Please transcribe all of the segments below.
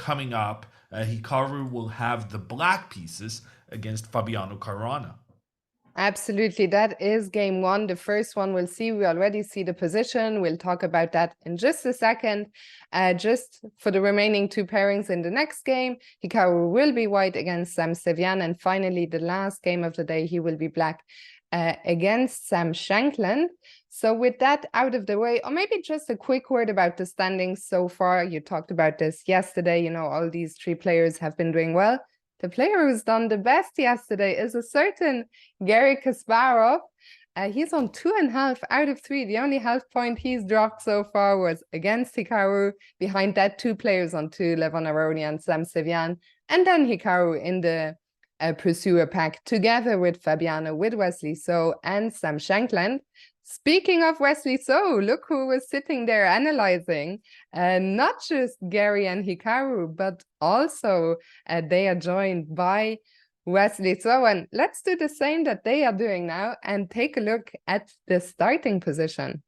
coming up, Hikaru will have the black pieces against Fabiano Caruana. Absolutely. That is game one. The first one we'll see. We already see the position. We'll talk about that in just a second. Just for the remaining two pairings in the next game, Hikaru will be white against Sam Sevian. And finally, the last game of the day, he will be black against Sam Shankland. So with that out of the way, or maybe just a quick word about the standings so far. You talked about this yesterday. You know, all these three players have been doing well. The player who's done the best yesterday is a certain Garry Kasparov. He's on 2.5 out of 3. The only health point he's dropped so far was against Hikaru. Behind that, two players on 2, Levon Aroni and Sam Sevian. And then Hikaru in the pursuer pack, together with Fabiano, with Wesley So, and Sam Shankland. Speaking of Wesley So, look who was sitting there analyzing, not just Garry and Hikaru, but also they are joined by Wesley So. And let's do the same that they are doing now and take a look at the starting position.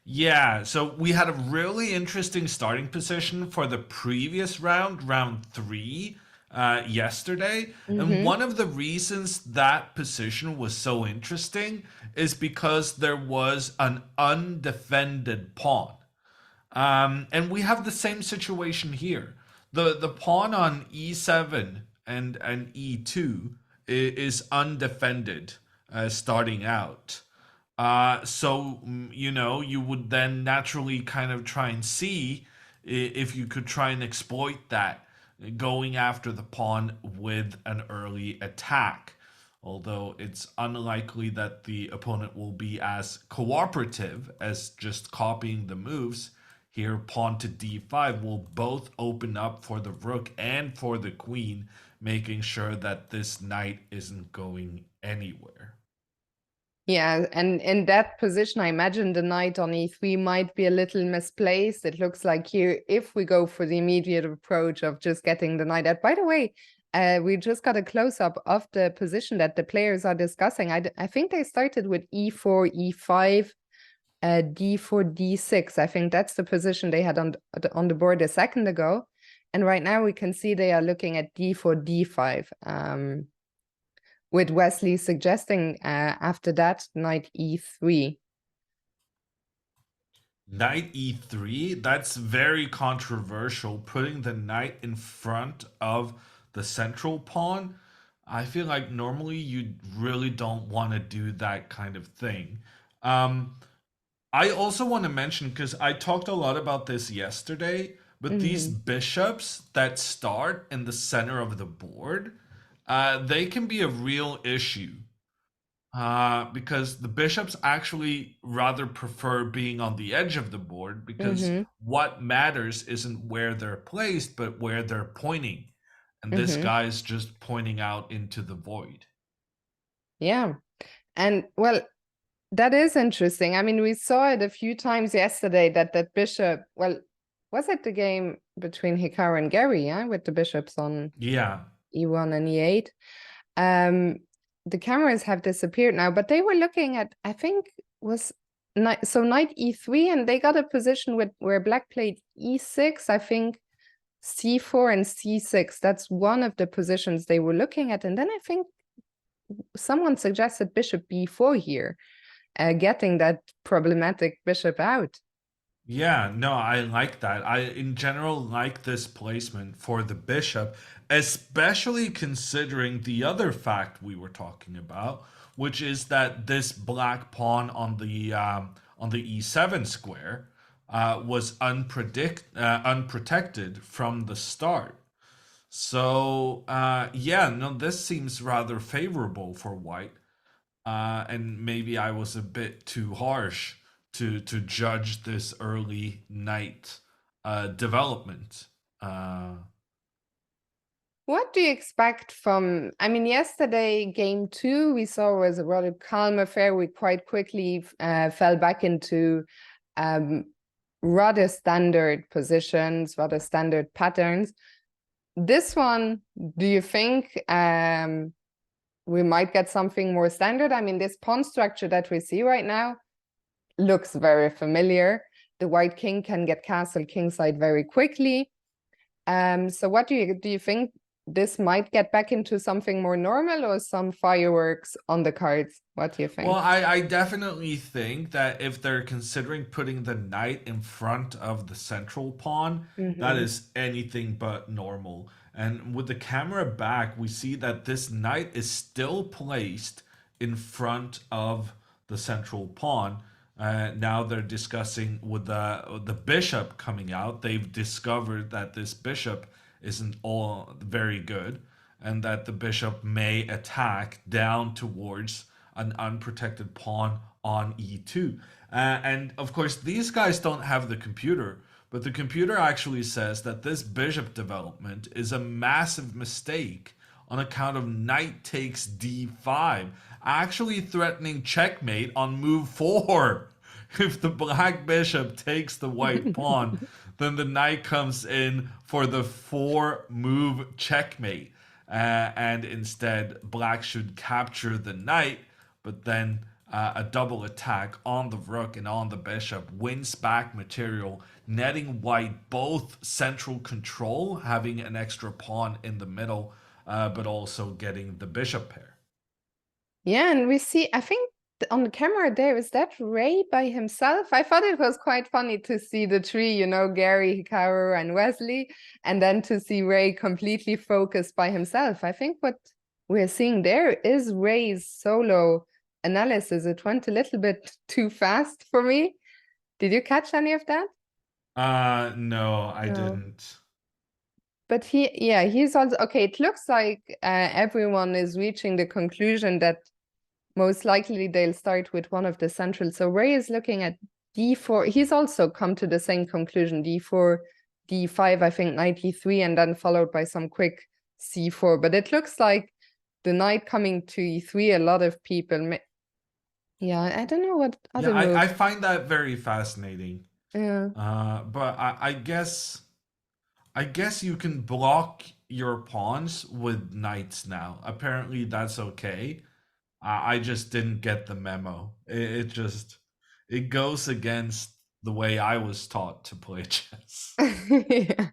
Yeah, so we had a really interesting starting position for the previous round, round 3, yesterday. And one of the reasons that position was so interesting is because there was an undefended pawn. And we have the same situation here. The pawn on e7 and e2 is undefended starting out. So, you know, you would then naturally kind of try and see if you could try and exploit that, going after the pawn with an early attack. Although it's unlikely that the opponent will be as cooperative as just copying the moves. Here, pawn to d5 will both open up for the rook and for the queen, making sure that this knight isn't going anywhere. Yeah, and in that position, I imagine the knight on e3 might be a little misplaced. It looks like here, if we go for the immediate approach of just getting the knight out. By the way, we just got a close-up of the position that the players are discussing. I think they started with e4, e5, d4, d6. I think that's the position they had on the board a second ago. And right now we can see they are looking at d4, d5. With Wesley suggesting after that, knight e3. Knight e3, that's very controversial. Putting the knight in front of the central pawn, I feel like normally you really don't want to do that kind of thing. I also want to mention, because I talked a lot about this yesterday, but these bishops that start in the center of the board, they can be a real issue. Because the bishops actually rather prefer being on the edge of the board, because what matters isn't where they're placed, but where they're pointing. And this guy is just pointing out into the void. Yeah. And well, that is interesting. I mean, we saw it a few times yesterday that bishop, well, was it the game between Hikaru and Garry, yeah, with the bishops on e1 and e8? The cameras have disappeared now, but they were looking at, I think, was knight e3, and they got a position where black played e6, I think c4 and c6. That's one of the positions they were looking at. And then I think someone suggested bishop b4 here, getting that problematic bishop out. Yeah, no, I like that. I, in general, like this placement for the bishop, especially considering the other fact we were talking about, which is that this black pawn on the e7 square was unprotected from the start. So yeah, no, this seems rather favorable for white, and maybe I was a bit too harsh to judge this early knight development. What do you expect from, I mean, yesterday, game 2, we saw was a rather calm affair. We quite quickly fell back into rather standard positions, rather standard patterns. This one, do you think we might get something more standard? I mean, this pawn structure that we see right now looks very familiar. The white king can get castle kingside very quickly. So what do you think this might get back into something more normal or some fireworks on the cards? What do you Well, think? I definitely think that if they're considering putting the knight in front of the central pawn, that Mm-hmm. is anything but normal. And with the camera back, we see that this knight is still placed in front of the central pawn. Now they're discussing with the bishop coming out. They've discovered that this bishop isn't all very good, and that the bishop may attack down towards an unprotected pawn on e2. And of course, these guys don't have the computer, but the computer actually says that this bishop development is a massive mistake on account of knight takes d5, actually threatening checkmate on move 4. If the black bishop takes the white pawn, then the knight comes in for the 4-move checkmate. And instead, black should capture the knight, but then a double attack on the rook and on the bishop wins back material, netting white both central control, having an extra pawn in the middle, but also getting the bishop pair. Yeah, and we see, I think on the camera there, is that Ray by himself? I thought it was quite funny to see the three, Gary, Hikaru, and Wesley, and then to see Ray completely focused by himself. I think what we're seeing there is Ray's solo analysis. It went a little bit too fast for me. Did you catch any of that? No, I No. didn't. But he's also okay. It looks like everyone is reaching the conclusion that most likely they'll start with one of the centrals. So Ray is looking at d4. He's also come to the same conclusion, d4, d5, I think knight e3, and then followed by some quick c4. But it looks like the knight coming to e3, a lot of people, yeah, I don't know what Yeah, other I moves. find that very fascinating. Yeah. But I guess you can block your pawns with knights now. Apparently, that's okay. I just didn't get the memo. It goes against the way I was taught to play chess. Yeah.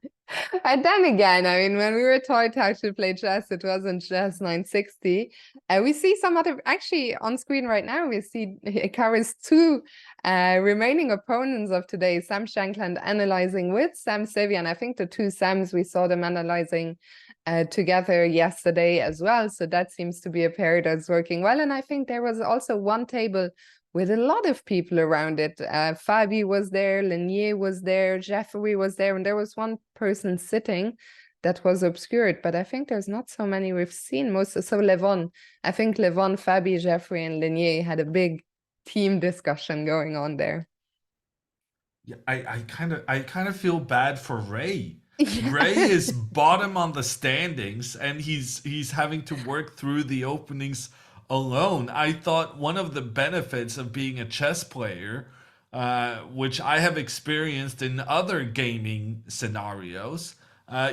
And then again, I mean, when we were taught how to play chess, it wasn't chess 960. We see some other, actually on screen right now, we see Hikaru's two remaining opponents of today, Sam Shankland analyzing with Sam Sevian. I think the two Sams, we saw them analyzing together yesterday as well. So that seems to be a pair that's working well. And I think there was also one table with a lot of people around it. Fabi was there, Lenier was there, Jeffrey was there, and there was one person sitting that was obscured, but I think there's not so many we've seen. So Levon, I think Levon, Fabi, Jeffrey, and Lenier had a big team discussion going on there. Yeah, I kind of feel bad for Ray. Ray Yeah. is bottom on the standings, and he's having to work through the openings alone. I thought one of the benefits of being a chess player, which I have experienced in other gaming scenarios,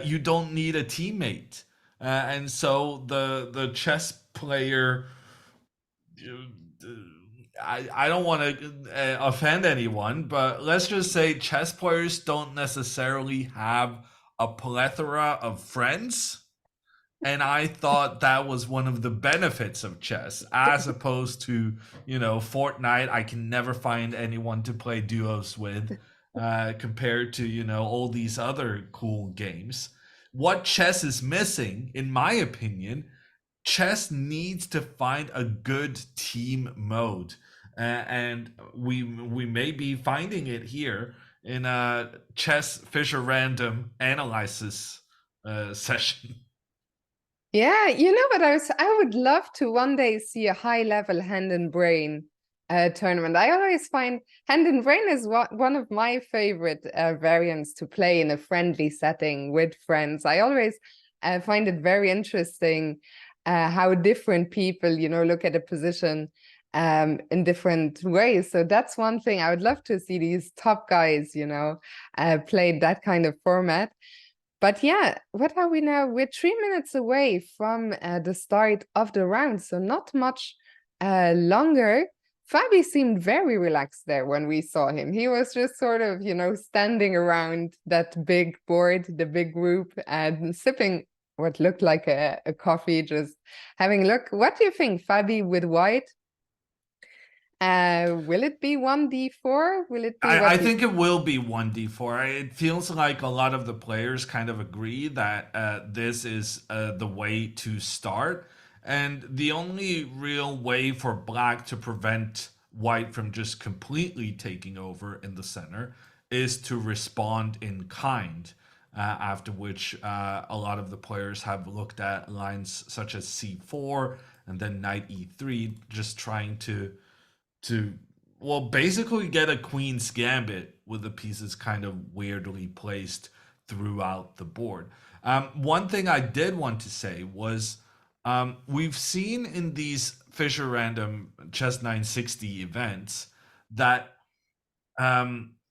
you don't need a teammate, and so the chess player. I don't want to offend anyone, but let's just say chess players don't necessarily have a plethora of friends. And I thought that was one of the benefits of chess, as opposed to, Fortnite. I can never find anyone to play duos with, compared to, all these other cool games. What chess is missing, in my opinion, chess needs to find a good team mode, and we may be finding it here in a chess Fisher random analysis session. Yeah, you know what I would love to one day see a high level hand and brain tournament. I always find hand and brain is one of my favorite variants to play in a friendly setting with friends. I always find it very interesting how different people, look at a position in different ways. So that's one thing I would love to see these top guys, play that kind of format. But yeah, what are we now? We're 3 minutes away from the start of the round, so not much longer. Fabi seemed very relaxed there when we saw him. He was just sort of, standing around that big board, the big group, and sipping what looked like a coffee, just having a look. What do you think, Fabi with white? Will it be 1d4? Will it be I think it will be 1d4. It feels like a lot of the players kind of agree that this is the way to start. And the only real way for black to prevent white from just completely taking over in the center is to respond in kind. After which a lot of the players have looked at lines such as c4 and then knight e3, just trying to well basically get a queen's gambit with the pieces kind of weirdly placed throughout the board. One thing I did want to say was we've seen in these Fisher Random Chess 960 events that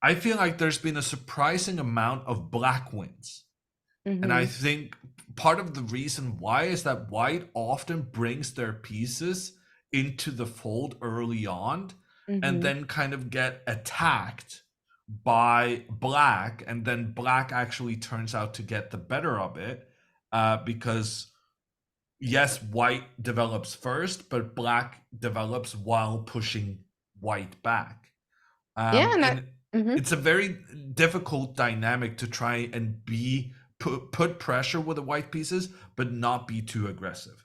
I feel like there's been a surprising amount of black wins. And I think part of the reason why is that white often brings their pieces into the fold early on and then kind of get attacked by black. And then black actually turns out to get the better of it because, yes, white develops first, but black develops while pushing white back. Yeah, And it's a very difficult dynamic to try and put pressure with the white pieces, but not be too aggressive.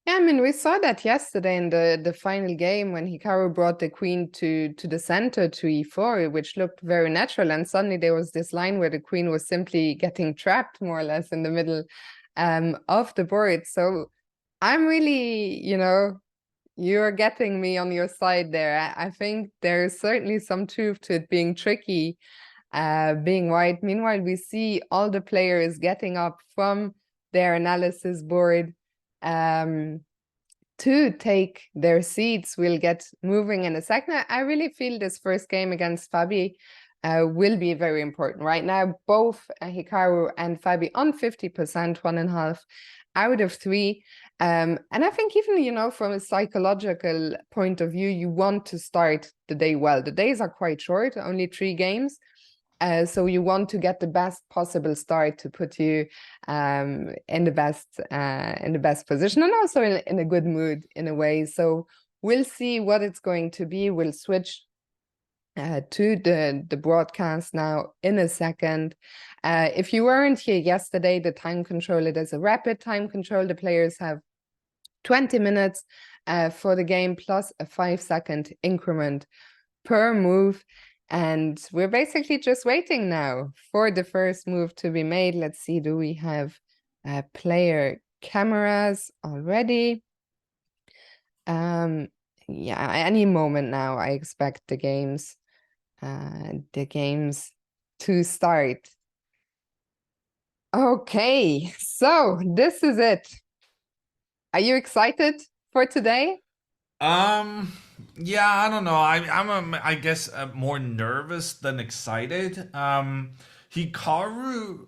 Yeah, I mean, we saw that yesterday in the final game when Hikaru brought the queen to the center to e4, which looked very natural. And suddenly there was this line where the queen was simply getting trapped more or less in the middle of the board. So I'm really, you're getting me on your side there. I think there's certainly some truth to it being tricky, being white. Meanwhile, we see all the players getting up from their analysis board to take their seats. We'll get moving in a second. I really feel this first game against Fabi will be very important. Right now, both Hikaru and Fabi on 50%, 1.5 out of 3. And I think even, from a psychological point of view, you want to start the day well. The days are quite short, only 3 games. So you want to get the best possible start to put you in the best position and also in a good mood in a way. So we'll see what it's going to be. We'll switch to the broadcast now in a second. If you weren't here yesterday, the time control, it is a rapid time control. The players have 20 minutes for the game plus a 5-second increment per move. And we're basically just waiting now for the first move to be made. Let's see, do we have player cameras already? Yeah, any moment now, I expect the games to start. Okay, so this is it. Are you excited for today? Yeah, I don't know. I guess more nervous than excited. Hikaru,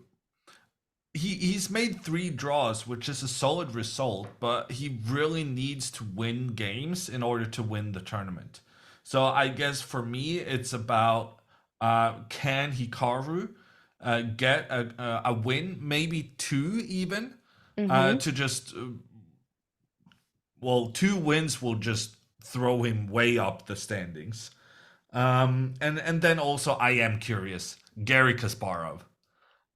he's made 3 draws, which is a solid result, but he really needs to win games in order to win the tournament. So I guess for me, it's about can Hikaru get a win, maybe 2 even, to just well, 2 wins will just throw him way up the standings. And then also I am curious, Garry Kasparov,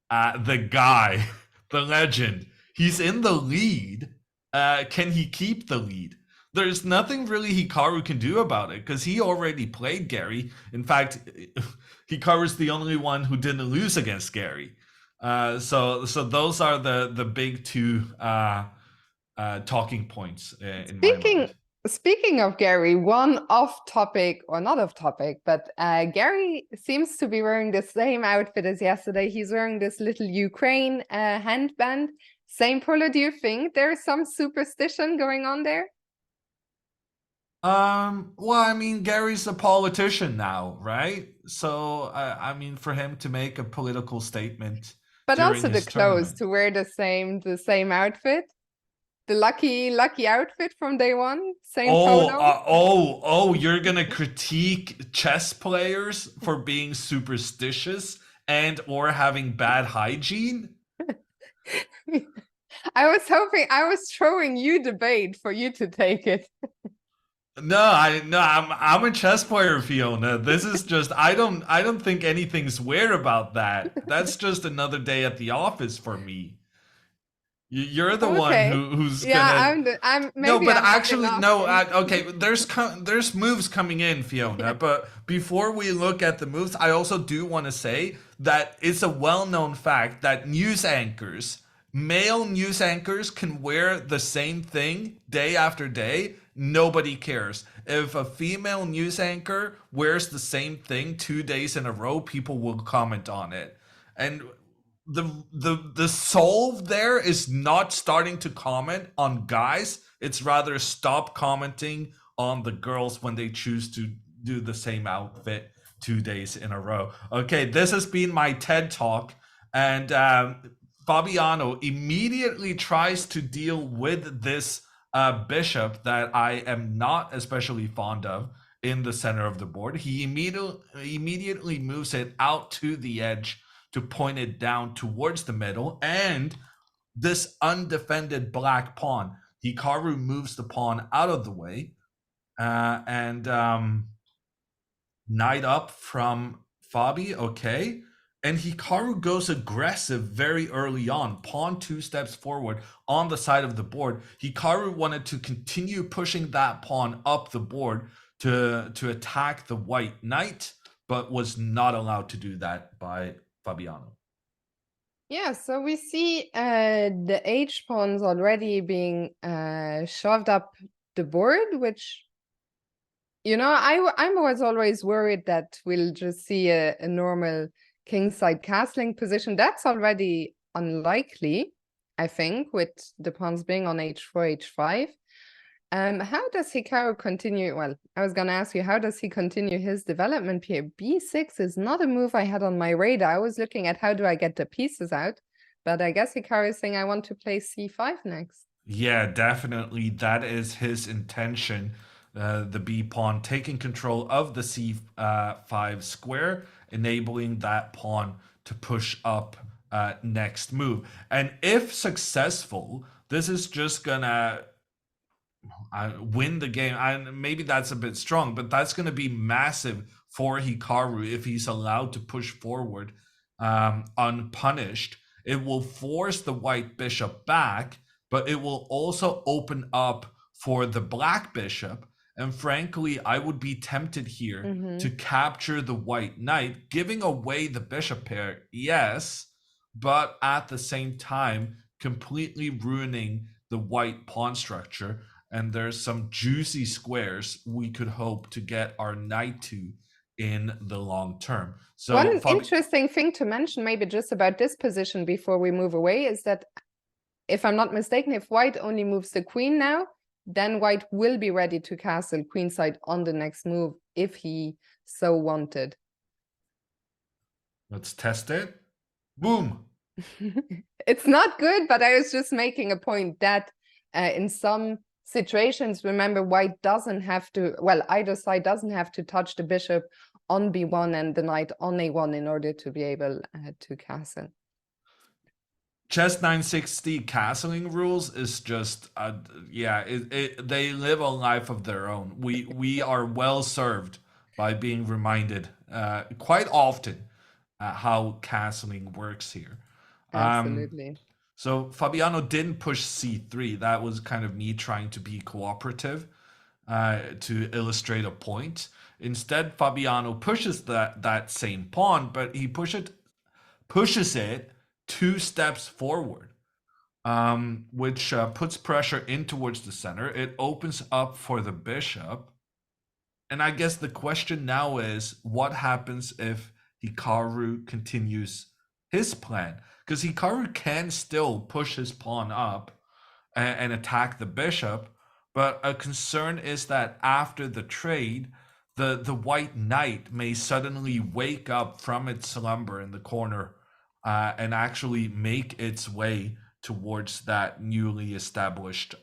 the guy, the legend, he's in the lead. Can he keep the lead? There's nothing really Hikaru can do about it because he already played Garry. In fact, Hikaru's the only one who didn't lose against Garry. So those are the big 2 talking points in my mind. Speaking of Garry, one off topic, or not off topic, but Garry seems to be wearing the same outfit as yesterday. He's wearing this little Ukraine handband. Same polo. Do you think there's some superstition going on there? Well, I mean, Gary's a politician now, right? So, I mean, for him to make a political statement But during also the his clothes, tournament. to wear the same outfit. The lucky outfit from day one. Same Oh, photo. you're gonna critique chess players for being superstitious and or having bad hygiene? I was hoping I was throwing you the bait for you to take it. I'm a chess player, Fiona. This is just I don't think anything's weird about that. That's just another day at the office for me. You're the one Okay. who's Yeah, gonna I'm no, maybe but I'm bad actually, enough. no. Okay, there's moves coming in, Fiona. Yeah. But before we look at the moves, I also do want to say that it's a well-known fact that male news anchors, can wear the same thing day after day. Nobody cares. If a female news anchor wears the same thing 2 days in a row, people will comment on it. And the solve there is not starting to comment on guys. It's rather stop commenting on the girls when they choose to do the same outfit 2 days in a row. Okay, this has been my TED talk, and Fabiano immediately tries to deal with this bishop that I am not especially fond of in the center of the board. He immediately moves it out to the edge to point it down towards the middle, and this undefended black pawn, Hikaru moves the pawn out of the way, and knight up from Fabi. Okay, and Hikaru goes aggressive very early on, pawn 2 steps forward on the side of the board. Hikaru wanted to continue pushing that pawn up the board to attack the white knight, but was not allowed to do that by Fabiano. Yeah, so we see the H pawns already being shoved up the board, which, I was always worried that we'll just see a normal kingside castling position. That's already unlikely, I think, with the pawns being on H4, H5. How does Hikaru continue? Well, I was gonna ask you, how does he continue his development here? B6 is not a move I had on my radar. I was looking at how do I get the pieces out, but I guess Hikaru is saying I want to play C5 next. Yeah, definitely. That is his intention. The B pawn taking control of the C5 square, enabling that pawn to push up next move. And if successful, this is just gonna win the game. And maybe that's a bit strong, but that's going to be massive for Hikaru if he's allowed to push forward unpunished. It will force the white bishop back, but it will also open up for the black bishop. And frankly, I would be tempted here to capture the white knight, giving away the bishop pair, yes, but at the same time, completely ruining the white pawn structure. And there's some juicy squares we could hope to get our knight to in the long term. So one interesting thing to mention, maybe just about this position before we move away, is that if I'm not mistaken, if white only moves the queen now, then white will be ready to castle queenside on the next move if he so wanted. Let's test it. Boom. It's not good, but I was just making a point that in some situations, remember, white doesn't have to, well, either side doesn't have to touch the bishop on b1 and the knight on a1 in order to be able to castle. Chess 960 castling rules is just they live a life of their own. We are well served by being reminded quite often how castling works here. Absolutely. So Fabiano didn't push c3. That was kind of me trying to be cooperative to illustrate a point. Instead, Fabiano pushes that same pawn, but he pushes it 2 steps forward, which puts pressure in towards the center. It opens up for the bishop. And I guess the question now is, what happens if Hikaru continues his plan? Because Hikaru can still push his pawn up and attack the bishop, but a concern is that after the trade, the white knight may suddenly wake up from its slumber in the corner and actually make its way towards that newly established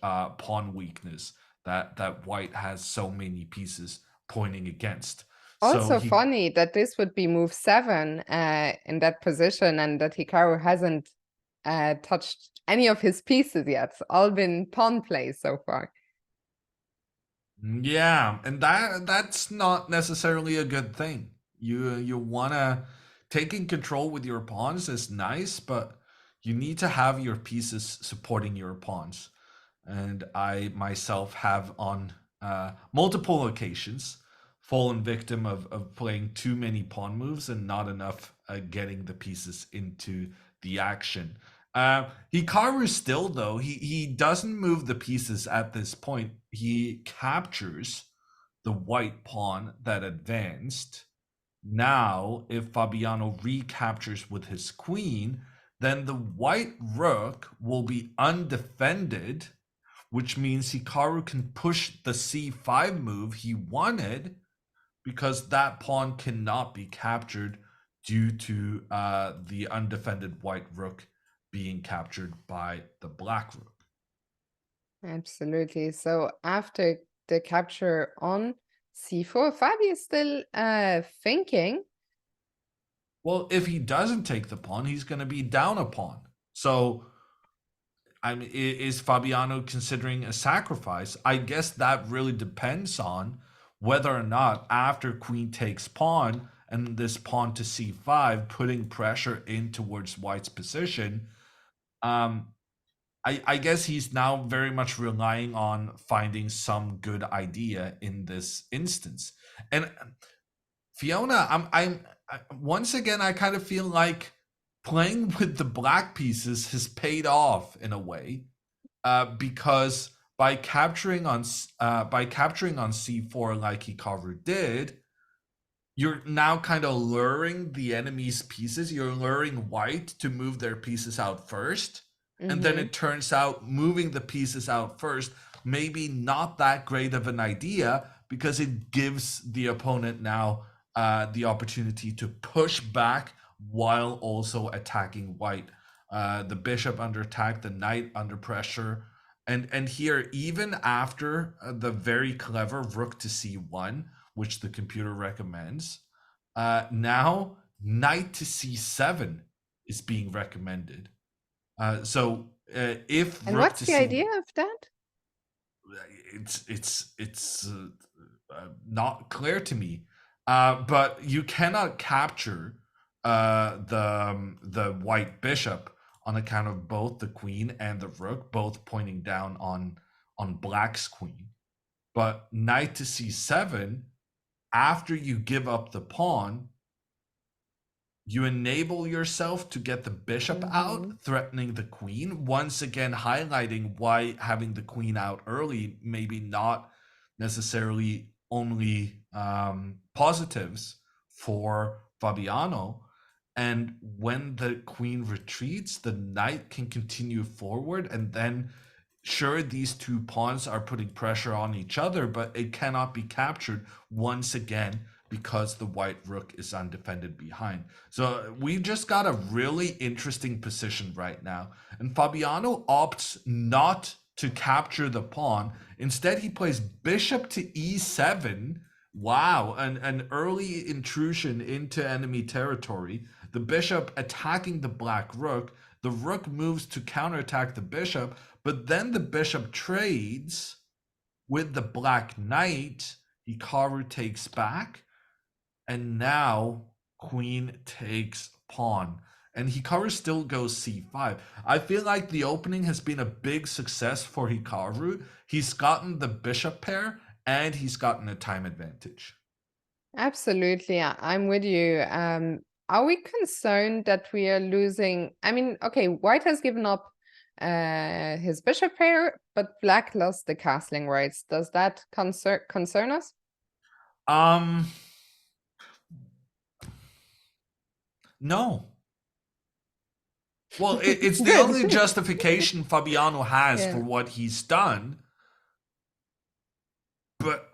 pawn weakness that white has so many pieces pointing against. So Also he funny that this would be move 7 in that position, and that Hikaru hasn't touched any of his pieces yet. It's all been pawn plays so far. Yeah, and that's not necessarily a good thing. You wanna taking control with your pawns is nice, but you need to have your pieces supporting your pawns. And I myself have on multiple occasions fallen victim of playing too many pawn moves and not enough getting the pieces into the action. Hikaru still though he doesn't move the pieces at this point. He captures the white pawn that advanced. Now, if Fabiano recaptures with his queen, then the white rook will be undefended, which means Hikaru can push the c5 move he wanted because that pawn cannot be captured due to the undefended white rook being captured by the black rook. Absolutely. So after the capture on c4, Fabi is still thinking. Well, if he doesn't take the pawn, he's going to be down a pawn. So, I mean, is Fabiano considering a sacrifice? I guess that really depends on whether or not after queen takes pawn and this pawn to c5, putting pressure in towards white's position. Um, I guess he's now very much relying on finding some good idea in this instance. And Fiona, once again, I kind of feel like playing with the black pieces has paid off in a way, because by capturing on c4 like Hikaru did, you're now kind of luring the enemy's pieces. You're luring white to move their pieces out first. And then it turns out moving the pieces out first, maybe not that great of an idea because it gives the opponent now the opportunity to push back while also attacking white. The bishop under attack, the knight under pressure. And here, even after the very clever rook to c1, which the computer recommends, now knight to c7 is being recommended. So if And rook what's to the c, idea of that? it's not clear to me. But you cannot capture the white bishop on account of both the queen and the rook, both pointing down on black's queen. But knight to c7, after you give up the pawn, you enable yourself to get the bishop out, threatening the queen, once again highlighting why having the queen out early maybe not necessarily only positives for Fabiano. And when the queen retreats, the knight can continue forward, and then sure, these two pawns are putting pressure on each other, but it cannot be captured once again because the white rook is undefended behind. So we just got a really interesting position right now. And Fabiano opts not to capture the pawn. Instead, he plays bishop to e7. Wow, an early intrusion into enemy territory. The bishop attacking the black rook. The rook moves to counterattack the bishop, but then the bishop trades with the black knight. Hikaru takes back, and now queen takes pawn. And Hikaru still goes c5. I feel like the opening has been a big success for Hikaru. He's gotten the bishop pair, and he's gotten a time advantage. Absolutely, I'm with you. Are we concerned that we are losing? I mean, okay, white has given up his bishop pair, but black lost the castling rights. Does that concern us? Um, no. Well, it's the Good. only justification Fabiano has for Yeah. what he's done. But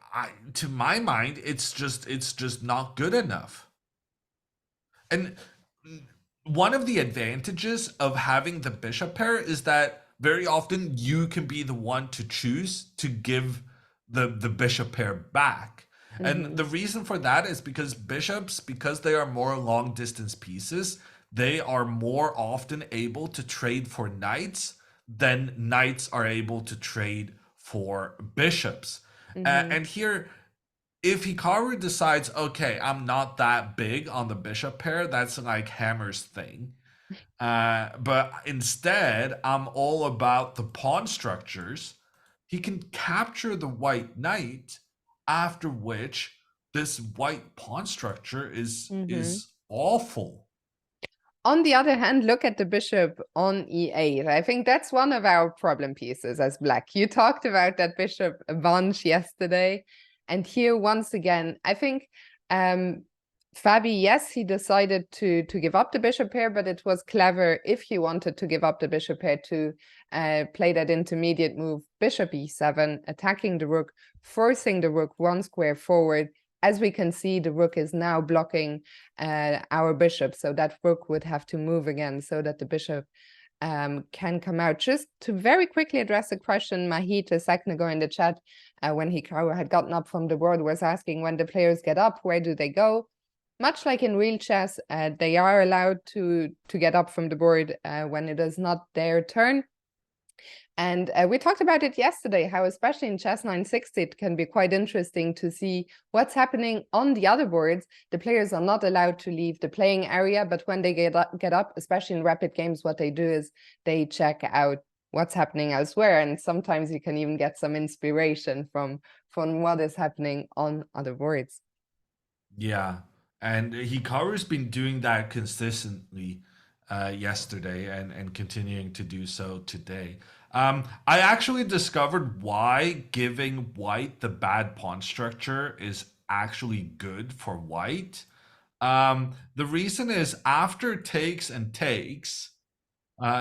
to my mind, it's just not good enough. And one of the advantages of having the bishop pair is that very often you can be the one to choose to give the bishop pair back. And Hmm. the reason for that is because bishops, because they are more long distance pieces, they are more often able to trade for knights than knights are able to trade for bishops. Hmm. And here, if Hikaru decides, okay, I'm not that big on the bishop pair, that's like Hammer's thing. But instead, I'm all about the pawn structures. He can capture the white knight, after which this white pawn structure Hmm. is awful. On the other hand, look at the bishop on e8. I think that's one of our problem pieces as black. You talked about that bishop a bunch yesterday. And here, once again, I think Fabi, yes, he decided to give up the bishop pair, but it was clever if he wanted to give up the bishop pair to play that intermediate move, bishop e7, attacking the rook, forcing the rook one square forward. As we can see, the rook is now blocking our bishop, so that rook would have to move again so that the bishop can come out. Just to very quickly address a question Mahit a second ago in the chat, when Hikaru had gotten up from the board, was asking when the players get up, where do they go? Much like in real chess, they are allowed to get up from the board when it is not their turn. And we talked about it yesterday, how especially in chess 960, it can be quite interesting to see what's happening on the other boards. The players are not allowed to leave the playing area, but when they get up, especially in rapid games, what they do is they check out what's happening elsewhere. And sometimes you can even get some inspiration from what is happening on other boards. Yeah, and Hikaru's been doing that consistently yesterday and continuing to do so today. I actually discovered why giving white the bad pawn structure is actually good for white. The reason is after takes and takes,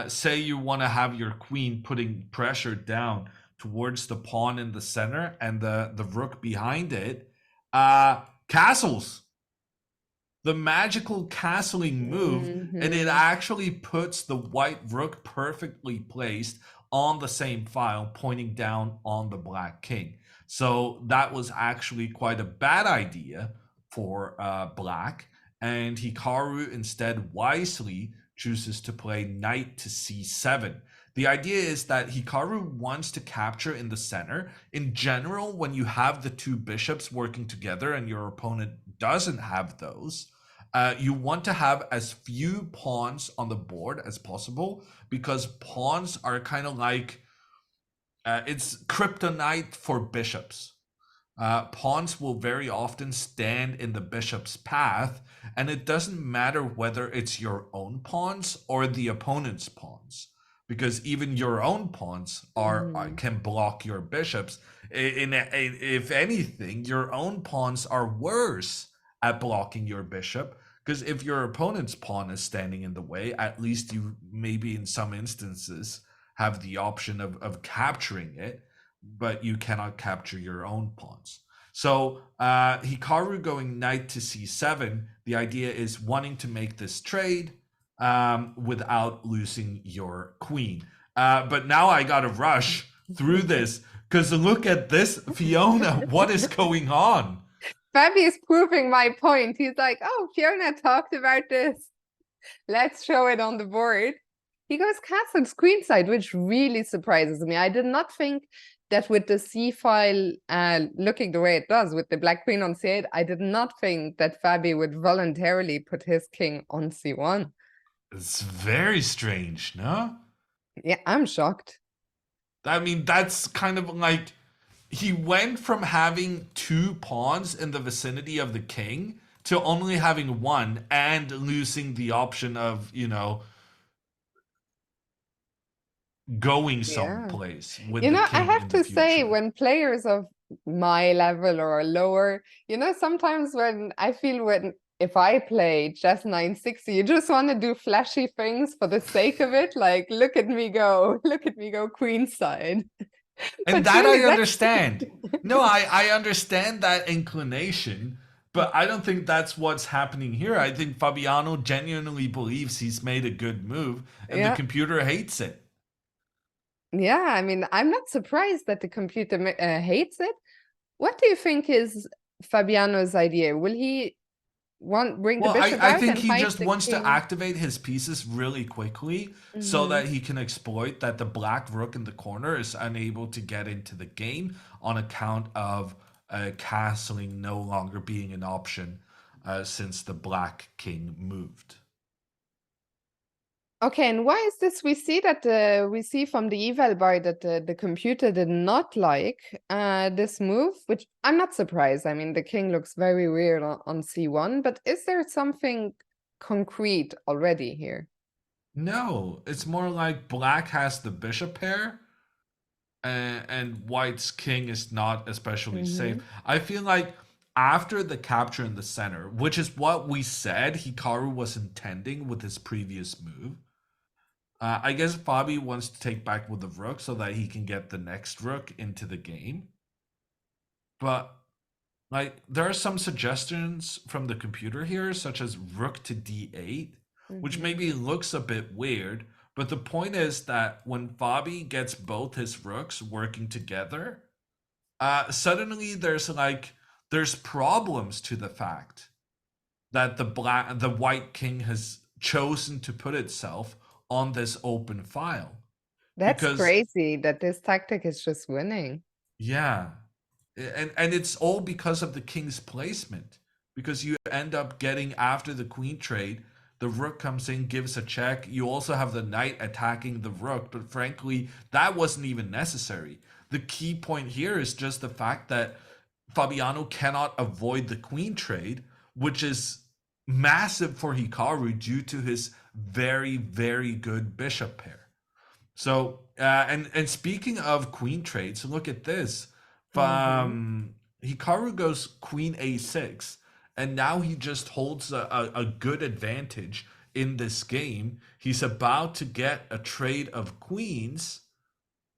say you want to have your queen putting pressure down towards the pawn in the center and the rook behind it, castles, the magical castling move, and it Mm-hmm. actually puts the white rook perfectly placed on the same file, pointing down on the black king. So that was actually quite a bad idea for black, and Hikaru instead wisely chooses to play knight to c7. The idea is that Hikaru wants to capture in the center. In general, when you have the two bishops working together and your opponent doesn't have those, you want to have as few pawns on the board as possible, because pawns are kind of like it's kryptonite for bishops. Pawns will very often stand in the bishop's path, and it doesn't matter whether it's your own pawns or the opponent's pawns, because even your own pawns Mm-hmm. can block your bishops. If anything, your own pawns are worse at blocking your bishop, because if your opponent's pawn is standing in the way, at least you maybe in some instances have the option of capturing it, but you cannot capture your own pawns. So Hikaru going knight to c7, the idea is wanting to make this trade without losing your queen. But now I gotta rush through this, because look at this, Fiona, what is going on? Fabi is proving my point. He's like, oh, Fiona talked about this. Let's show it on the board. He goes castles queenside, which really surprises me. I did not think that with the c file looking the way it does with the black queen on c8, I did not think that Fabi would voluntarily put his king on c1. It's very strange, no? Yeah, I'm shocked. I mean, that's kind of like he went from having two pawns in the vicinity of the king to only having one and losing the option of, going Yeah. someplace with You the know, I king have in the to say, future. when players of my level or lower, sometimes when I feel if I play chess 960, you just want to do flashy things for the sake of it. Like, look at me go, look at me go queenside. And But that surely I that's understand. No, I understand that inclination, But I don't think that's what's happening here. I think Fabiano genuinely believes he's made a good move and the Yeah. computer hates it. Yeah, I mean, I'm not surprised that the computer hates it. What do you think is Fabiano's idea? Will he bring the Well, bishop I out think and he hide just the wants to king? activate his pieces really quickly so Hmm. that he can exploit that the black rook in the corner is unable to get into the game on account of castling no longer being an option since the black king moved. Okay, and why is this? We see that we see from the eval bar that the computer did not like this move, which I'm not surprised. I mean, the king looks very weird on c1, but is there something concrete already here? No, it's more like black has the bishop pair and white's king is not especially safe. Hmm. I feel like after the capture in the center, which is what we said Hikaru was intending with his previous move, I guess Fabi wants to take back with the rook so that he can get the next rook into the game. But like there are some suggestions from the computer here, such as rook to d8, which Hmm. maybe looks a bit weird. But the point is that when Fabi gets both his rooks working together, suddenly there's problems to the fact that the white king has chosen to put itself on this open file That's because crazy that this tactic is just winning. yeah, and it's all because of the king's placement, because you end up getting after the queen trade, the rook comes in, gives a check. You also have the knight attacking the rook, but frankly that wasn't even necessary. The key point here is just the fact that Fabiano cannot avoid the queen trade, which is massive for Hikaru due to his very very good bishop pair. So, and speaking of queen trades, look at this. Hmm. Hikaru goes queen a6, and now he just holds a good advantage in this game. He's about to get a trade of queens,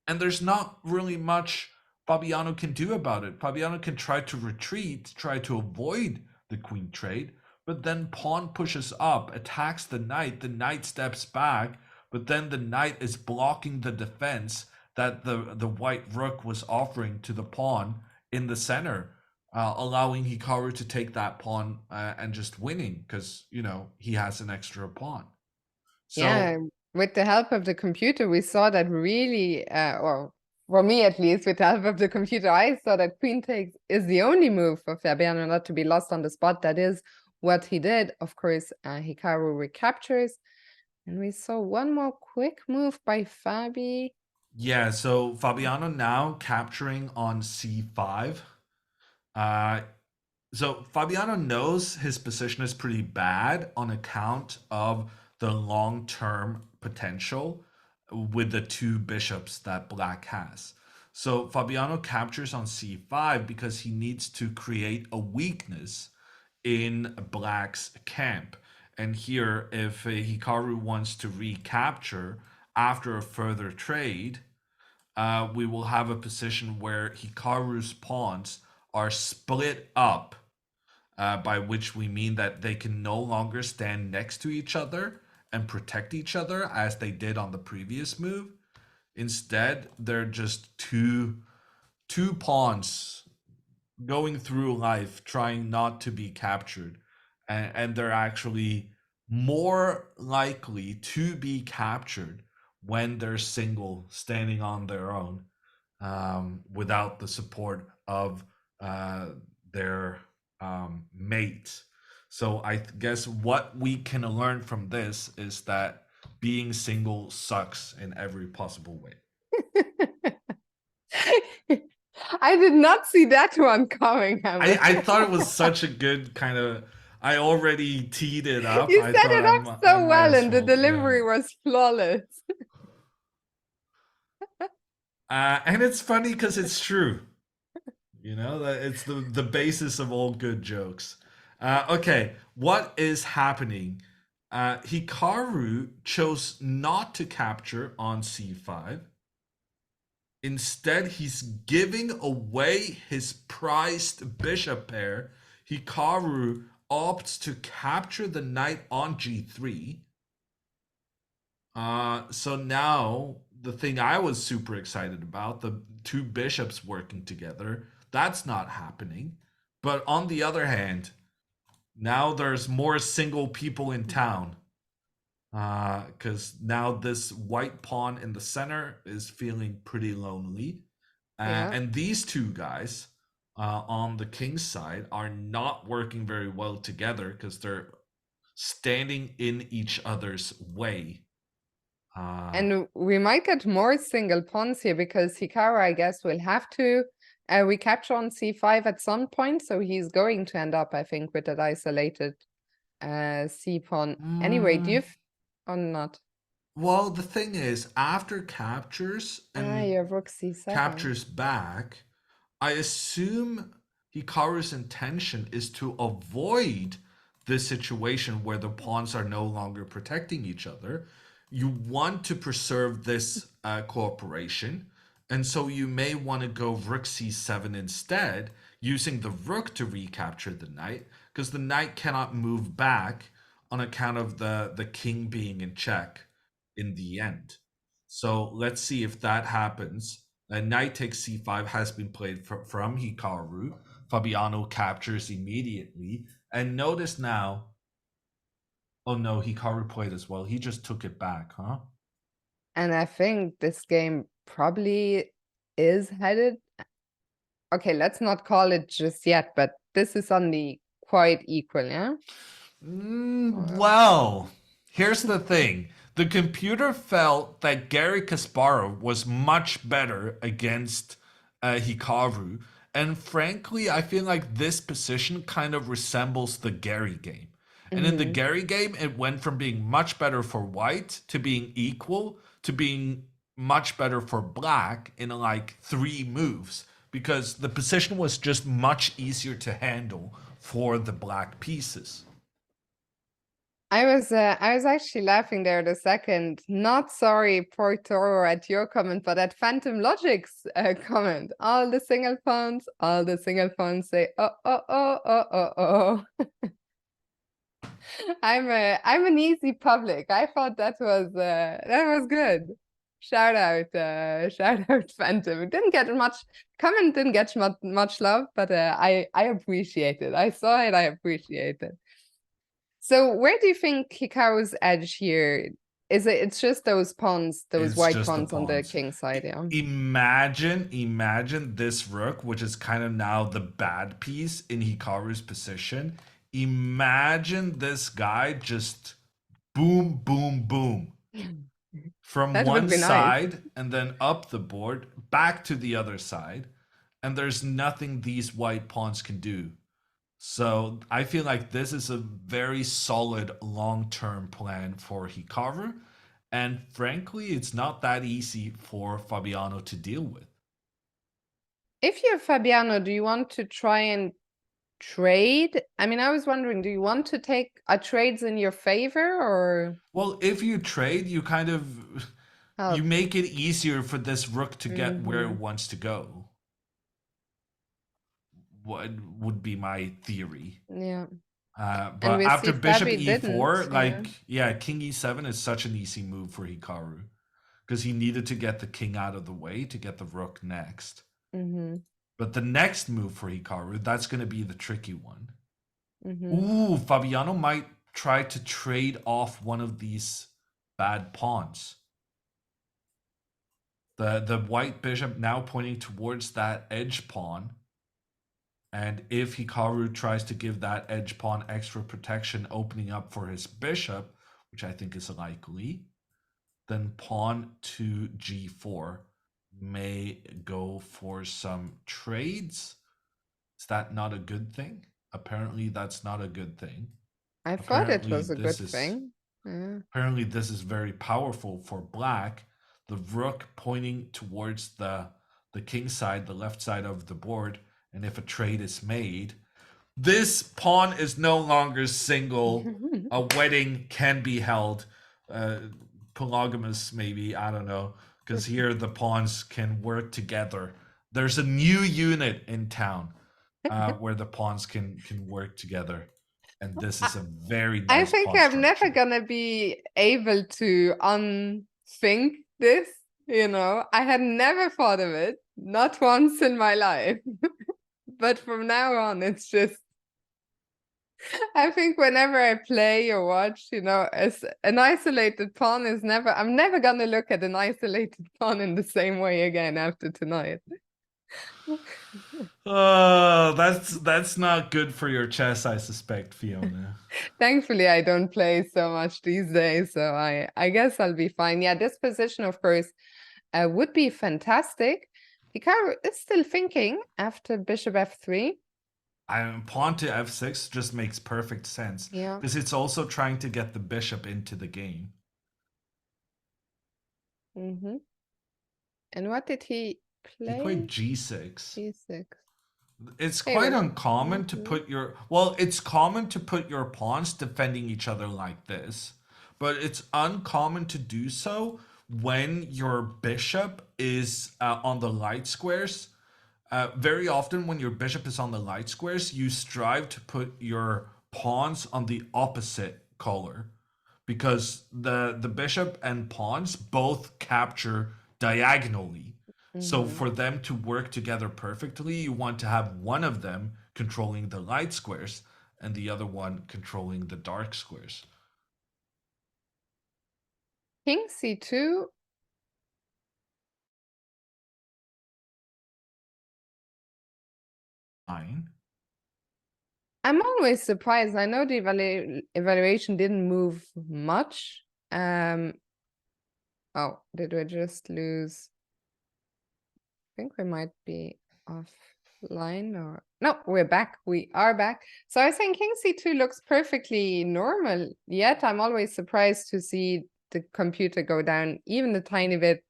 and there's not really much Fabiano can do about it. Fabiano can try to retreat, try to avoid the queen trade, but then pawn pushes up, attacks the knight steps back, but then the knight is blocking the defense that the white rook was offering to the pawn in the center, allowing Hikaru to take that pawn and just winning because, he has an extra pawn. Yeah, So with the help of the computer, we saw that really, or for me at least, with the help of the computer, I saw that queen takes is the only move for Fabiano not to be lost on the spot. That is what he did. Of course, Hikaru recaptures. And we saw one more quick move by Fabi. yeah, so Fabiano now capturing on c5. Uh, so Fabiano knows his position is pretty bad on account of the long-term potential with the two bishops that black has. So Fabiano captures on c5 because he needs to create a weakness in black's camp. And here, if Hikaru wants to recapture after a further trade, we will have a position where Hikaru's pawns are split up, by which we mean that they can no longer stand next to each other and protect each other as they did on the previous move. Instead, they're just two pawns going through life trying not to be captured, and they're actually more likely to be captured when they're single standing on their own, without the support of uh, their mate. So I guess what we can learn from this is that being single sucks in every possible way. I did not see that one coming, I Hammer. thought it was such a good kind of. I already teed it up. You I set thought it up I so might well, as and the well. Yeah. delivery was flawless. And it's funny because it's true. That it's the basis of all good jokes. Okay, what is happening? Hikaru chose not to capture on c5. Instead, he's giving away his prized bishop pair. Hikaru opts to capture the knight on g3. So now the thing I was super excited about, the two bishops working together, that's not happening. But on the other hand, now there's more single people in town. Because now this white pawn in the center is feeling pretty lonely. Yeah. And these two guys on the king's side are not working very well together because they're standing in each other's way. And we might get more single pawns here because Hikaru, I guess, will have to recapture on c5 at some point. So he's going to end up, I think, with that isolated c pawn. Anyway, do you or not? Well, the thing is, after captures and You have rook c7. captures back, I assume Hikaru's intention is to avoid this situation where the pawns are no longer protecting each other. You want to preserve this cooperation, and so you may want to go rook c7 instead, using the rook to recapture the knight, because the knight cannot move back on account of the king being in check in the end. So let's see if that happens. Knight takes c5 has been played from Hikaru. Fabiano captures immediately. And notice now, oh no, Hikaru played as well. He just took it back, huh? And I think this game probably is headed. Okay, let's not call it just yet, but this is on the quite equal, yeah? Well, here's the thing. The computer felt that Garry Kasparov was much better against Hikaru. And frankly, I feel like this position kind of resembles the Garry game. And in the Garry game, it went from being much better for white to being equal to being much better for black in like 3 moves because the position was just much easier to handle for the black pieces. I was actually laughing there the second. Not sorry, poor Toro, at your comment, but at Phantom Logic's comment. All the single pawns say, oh, oh, oh, oh, oh, oh. I'm an easy public. I thought that was good. Shout out Phantom. It didn't get much comment, didn't get much love, but I appreciate it. I saw it, I appreciate it. So where do you think Hikaru's edge here? Is it? It's just those pawns, those It's white just the pawns on the pawns. king side, yeah. Imagine this rook, which is kind of now the bad piece in Hikaru's position. Imagine this guy just boom, boom, boom from That would one be nice. side and then up the board back to the other side. And there's nothing these white pawns can do. So I feel like this is a very solid long-term plan for Hikaru. And frankly, it's not that easy for Fabiano to deal with. If you're Fabiano, do you want to try and trade? I mean, I was wondering, do you want to take trades in your favor or? Well, if you trade, you kind of you make it easier for this rook to get where it wants to go. What would be my theory? Yeah. But after bishop Fabi e4, didn't, like yeah, king e7 is such an easy move for Hikaru because he needed to get the king out of the way to get the rook next. But the next move for Hikaru, that's going to be the tricky one. Ooh, Fabiano might try to trade off one of these bad pawns. The white bishop now pointing towards that edge pawn. And if Hikaru tries to give that edge pawn extra protection, opening up for his bishop, which I think is likely, then pawn to g4 may go for some trades. Is that not a good thing? Apparently, that's not a good thing. I thought it was a good thing. Yeah. Apparently, this is very powerful for black. The rook pointing towards the king side, the left side of the board, and if a trade is made, this pawn is no longer single. A wedding can be held. Polygamous, maybe, I don't know, because here the pawns can work together. There's a new unit in town. where the pawns can work together, and this is a very I nice think pawn I'm never structure. gonna be able to unthink this, you know. I had never thought of it, not once in my life. But from now on, it's just, I think whenever I play or watch, you know, as an isolated pawn is never, I'm never gonna look at an isolated pawn in the same way again after tonight. Oh, that's not good for your chess, I suspect, Fiona. Thankfully, I don't play so much these days, so I guess I'll be fine. Yeah, this position, of course, would be fantastic. Hikaru is still thinking after bishop f3. Pawn to f6 just makes perfect sense Yeah. because it's also trying to get the bishop into the game. Mm-hmm. And what did he He played play? g6. G6. It's Hey, quite well, uncommon to mm-hmm. put your, well, it's common to put your pawns defending each other like this, but it's uncommon to do so when your bishop is on the light squares. Very often, when your bishop is on the light squares, you strive to put your pawns on the opposite color because the bishop and pawns both capture diagonally. So Mm-hmm. for them to work together perfectly, you want to have one of them controlling the light squares and the other one controlling the dark squares. King c2. Fine. I'm always surprised. I know the evaluation didn't move much. Oh, did we just lose? I think we might be offline or no, we're back. We are back. So I think King C2 looks perfectly normal, yet I'm always surprised to see the computer go down even a tiny bit.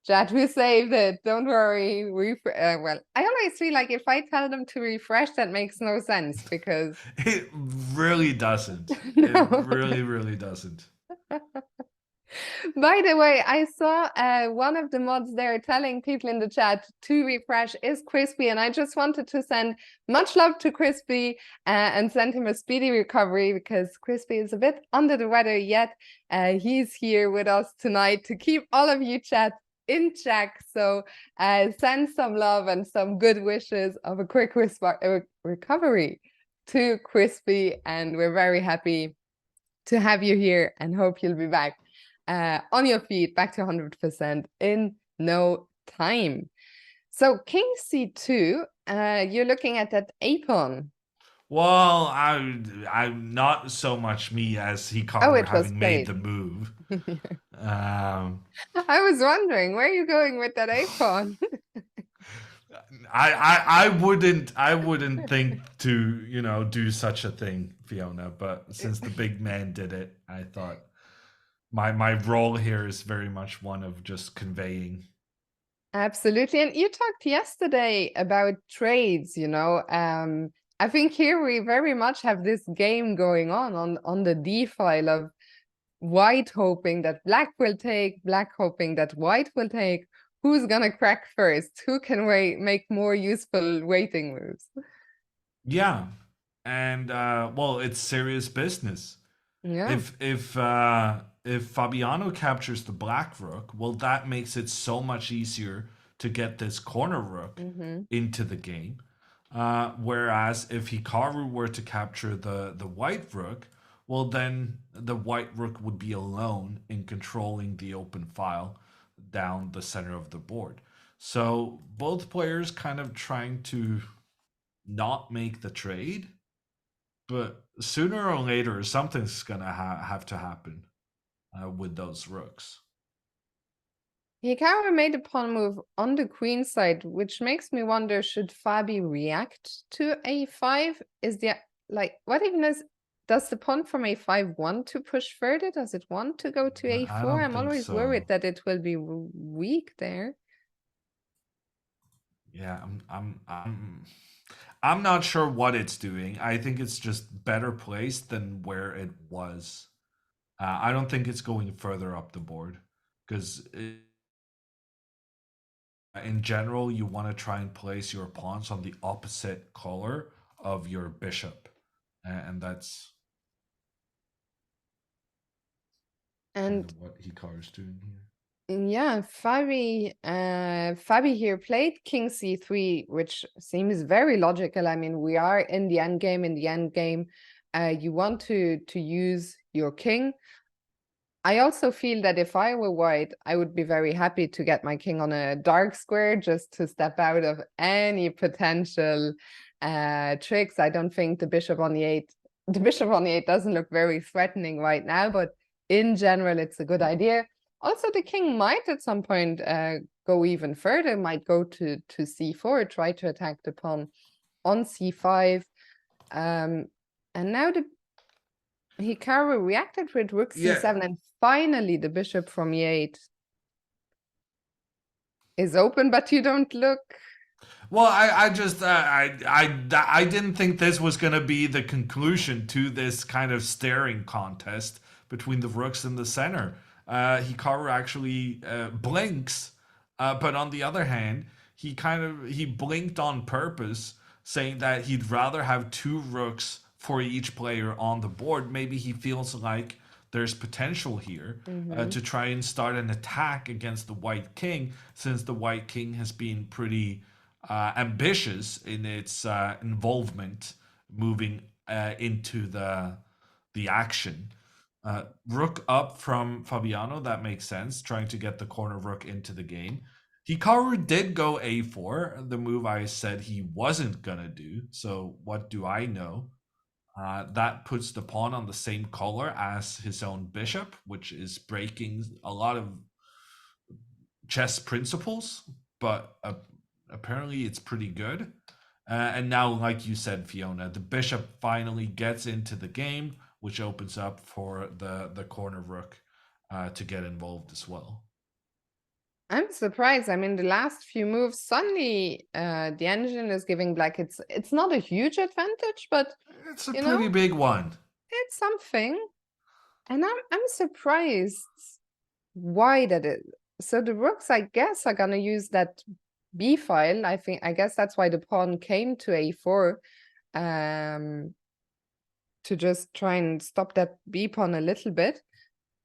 Chat, we saved it. Don't worry. Well, I always feel like if I tell them to refresh, that makes no sense because It really doesn't. It no. really, really doesn't. By the way, I saw one of the mods there telling people in the chat to refresh is Crispy, and I just wanted to send much love to Crispy and send him a speedy recovery because Crispy is a bit under the weather yet. He's here with us tonight to keep all of you chat in check. So send some love and some good wishes of a quick recovery to Crispy, and we're very happy to have you here and hope you'll be back on your feet, back to 100% in no time. So King c2, you're looking at that a pawn. Well, I'm not so much me as Oh, Hikaru it was having made played. the move. Um, I was wondering, where are you going with that a pawn? I wouldn't think to, do such a thing, Fiona, but since the big man did it, I thought my role here is very much one of just conveying. Absolutely. And you talked yesterday about trades, you know. I think here we very much have this game going on the D file of white hoping that black will take, black hoping that white will take. Who's gonna crack first? Who can make more useful waiting moves? Yeah. And well, it's serious business. Yeah. If Fabiano captures the black rook, well, that makes it so much easier to get this corner rook Mm-hmm. into the game. Whereas if Hikaru were to capture the white rook, well, then the white rook would be alone in controlling the open file down the center of the board. So both players kind of trying to not make the trade, but sooner or later something's gonna have to happen with those rooks. Hikaru made a pawn move on the queen side, which makes me wonder, should Fabi react to a5? Is the like what even does the pawn from a5 want to push further? Does it want to go to I a4? don't I'm think always so. worried that it will be weak there. Yeah, I'm not sure what it's doing. I think it's just better placed than where it was. I don't think it's going further up the board because In general, you want to try and place your pawns on the opposite color of your bishop, and that's kind And of what Hikaru's doing here. yeah, Fabi here played King C3, which seems very logical. I mean, we are in the end game. In the end game, you want to use your king. I also feel that if I were white, I would be very happy to get my king on a dark square just to step out of any potential tricks. I don't think the bishop on the 8, the bishop on the 8 doesn't look very threatening right now, but in general, it's a good idea. Also, the king might at some point go even further, might go to c4, try to attack the pawn on c5. And now the Hikaru reacted with rook Yeah. c7, and finally the bishop from e8 is open, but you don't look. Well, I just I didn't think this was going to be the conclusion to this kind of staring contest between the rooks in the center. Hikaru actually blinks, but on the other hand, he blinked on purpose, saying that he'd rather have two rooks for each player on the board. Maybe he feels like there's potential here to try and start an attack against the white king, since the white king has been pretty ambitious in its involvement moving into the action. Rook up from Fabiano, that makes sense, trying to get the corner rook into the game. Hikaru did go a4, the move I said he wasn't gonna do. So what do I know? That puts the pawn on the same color as his own bishop, which is breaking a lot of chess principles, but apparently it's pretty good. And now, like you said, Fiona, the bishop finally gets into the game, which opens up for the corner rook to get involved as well. I'm surprised. I mean, the last few moves, suddenly the engine is giving black. It's not a huge advantage, but It's a you pretty know, big one. it's something. And I'm surprised why that is. So the rooks, I guess, are gonna use that b file. I guess that's why the pawn came to a4. To just try and stop that b pawn a little bit.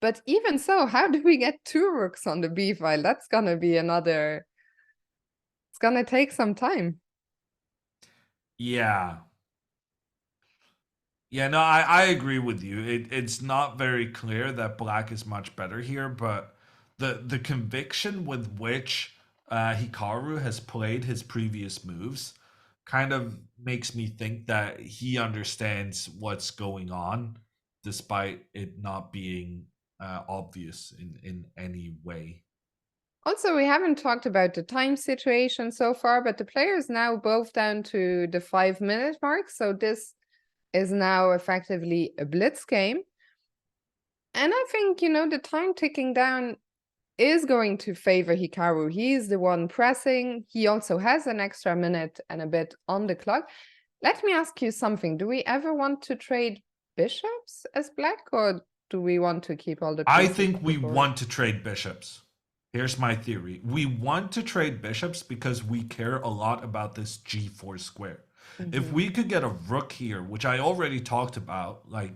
But even so, how do we get two rooks on the b file? That's gonna be another. It's gonna take some time. Yeah. Yeah, no, I agree with you. It's not very clear that black is much better here, but the conviction with which Hikaru has played his previous moves kind of makes me think that he understands what's going on, despite it not being obvious in any way. Also, we haven't talked about the time situation so far, but the players now both down to the 5-minute mark. So this is now effectively a blitz game. And I think, the time ticking down is going to favor Hikaru. He's the one pressing. He also has an extra minute and a bit on the clock. Let me ask you something. Do we ever want to trade bishops as black, or do we want to keep all the I pieces think on the we board? want to trade bishops. Here's my theory. We want to trade bishops because we care a lot about this g4 square. If we could get a rook here, which I already talked about like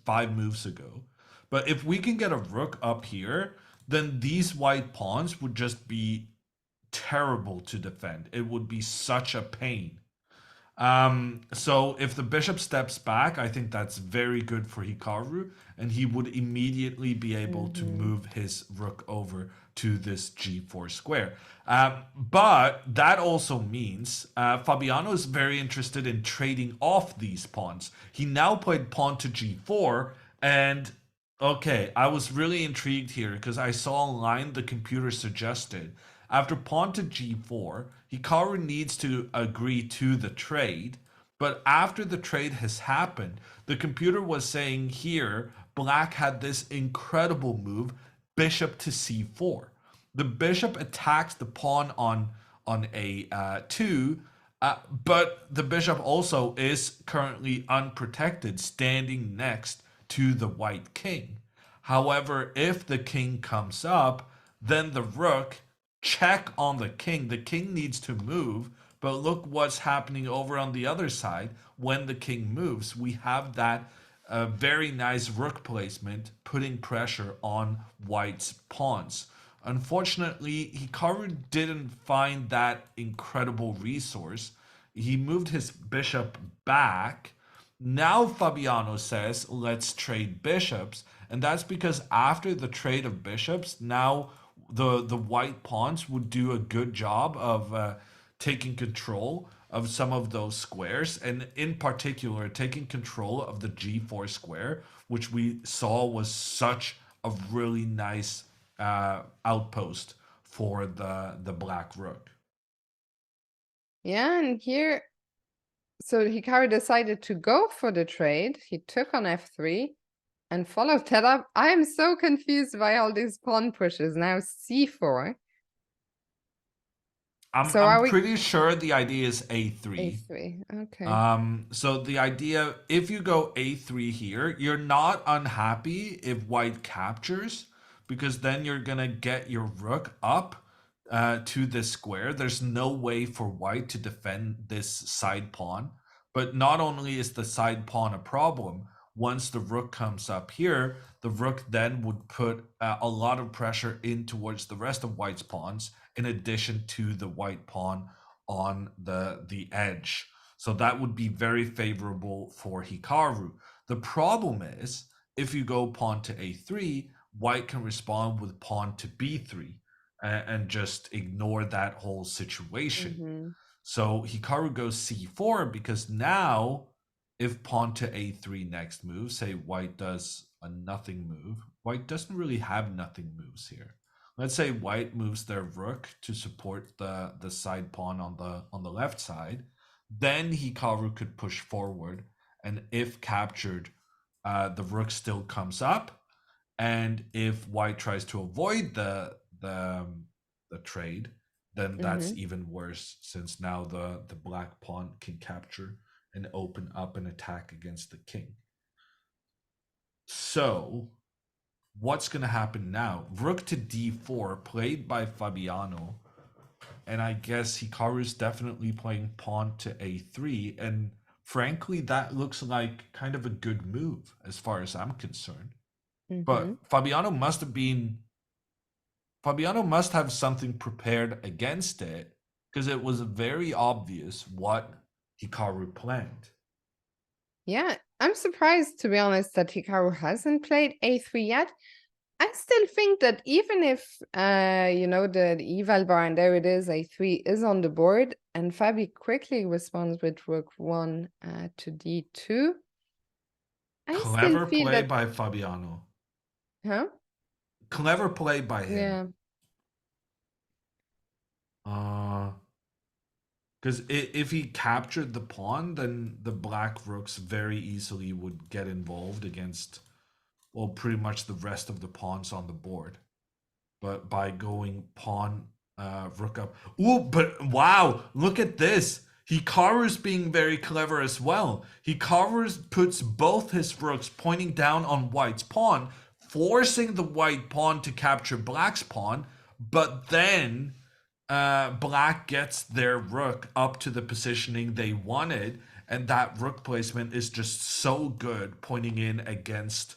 5 moves ago, but if we can get a rook up here, then these white pawns would just be terrible to defend. It would be such a pain. So if the bishop steps back, I think that's very good for Hikaru, and he would immediately be able to move his rook over to this g4 square. But that also means Fabiano is very interested in trading off these pawns. He now played pawn to g4, and okay, I was really intrigued here because I saw online the computer suggested after pawn to g4, Hikaru needs to agree to the trade. But after the trade has happened, the computer was saying here black had this incredible move, bishop to c4. The bishop attacks the pawn on a2, but the bishop also is currently unprotected, standing next to the white king. However, if the king comes up, then the rook check on the king. The king needs to move, but look what's happening over on the other side. When the king moves, we have that very nice rook placement, putting pressure on white's pawns. Unfortunately, Hikaru didn't find that incredible resource. He moved his bishop back. Now Fabiano says, let's trade bishops. And that's because after the trade of bishops, now the white pawns would do a good job of taking control of some of those squares, and in particular taking control of the g4 square, which we saw was such a really nice outpost for the black rook. Yeah, and here, so Hikaru decided to go for the trade. He took on f3 and followed that up. I am so confused by all these pawn pushes. Now c4. I'm pretty sure the idea is a3. a3, okay. So the idea, if you go a3 here, you're not unhappy if white captures, because then you're gonna get your rook up to this square. There's no way for white to defend this side pawn. But not only is the side pawn a problem, once the rook comes up here, the rook then would put a lot of pressure in towards the rest of white's pawns, in addition to the white pawn on the edge. So that would be very favorable for Hikaru. The problem is, if you go pawn to a3, white can respond with pawn to b3 and just ignore that whole situation. So Hikaru goes c4, because now if pawn to a3 next move, say white does a nothing move, white doesn't really have nothing moves here. Let's say white moves their rook to support the side pawn on the left side, then Hikaru could push forward, and if captured, the rook still comes up, and if white tries to avoid the trade, then that's even worse, since now the black pawn can capture and open up an attack against the king. So what's going to happen now? Rook to d4, played by Fabiano, and I guess Hikaru's definitely playing pawn to a3, and frankly that looks like kind of a good move as far as I'm concerned. But Fabiano must have something prepared against it, because it was very obvious what Hikaru planned. Yeah, I'm surprised, to be honest, that Hikaru hasn't played a3 yet. I still think that even if, the eval bar, and there it is, a3 is on the board, and Fabi quickly responds with rook 1 to d2. Clever play by Fabiano. Huh? Clever play by him. Yeah. Because if he captured the pawn, then the black rooks very easily would get involved against, well, pretty much the rest of the pawns on the board. But by going pawn, rook up. Ooh, but wow, look at this. Hikaru's being very clever as well. Hikaru puts both his rooks pointing down on white's pawn, forcing the white pawn to capture black's pawn, but then black gets their rook up to the positioning they wanted, and that rook placement is just so good, pointing in against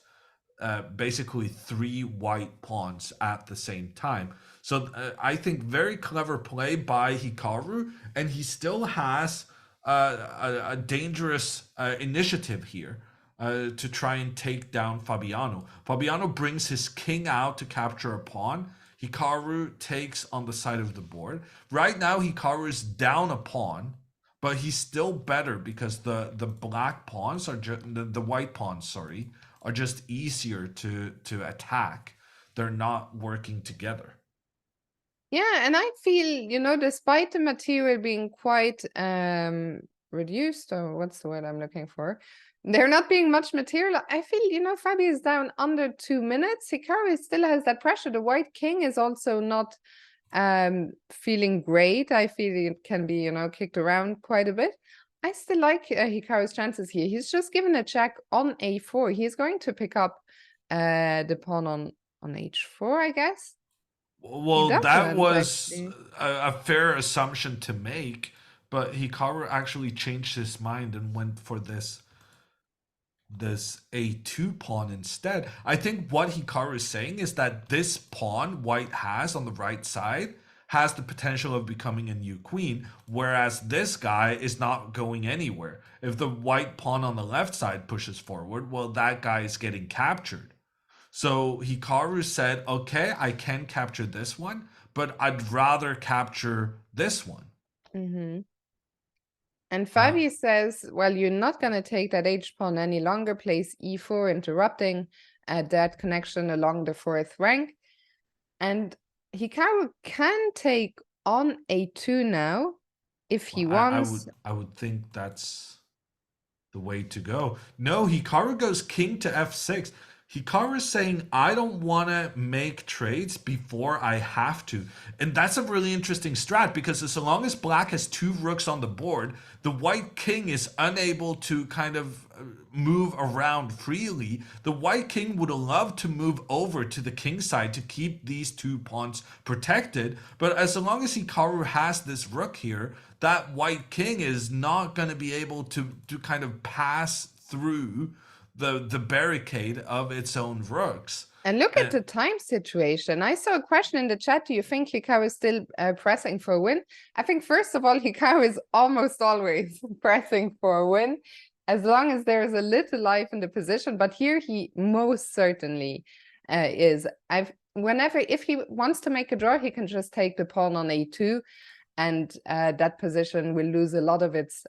basically 3 white pawns at the same time. So I think very clever play by Hikaru, and he still has a dangerous initiative here to try and take down Fabiano. Fabiano brings his king out to capture a pawn. Hikaru takes on the side of the board. Right now, Hikaru is down a pawn, but he's still better because the black pawns are just the white pawns, sorry, are just easier to attack. They're not working together. Yeah, and I feel, despite the material being quite reduced, or what's the word I'm looking for? There not being much material, I feel, Fabi is down under 2 minutes. Hikaru still has that pressure. The white king is also not feeling great. I feel it can be, kicked around quite a bit. I still like Hikaru's chances here. He's just given a check on a4. He's going to pick up the pawn on h4, I guess. He Well, that doesn't was actually. a fair assumption to make, but Hikaru actually changed his mind and went for this a2 pawn instead. I think what Hikaru is saying is that this pawn white has on the right side has the potential of becoming a new queen, whereas this guy is not going anywhere. If the white pawn on the left side pushes forward, well, that guy is getting captured. So Hikaru said, okay, I can capture this one, but I'd rather capture this one. Hmm. And Uh, Fabi says, well, you're not going to take that h-pawn any longer, plays e4, interrupting that connection along the fourth rank. And Hikaru can take on a2 now if he wants. I would think that's the way to go. No, Hikaru goes king to f6. Hikaru is saying, I don't want to make trades before I have to. And that's a really interesting strat because as long as black has two rooks on the board, the white king is unable to kind of move around freely. The white king would love to move over to the king side to keep these two pawns protected. But as long as Hikaru has this rook here, that white king is not going to be able to kind of pass through the barricade of its own rooks. And look at the time situation. I saw a question in the chat. Do you think Hikaru is still pressing for a win? I think, first of all, Hikaru is almost always pressing for a win, as long as there is a little life in the position. But here he most certainly is. If he wants to make a draw, he can just take the pawn on a2, and that position will lose a lot of its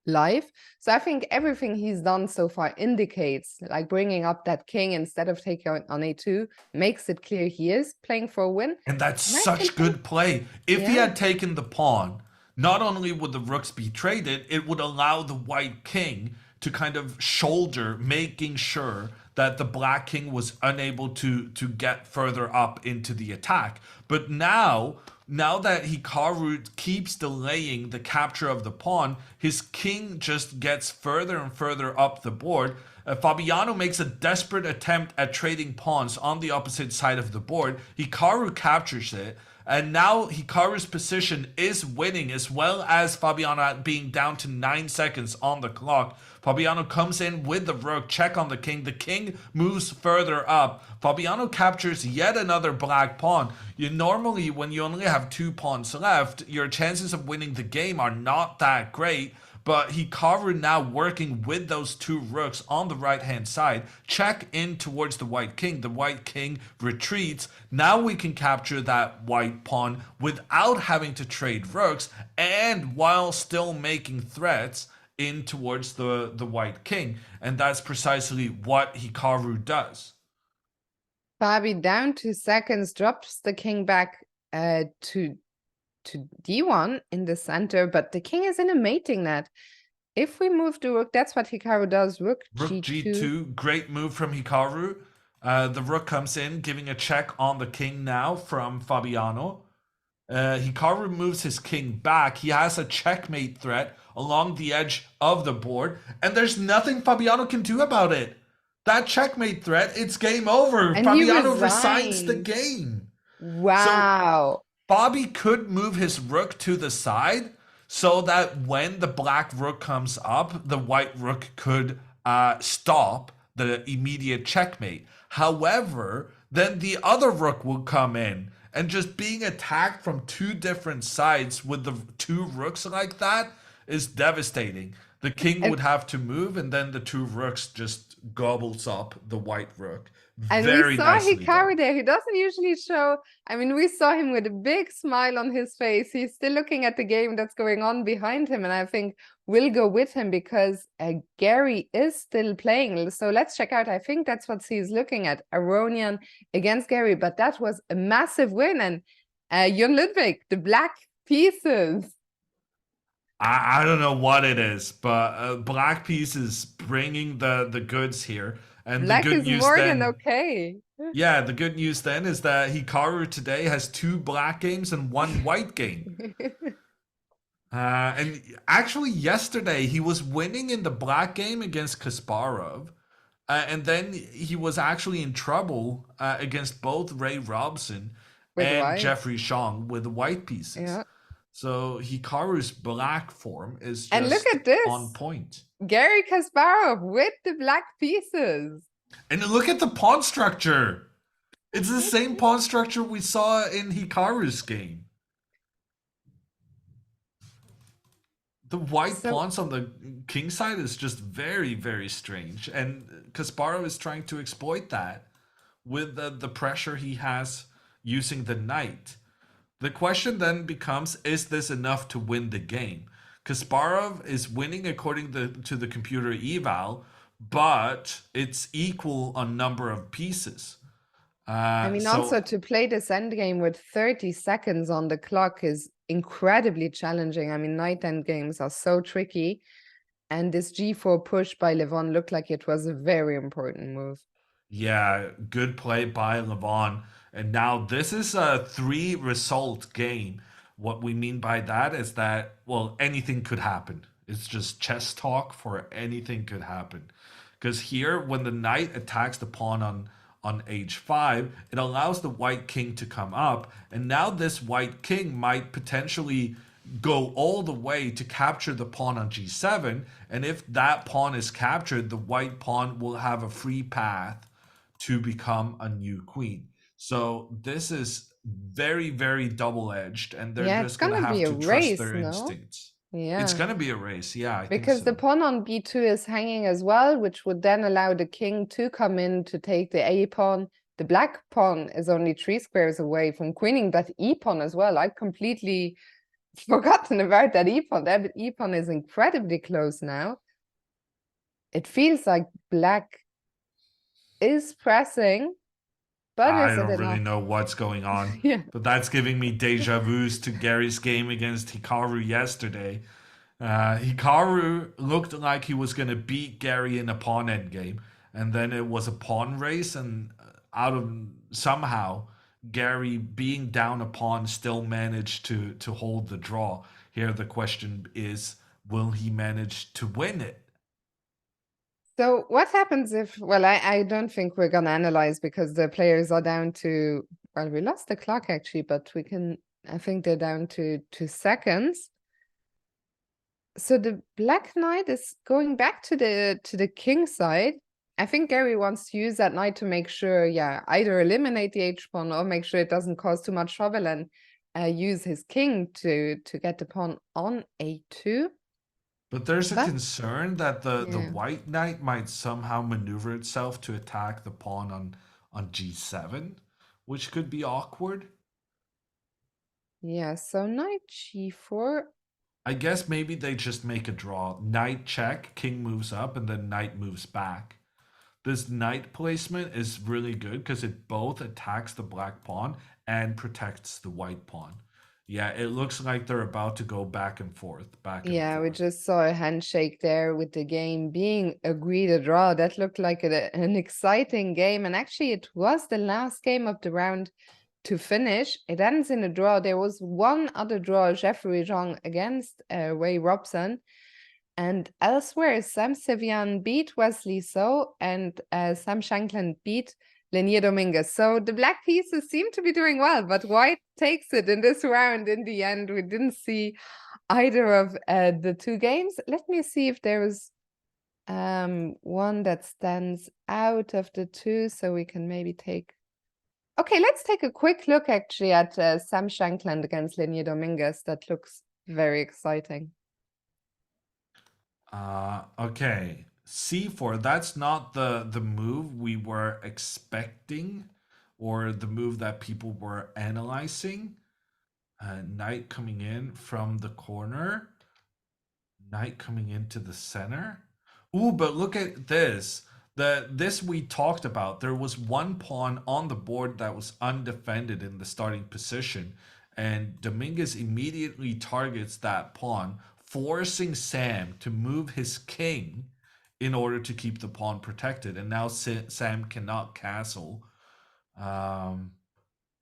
life. So I think everything he's done so far indicates, like bringing up that king instead of taking on a2, makes it clear he is playing for a win. And that's And I such still think, good play. If he yeah. had taken the pawn, not only would the rooks be traded, it would allow the white king to kind of shoulder, making sure that the black king was unable to get further up into the attack. But now that Hikaru keeps delaying the capture of the pawn, his king just gets further and further up the board. Fabiano makes a desperate attempt at trading pawns on the opposite side of the board. Hikaru captures it. And now Hikaru's position is winning, as well as Fabiano being down to 9 seconds on the clock. Fabiano comes in with the rook, check on the king. The king moves further up. Fabiano captures yet another black pawn. Normally, when you only have 2 pawns left, your chances of winning the game are not that great. But Hikaru now working with those 2 rooks on the right hand side, check in towards the white king. The white king retreats. Now we can capture that white pawn without having to trade rooks and while still making threats in towards the white king. And that's precisely what Hikaru does. Fabi down 2 seconds, drops the king back to d1 in the center, but the king is in a mating net. If we move the rook, that's what Hikaru does. Rook g2, great move from Hikaru. The rook comes in, giving a check on the king now from Fabiano. Hikaru moves his king back. He has a checkmate threat along the edge of the board, and there's nothing Fabiano can do about it. That checkmate threat, it's game over. And Fabiano resigns the game. Wow. So Fabi could move his rook to the side so that when the black rook comes up, the white rook could stop the immediate checkmate. However, then the other rook will come in, and just being attacked from 2 different sides with the 2 rooks like that is devastating. The king would have to move, and then the 2 rooks just gobbles up the white rook. And we saw Hikaru there. He doesn't usually show. I mean, we saw him with a big smile on his face. He's still looking at the game that's going on behind him. And I think we'll go with him because Gary is still playing. So let's check out. I think that's what he's looking at. Aronian against Gary. But that was a massive win. And Jon Ludwig, the black pieces. I don't know what it is, but black pieces bringing the goods here. And Black the good is news more then, than okay. Yeah, the good news then is that Hikaru today has 2 black games and 1 white game. And actually yesterday he was winning in the black game against Kasparov. And then he was actually in trouble against both Ray Robson With and white. Jeffrey Chong with the white pieces. Yeah. So Hikaru's black form is And look just at on this. point. Gary Kasparov with the black pieces. And look at the pawn structure. It's the same pawn structure we saw in Hikaru's game. The white So pawns on the king side is just very, very strange. And Kasparov is trying to exploit that with the pressure he has using the knight. The question then becomes, is this enough to win the game? Kasparov is winning according to the computer eval, but it's equal on number of pieces. I mean, also So to play this endgame with 30 seconds on the clock is incredibly challenging. I mean, night end games are so tricky. And this g4 push by Levon looked like it was a very important move. yeah, good play by Levon. And now this is a 3 result game. What we mean by that is that, well, anything could happen. It's just chess talk for anything could happen. Because here, when the knight attacks the pawn on h5, it allows the white king to come up. And now this white king might potentially go all the way to capture the pawn on g7. And if that pawn is captured, the white pawn will have a free path to become a new queen. So this is very, very double-edged, and they're Yeah, it's just gonna gonna have be a to trust race, their no? instincts. It's Yeah. gonna be a race, yeah, I think Because the so. pawn on b2 is hanging as well, which would then allow the king to come in to take the a pawn. The black pawn is only 3 squares away from queening that e pawn as well. I've completely forgotten about that e pawn. That e pawn is incredibly close now. It feels like black is pressing, but I is it don't really enough? know what's going on, Yeah. but that's giving me deja vus to Gary's game against Hikaru yesterday. Hikaru looked like he was going to beat Gary in a pawn endgame, and then it was a pawn race, and out of somehow Gary being down a pawn still managed to hold the draw. Here the question is, will he manage to win it? So what happens if, well, I don't think we're gonna analyze because the players are down to, well, we lost the clock actually, but we can, I think they're down to 2 seconds. So the black knight is going back to the king side. I think Gary wants to use that knight to make sure, yeah, either eliminate the h pawn or make sure it doesn't cause too much trouble and use his king to get the pawn on a2. But there's a But concern that the yeah, white knight might somehow maneuver itself to attack the pawn on g7, which could be awkward. yeah. So knight g4. I guess maybe they just make a draw. Knight check, king moves up, and then knight moves back. This knight placement is really good because it both attacks the black pawn and protects the white pawn. Yeah, it looks like they're about to go back and forth, back and Yeah, we forth. just saw a handshake there with the game being agreed a draw. That looked like an exciting game. And actually, it was the last game of the round to finish. It ends in a draw. There was one other draw, Jeffrey Zhang against Ray Robson. And elsewhere, Sam Sevian beat Wesley So and Sam Shankland beat Lenier Dominguez. So the black pieces seem to be doing well, but white takes it in this round in the end. We didn't see either of the two games. Let me see if there was one that stands out of the two, so we can maybe take. Okay, let's take a quick look actually at Sam Shankland against Lenier Dominguez. That looks very exciting. Okay. C4, that's not the move we were expecting or the move that people were analyzing. Knight coming in from the corner. Knight coming into the center. Ooh, but look at this. This we talked about. There was one pawn on the board that was undefended in the starting position, and Dominguez immediately targets that pawn, forcing Sam to move his king in order to keep the pawn protected. And now Sam cannot castle. Um,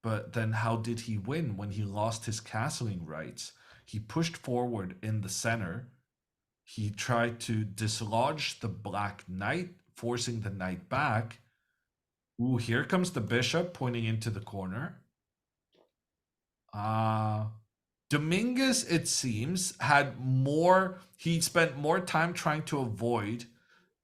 but then how did he win when he lost his castling rights? He pushed forward in the center. He tried to dislodge the black knight forcing the knight back. Ooh, here comes the bishop pointing into the corner. Dominguez, it seems, he spent more time trying to avoid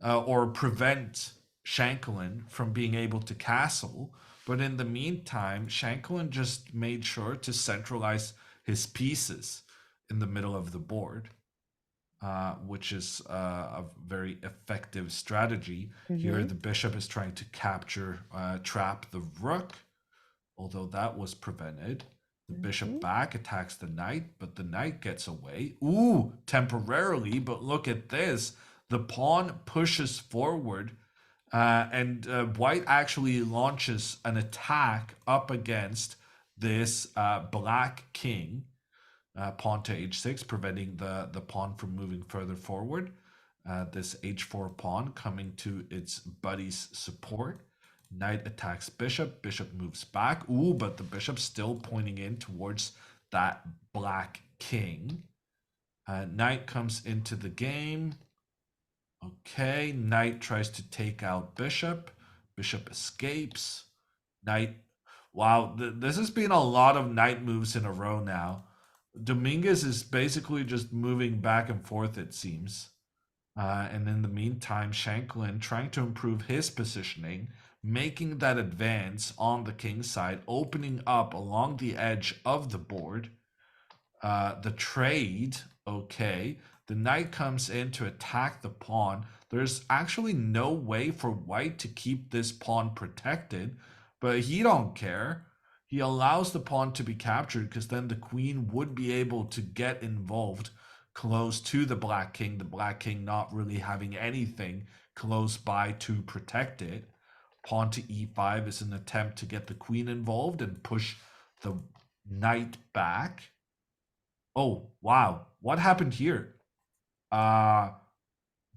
or prevent Shankland from being able to castle. But in the meantime, Shankland just made sure to centralize his pieces in the middle of the board, which is a very effective strategy. Here, the bishop is trying to trap the rook, although that was prevented. The bishop back attacks the knight, but the knight gets away. Ooh, temporarily, but look at this. The pawn pushes forward, and white actually launches an attack up against this black king, pawn to h6, preventing the pawn from moving further forward. This h4 pawn coming to its buddy's support. Knight attacks bishop. Bishop moves back. Ooh, but the bishop's still pointing in towards that black king. Knight comes into the game. Okay, knight tries to take out bishop. Bishop escapes. Knight. Wow, this has been a lot of knight moves in a row now. Dominguez is basically just moving back and forth, it seems. And in the meantime, Shankland trying to improve his positioning, making that advance on the king side, opening up along the edge of the board. The trade, okay. The knight comes in to attack the pawn. There's actually no way for white to keep this pawn protected, but he don't care. He allows the pawn to be captured because then the queen would be able to get involved close to the black king not really having anything close by to protect it. Pawn to e5 is an attempt to get the queen involved and push the knight back. Oh, wow. What happened here? The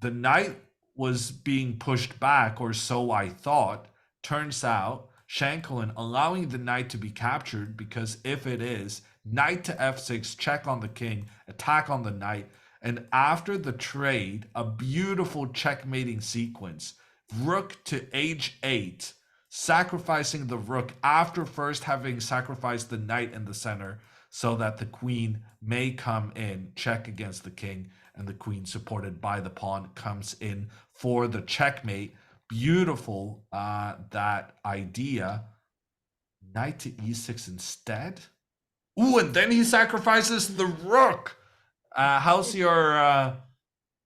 knight was being pushed back, or so I thought. Turns out, Shankland allowing the knight to be captured, because if it is, knight to f6, check on the king, attack on the knight, and after the trade, a beautiful checkmating sequence. Rook to h8, sacrificing the rook after first having sacrificed the knight in the center, so that the queen may come in, check against the king, and the queen, supported by the pawn, comes in for the checkmate. Beautiful, that idea. Knight to e6 instead. Ooh, and then he sacrifices the rook. How's your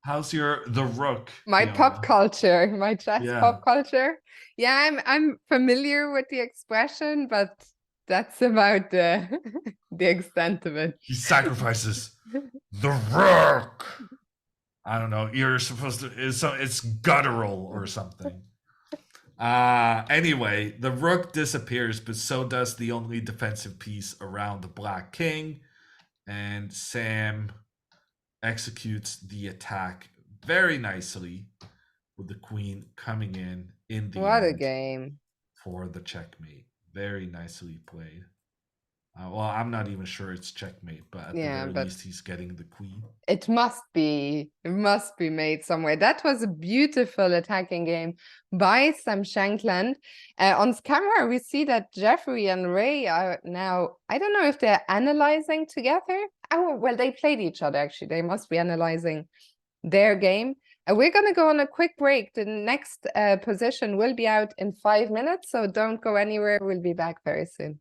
the rook, My pop Fiona? culture, my chess Yeah, pop culture. Yeah, I'm familiar with the expression, but that's about the the extent of it. he sacrifices the rook. I don't know. You're supposed to. It's guttural or something. Anyway, the rook disappears, but so does the only defensive piece around the black king. And Sam executes the attack very nicely, with the queen coming in the What a end game. for the checkmate. Very nicely played. Well, I'm not even sure it's checkmate, but at the Yeah, very but least, he's getting the queen. it must be made somewhere. That was a beautiful attacking game by Sam Shankland. On camera, we see that Jeffrey and Ray are now, I don't know if they're analyzing together. Oh, well, they played each other, actually. They must be analyzing their game. We're going to go on a quick break. The next position will be out in 5 minutes, so don't go anywhere. We'll be back very soon.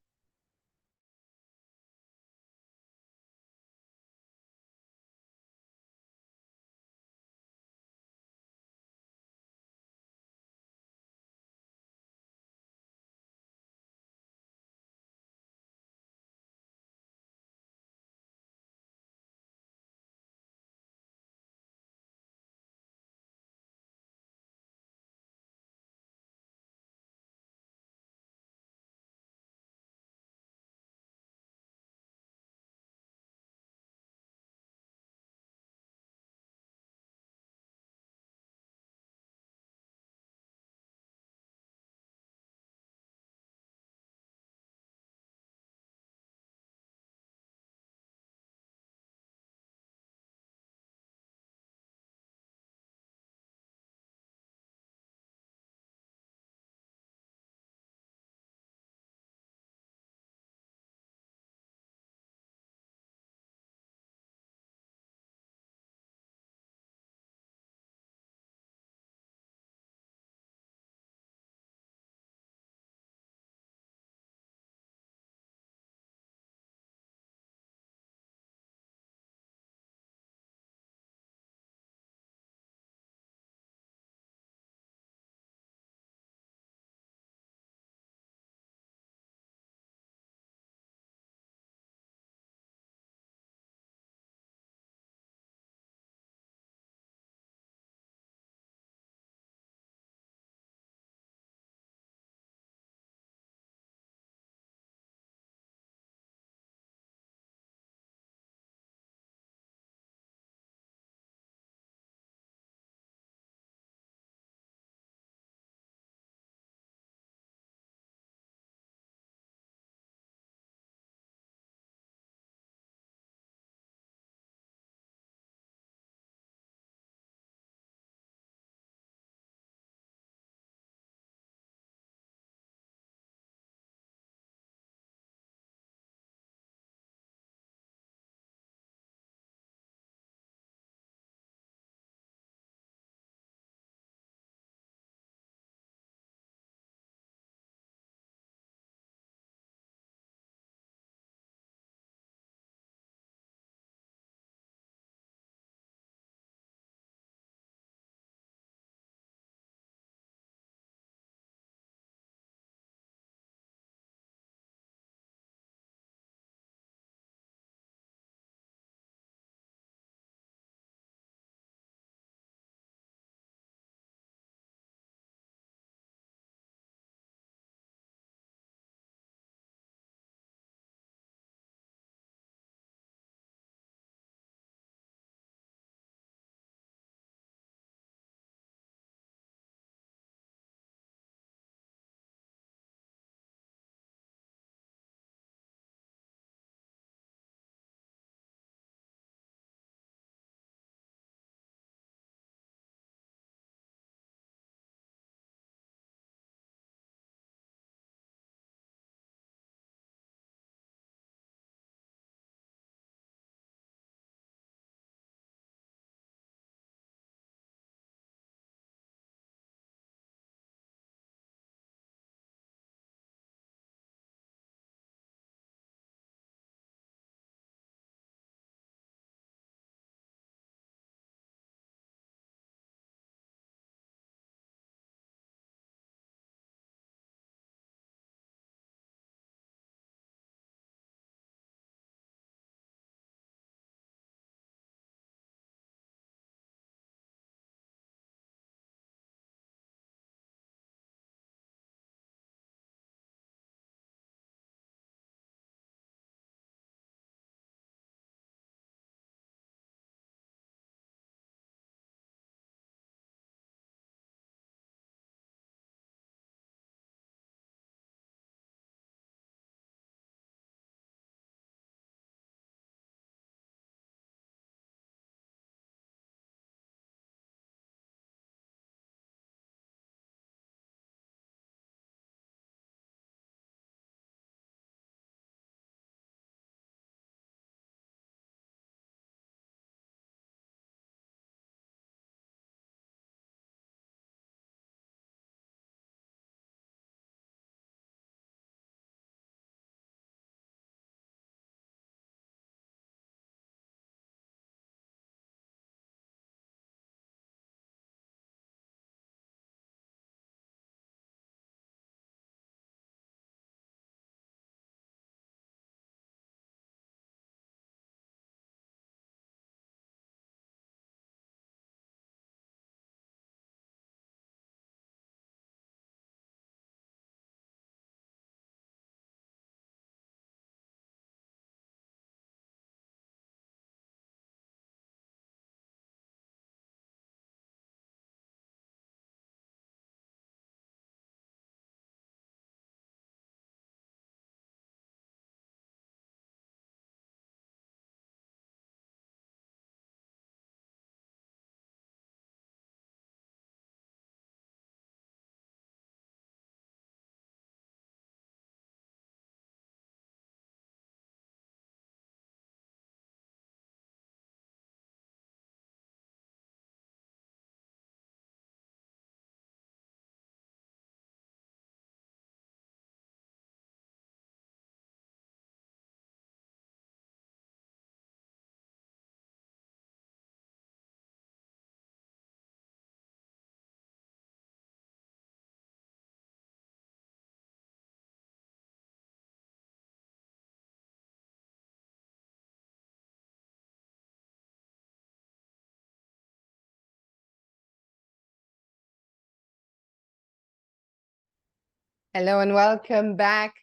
Hello and welcome back.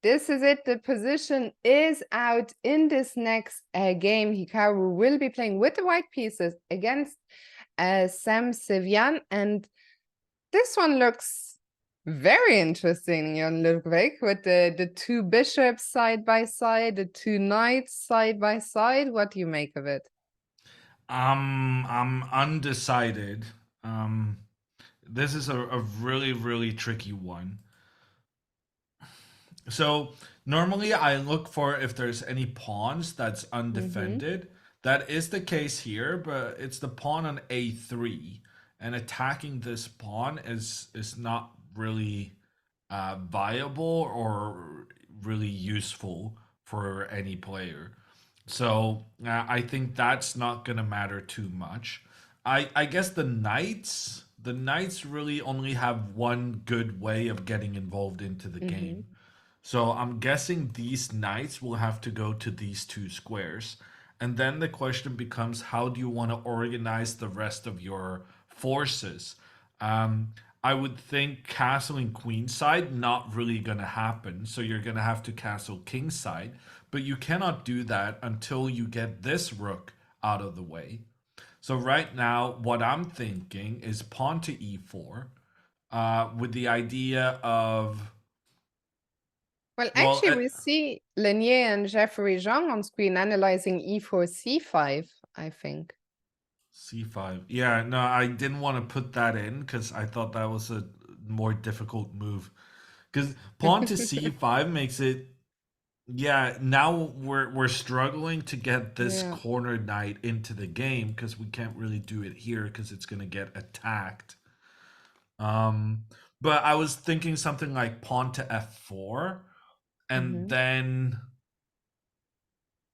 This is it. The position is out in this next game. Hikaru will be playing with the white pieces against Sevian, and this one looks very interesting, Jan Ludwig, with the two bishops side by side, the two knights side by side. What do you make of it? I'm undecided. Um, this is a really, really tricky one. So normally I look for if there's any pawns that's Mm-hmm. undefended. That is the case here, but it's the pawn on a3, and attacking this pawn is not really viable or really useful for any player. So I think that's not gonna matter too much. I guess the knights really only have one good way of getting involved into the Mm-hmm. game. So I'm guessing these knights will have to go to these two squares. And then the question becomes, how do you want to organize the rest of your forces? Um, I would think castling queenside not really going to happen. So you're going to have to castle kingside. But you cannot do that until you get this rook out of the way. So right now, what I'm thinking is pawn to e4 with the idea of, Well, well, actually, we see Lenier and Jeffrey Zhang on screen analyzing e4, c5, I think. C5. Yeah, no, I didn't want to put that in because I thought that was a more difficult move. Because pawn to C5 makes it, yeah, now we're struggling to get this Yeah. corner knight into the game because we can't really do it here because it's gonna get attacked. Um, but I was thinking something like pawn to F4, and Mm-hmm. then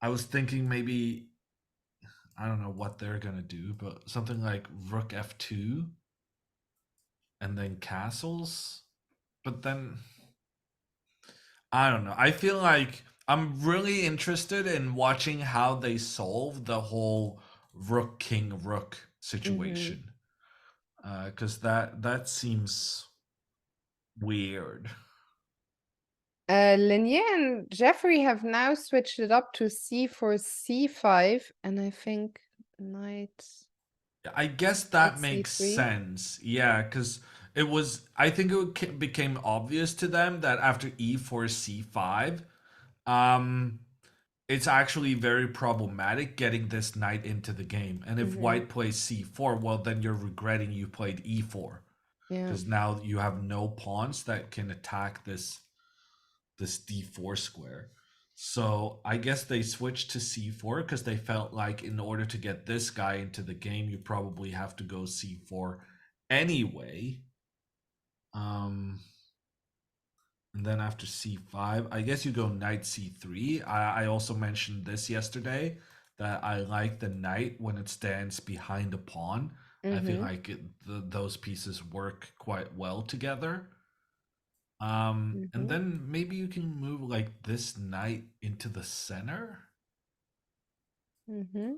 I was thinking maybe I don't know what they're gonna do, but something like rook F2 and then castles. But then I don't know. I feel like I'm really interested in watching how they solve the whole rook king rook Mm-hmm. situation. Because that seems weird. Lenier and Jeffrey have now switched it up to c4, c5, and I think knight, I guess knight that makes c3. sense. Yeah, because it was. I think became obvious to them that after e4 c5, um, it's actually very problematic getting this knight into the game. And if Mm-hmm. white plays c4, well, then you're regretting you played e4 Yeah. because now you have no pawns that can attack this d4 square. So I guess they switched to c4 because they felt like in order to get this guy into the game, you probably have to go c4 anyway. Um, And then after c5, I guess you go knight c3. I also mentioned this yesterday that I like the knight when it stands behind a pawn. I feel Mm-hmm. like those pieces work quite well together. And Mm-hmm. then maybe you can move like this knight into the center. Mm-hmm.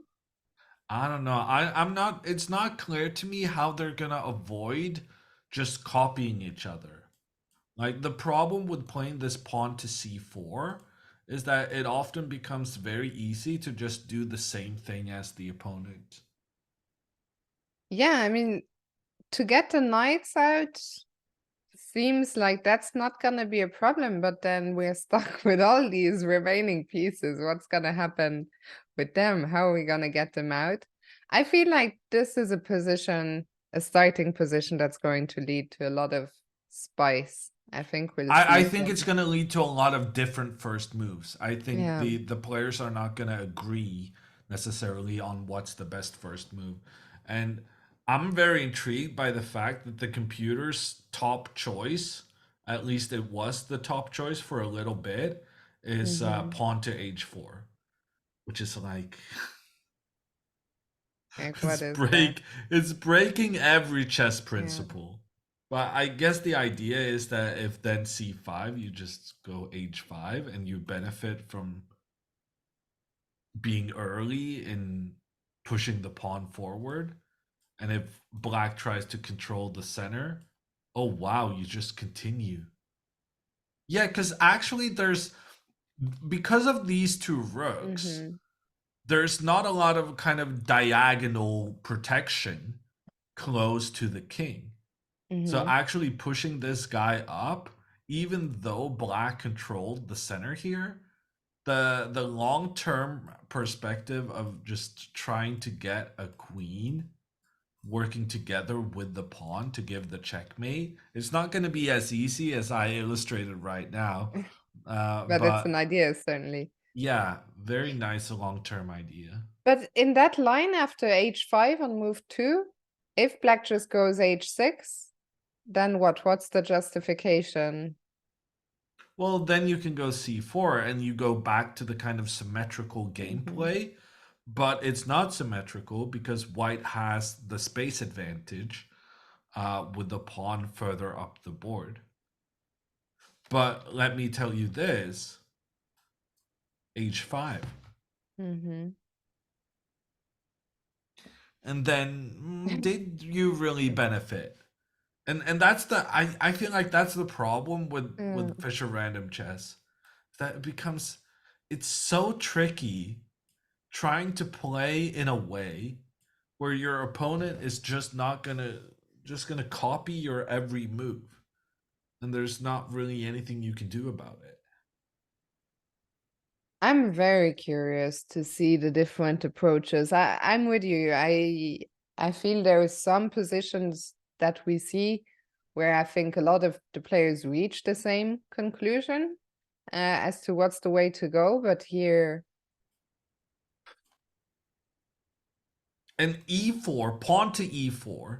I don't know. I'm not. It's not clear to me how they're gonna avoid just copying each other. Like the problem with playing this pawn to c4 is that it often becomes very easy to just do the same thing as the opponent. Yeah, I mean, to get the knights out seems like that's not gonna be a problem, but then we're stuck with all these remaining pieces. What's gonna happen with them? How are we gonna get them out? I feel like this is a position, a starting position that's going to lead to a lot of spice. I think we'll I see think it's some. going to lead to a lot of different first moves. I think Yeah. the players are not going to agree necessarily on what's the best first move. And I'm very intrigued by the fact that the computer's top choice, at least it was the top choice for a little bit, is Mm-hmm. pawn to h4, which is like Like, it's what is that? it's breaking every chess Yeah. principle. But I guess the idea is that if then c5, you just go h5 and you benefit from being early in pushing the pawn forward. And if black tries to control the center, oh wow, you just continue. Yeah, because actually because of these two rooks, Mm-hmm. there's not a lot of kind of diagonal protection close to the king. So Mm-hmm. actually pushing this guy up, even though black controlled the center here, the long-term perspective of just trying to get a queen working together with the pawn to give the checkmate, it's not going to be as easy as I illustrated right now. But it's an But idea, certainly. yeah, very nice long-term idea. But in that line after h5 on move 2, if black just goes h6, then what? What's the justification? Well, then you can go c4 and you go back to the kind of symmetrical Mm-hmm. gameplay, but it's not symmetrical because white has the space advantage with the pawn further up the board. But let me tell you this, h5. Mm-hmm. And then did you really benefit? And that's I feel like that's the problem Yeah. with Fisher random chess. That it becomes it's so tricky trying to play in a way where your opponent is just gonna copy your every move, and there's not really anything you can do about it. I'm very curious to see the different approaches. I'm with you. I feel there is some positions that we see where I think a lot of the players reach the same conclusion as to what's the way to go, but here, And e4, pawn to e4,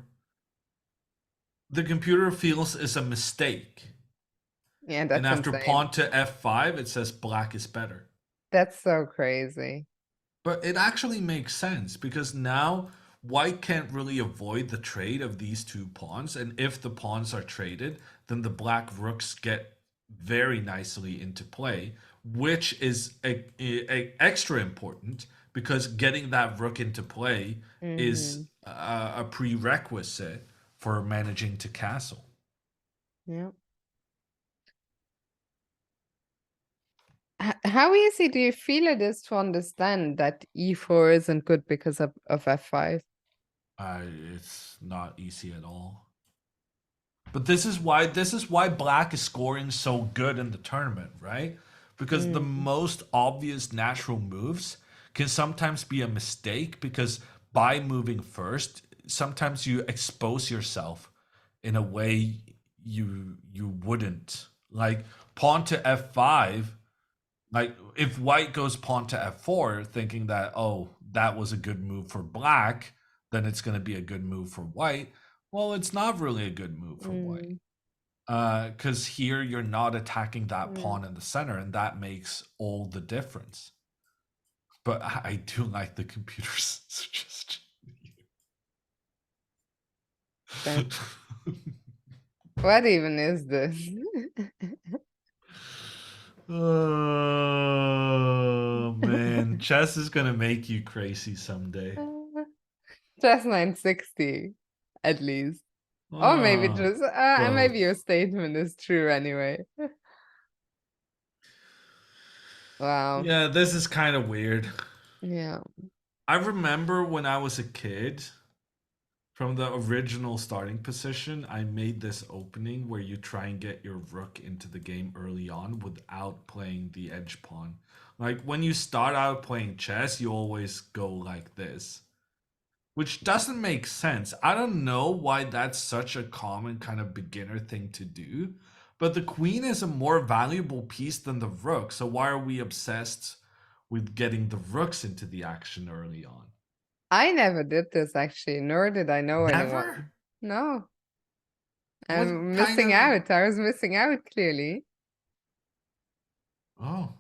the computer feels is a mistake. yeah, And that's after pawn insane. to f5, it says black is better. That's so crazy. But it actually makes sense because now white can't really avoid the trade of these two pawns. And if the pawns are traded, then the black rooks get very nicely into play, which is extra important because getting that rook into play is Mm-hmm. a prerequisite for managing to castle. Yeah. How easy do you feel it is to understand that e4 isn't good because of f5? Uh, it's not easy at all. But this is why black is scoring so good in the tournament, right? Because the Mm, most obvious natural moves can sometimes be a mistake because by moving first, sometimes you expose yourself in a way you wouldn't. Like pawn to f5, like if white goes pawn to f4 thinking that oh, that was a good move for black, then it's going to be a good move for white. Well, it's not really a good move for white mm, because here you're not attacking that mm. pawn in the center, and that makes all the difference. But I do like the computer's suggestion. That what even is this? Oh man, chess is gonna make you crazy someday. Just 960, at least. Or maybe Oh, just maybe both. your statement is true anyway. Wow. Yeah, this is kind of weird. Yeah. I remember when I was a kid, from the original starting position, I made this opening where you try and get your rook into the game early on without playing the edge pawn. Like when you start out playing chess, you always go like this, which doesn't make sense. I don't know why that's such a common kind of beginner thing to do, but the queen is a more valuable piece than the rook, so why are we obsessed with getting the rooks into the action early on? I never did this actually, nor did I know Never? anyone. No, What I'm kind missing of out. I was missing out clearly. Oh,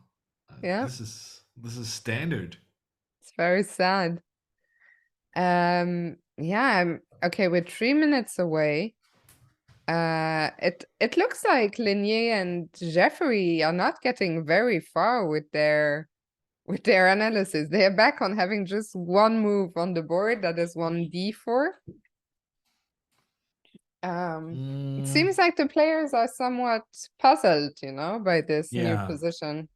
Yeah, this is standard. it's very sad. Yeah, I'm okay, we're 3 minutes away. It looks like Linier and Jeffrey are not getting very far with their analysis. They are back on having just one move on the board, that is one d4. It seems like the players are somewhat puzzled, by this new Yeah. position.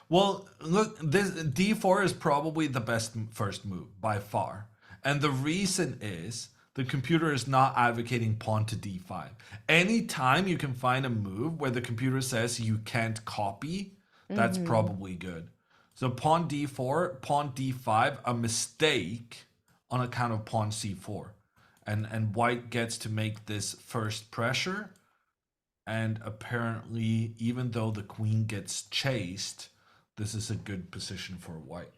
Well, look, this d4 is probably the best first move by far. And the reason is the computer is not advocating pawn to d5. Anytime you can find a move where the computer says you can't copy, that's probably good. So pawn d4, pawn d5, a mistake on account of pawn c4. And white gets to make this first pressure. And apparently, even though the queen gets chased, this is a good position for white.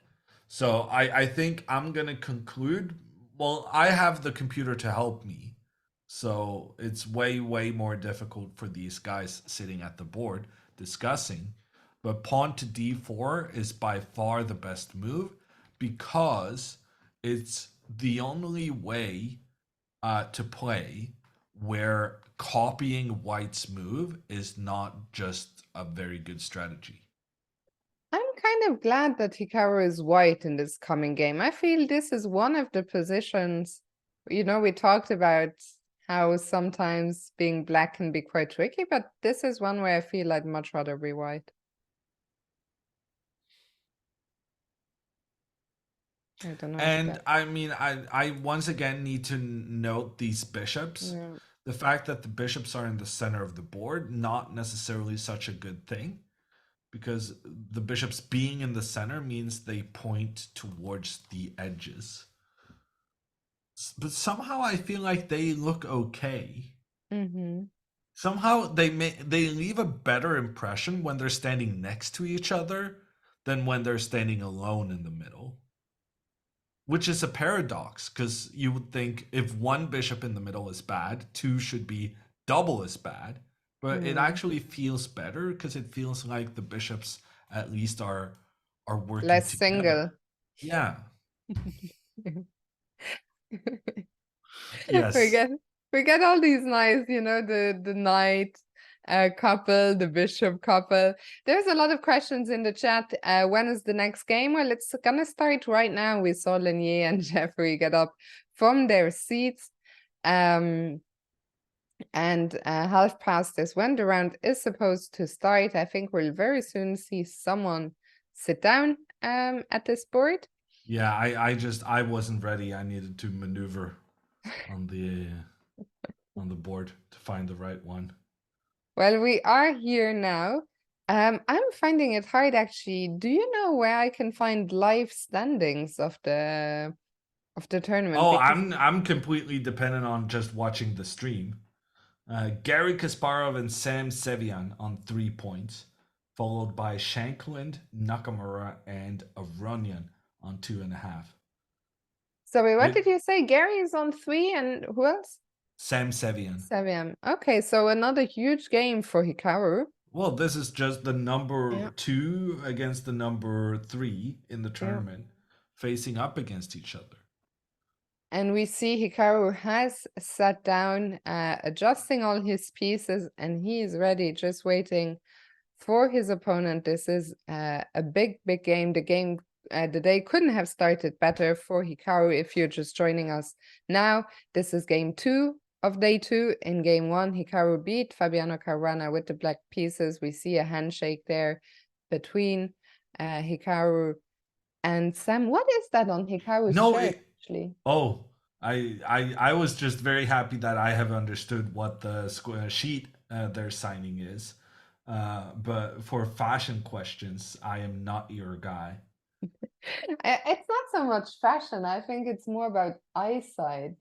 So I think I'm going to conclude. Well, I have the computer to help me. So it's way, way more difficult for these guys sitting at the board discussing. But pawn to d4 is by far the best move because it's the only way to play where copying white's move is not just a very good strategy. I'm kind of glad that Hikaru is white in this coming game. I feel this is one of the positions, we talked about how sometimes being black can be quite tricky, but this is one where I feel I'd much rather be white. I don't know. And I mean, I once again need to note these bishops. Yeah. The fact that the bishops are in the center of the board, not necessarily such a good thing, because the bishops being in the center means they point towards the edges. But somehow I feel like they look okay. Somehow they leave a better impression when they're standing next to each other than when they're standing alone in the middle. Which is a paradox, because you would think if one bishop in the middle is bad, two should be double as bad. But it actually feels better because it feels like the bishops at least are working Less together. single. Yeah. Yes. We get all these nice, the knight couple, the bishop couple. There's a lot of questions in the chat. When is the next game? Well, it's gonna start right now. We saw Lenier and Jeffrey get up from their seats. And half past is when the round is supposed to start. I think we'll very soon see someone sit down at this board. Yeah, I wasn't ready. I needed to maneuver on the board to find the right one. Well, we are here now. I'm finding it hard actually. Do you know where I can find live standings of the tournament? Oh, Because I'm completely dependent on just watching the stream. Gary Kasparov and Sam Sevian on 3 points, followed by Shankland, Nakamura, and Aronian on 2.5. So wait, what did you say? Gary is on 3 and who else? Sam Sevian. Sevian. Okay, so another huge game for Hikaru. Well, this is just the number 2 against the number 3 in the tournament, facing up against each other. And we see Hikaru has sat down, adjusting all his pieces, and he is ready, just waiting for his opponent. This is a big, big game. The day couldn't have started better for Hikaru if you're just joining us now. This is game 2 of day 2. In game 1, Hikaru beat Fabiano Caruana with the black pieces. We see a handshake there between Hikaru and Sam. What is that on Hikaru's shirt, actually? Oh, I was just very happy that I have understood what the sheet they're signing is. But for fashion questions, I am not your guy. It's not so much fashion. I think it's more about eyesight.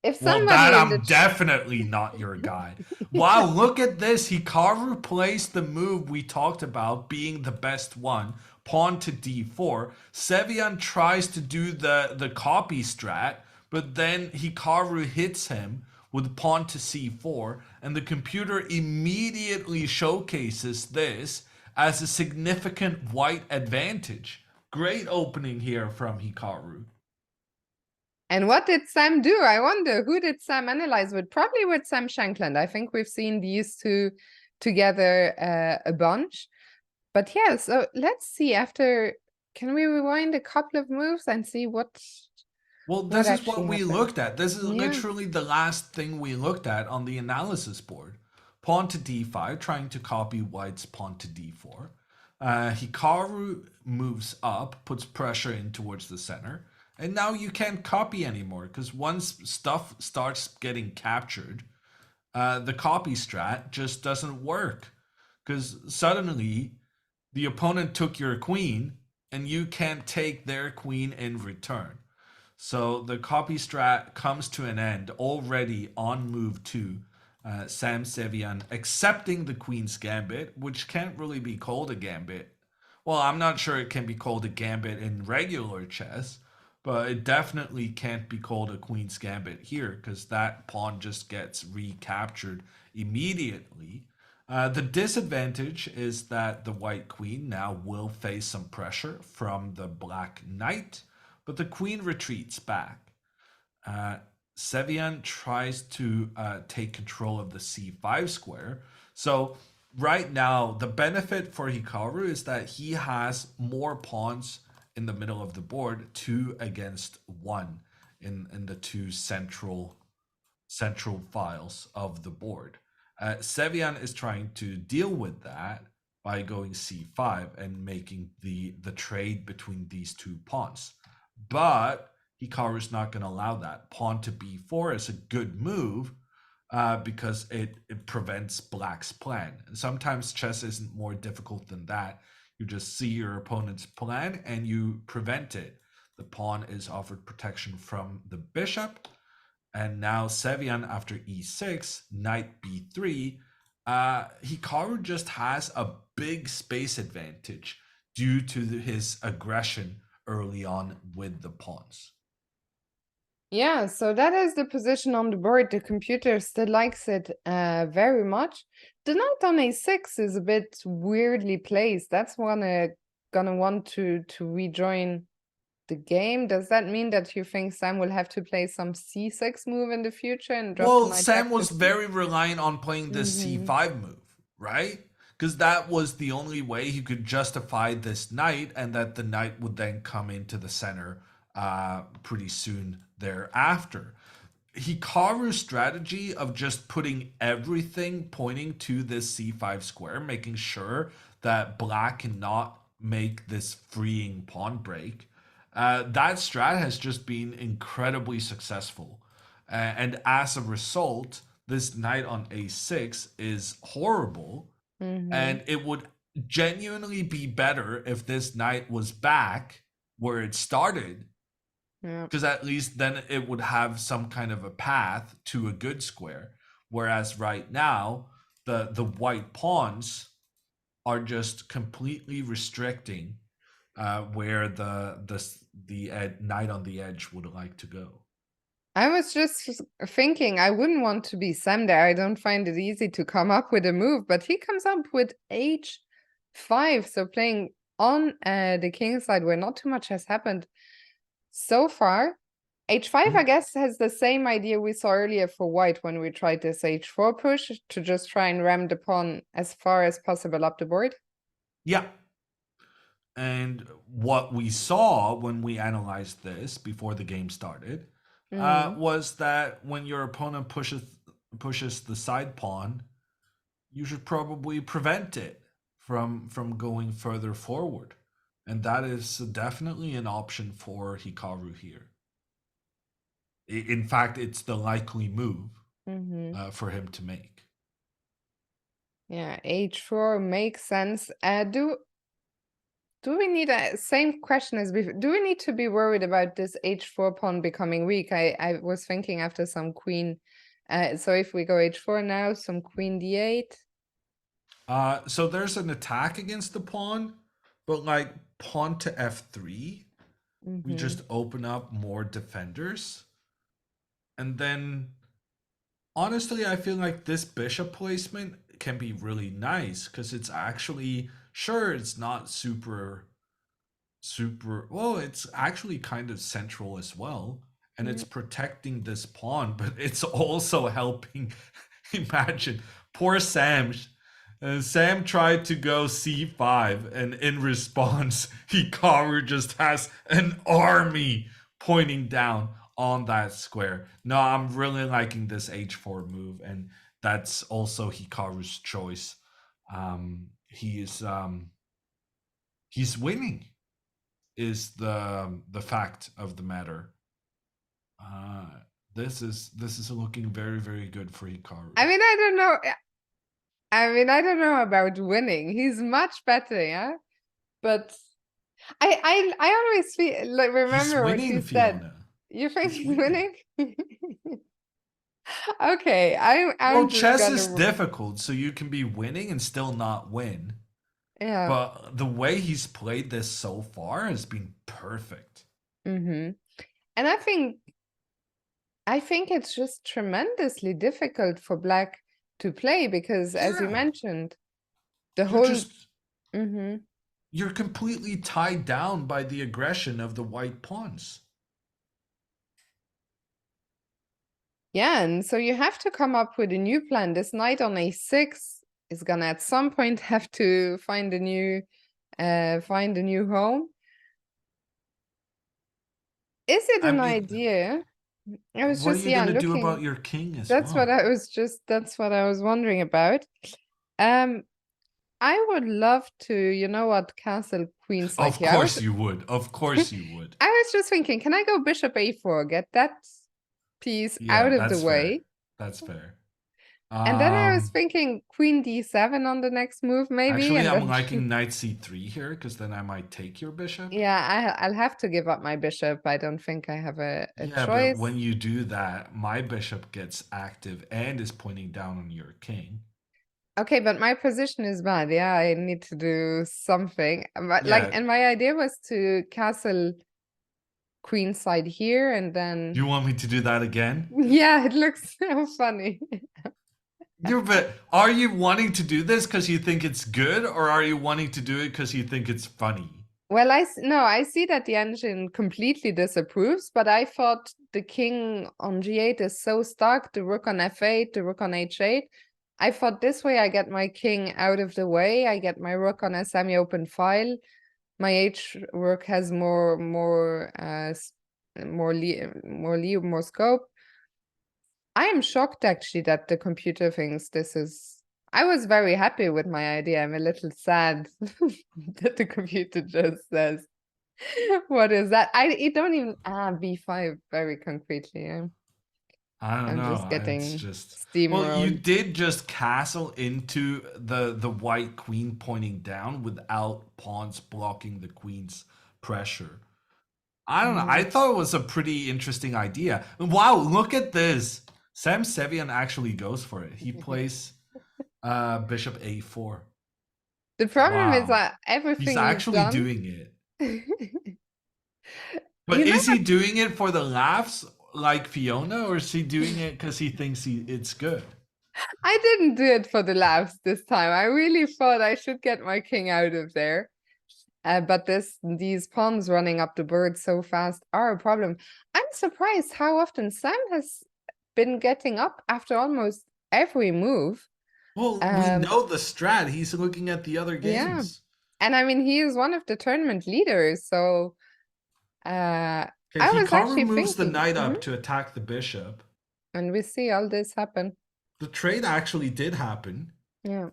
If well, that I'm definitely not your guy. Wow, look at this. Hikaru plays the move we talked about being the best one. Pawn to d4. Sevian tries to do the copy strat, but then Hikaru hits him with pawn to c4, and the computer immediately showcases this as a significant white advantage. Great opening here from Hikaru. And what did Sam do? I wonder, who did Sam analyze with? Probably with Sam Shankland. I think we've seen these two together a bunch. But yeah, so let's see can we rewind a couple of moves and see what... Well, what this is what actually we happened. looked at. This is Yeah. literally the last thing we looked at on the analysis board. Pawn to d5, trying to copy white's pawn to d4. Hikaru moves up, puts pressure in towards the center. And now you can't copy anymore because once stuff starts getting captured, the copy strat just doesn't work. Because suddenly the opponent took your queen and you can't take their queen in return. So the copy strat comes to an end already on move two. Sam Sevian accepting the queen's gambit, which can't really be called a gambit. Well, I'm not sure it can be called a gambit in regular chess, but it definitely can't be called a queen's gambit here because that pawn just gets recaptured immediately. The disadvantage is that the white queen now will face some pressure from the black knight, but the queen retreats back. Uh, Sevian tries to take control of the c5 square. So right now, the benefit for Hikaru is that he has more pawns in the middle of the board, 2 against 1 in the two central files of the board. Sevian is trying to deal with that by going c5 and making the trade between these two pawns. But Hikaru's not going to allow that. Pawn to b4 is a good move because it prevents black's plan. And sometimes chess isn't more difficult than that. You just see your opponent's plan and you prevent it. The pawn is offered protection from the bishop. And now Sevian after e6, knight b3. Hikaru just has a big space advantage due to his aggression early on with the pawns. Yeah, so that is the position on the board. The computer still likes it very much. The knight on a6 is a bit weirdly placed. That's gonna want to rejoin the game. Does that mean that you think Sam will have to play some c6 move in the future and drop the Well, knight Sam back to was c? very reliant on playing this c5 move, right? Because that was the only way he could justify this knight, and that the knight would then come into the center pretty soon thereafter. Hikaru's strategy of just putting everything pointing to this c5 square, making sure that black cannot make this freeing pawn break, that strat has just been incredibly successful. And as a result, this knight on a6 is horrible. Mm-hmm. And it would genuinely be better if this knight was back where it started, Yeah. because at least then it would have some kind of a path to a good square. Whereas right now, the white pawns are just completely restricting where the knight on the edge would like to go. I was just thinking I wouldn't want to be Sam there. I don't find it easy to come up with a move, but he comes up with h5. So playing on the king side where not too much has happened so far. h5, I guess, has the same idea we saw earlier for white when we tried this h4 push to just try and ram the pawn as far as possible up the board. Yeah. And what we saw when we analyzed this before the game started was that when your opponent pushes the side pawn, you should probably prevent it from going further forward. And that is definitely an option for Hikaru here. In fact, it's the likely move for him to make. Yeah, h4 makes sense. Do we need a same question as before? Do we need to be worried about this h4 pawn becoming weak? I was thinking after some queen. So if we go h4 now, some queen d8. So there's an attack against the pawn, but like pawn to f3, we just open up more defenders. And then honestly, I feel like this bishop placement can be really nice because it's actually, sure, it's not super well, it's actually kind of central as well, and it's protecting this pawn, but it's also helping. Imagine poor Sam. Sam tried to go c5, and in response, Hikaru just has an army pointing down on that square. No, I'm really liking this h4 move, and that's also Hikaru's choice. He's winning is the fact of the matter. Uh, this is looking very, very good for Hikaru. I mean, I don't know. I don't know about winning. He's much better, yeah. But I always feel like, He's remember what winning, you said. Fiona. You think He's he's winning. winning? Okay, Well, I'm just chess is gonna, difficult, so you can be winning and still not win. yeah. But the way he's played this so far has been perfect. And I think it's just tremendously difficult for Black to play because, as you Yeah, mentioned, the you're whole. just you're completely tied down by the aggression of the white pawns. Yeah, and so you have to come up with a new plan. This knight on a6 is gonna at some point have to find a new home. Is it I an mean, idea? I was what are just, you yeah, gonna do about looking. your king as That's what well? I was wondering about. Um, I would love to, you know what, castle queenside Of here. course you would. Of course you would. I was just thinking, can I go bishop a4, get that piece Yeah, out of the that's fair. way? That's fair. And then I was Um, thinking queen d7 on the next move, maybe, Actually, and I'm then liking knight c3 here because then I might take your bishop. yeah, I'll have to give up my bishop. I don't think I have a Yeah, but choice. when you do that, my bishop gets active and is pointing down on your king. Okay, but my position is bad. Yeah, I need to do something. But like, Yeah. and my idea was to castle queenside here, and Do then you want me to do that again? yeah, it looks so funny. But are you wanting to do this because you think it's good, or are you wanting to do it because you think it's funny? Well, no, I see that the engine completely disapproves, but I thought the king on g8 is so stuck, the rook on f8, the rook on h8. I thought this way I get my king out of the way, I get my rook on a semi-open file. My h rook has more scope. I am shocked actually that the computer thinks this is. I was very happy with my idea. I'm a little sad that the computer just says, "What is that?" I don't even b5 very concretely. I don't I'm just know. It's getting just well, you steamrolled. did just castle into the white queen pointing down without pawns blocking the queen's pressure. I don't know. I Mm. thought it was a pretty interesting idea. Wow, look at this. Sam Sevian actually goes for it. He plays bishop a4. The problem is Wow. that He's everything you've actually done. doing it. But You know is he doing it for the laughs like Fiona, or is he doing it because he thinks it's good? I didn't do it for the laughs this time. I really thought I should get my king out of there. But these pawns running up the board so fast are a problem. I'm surprised how often Sam has been getting up after almost every move. Well, we Um, know the strat. He's looking at the other yeah. games. And I mean, he is one of the tournament leaders, so I Okay, was Hikaru actually moves the thinking, knight up to attack the bishop. and we see all this happen. The trade actually did happen. Yeah.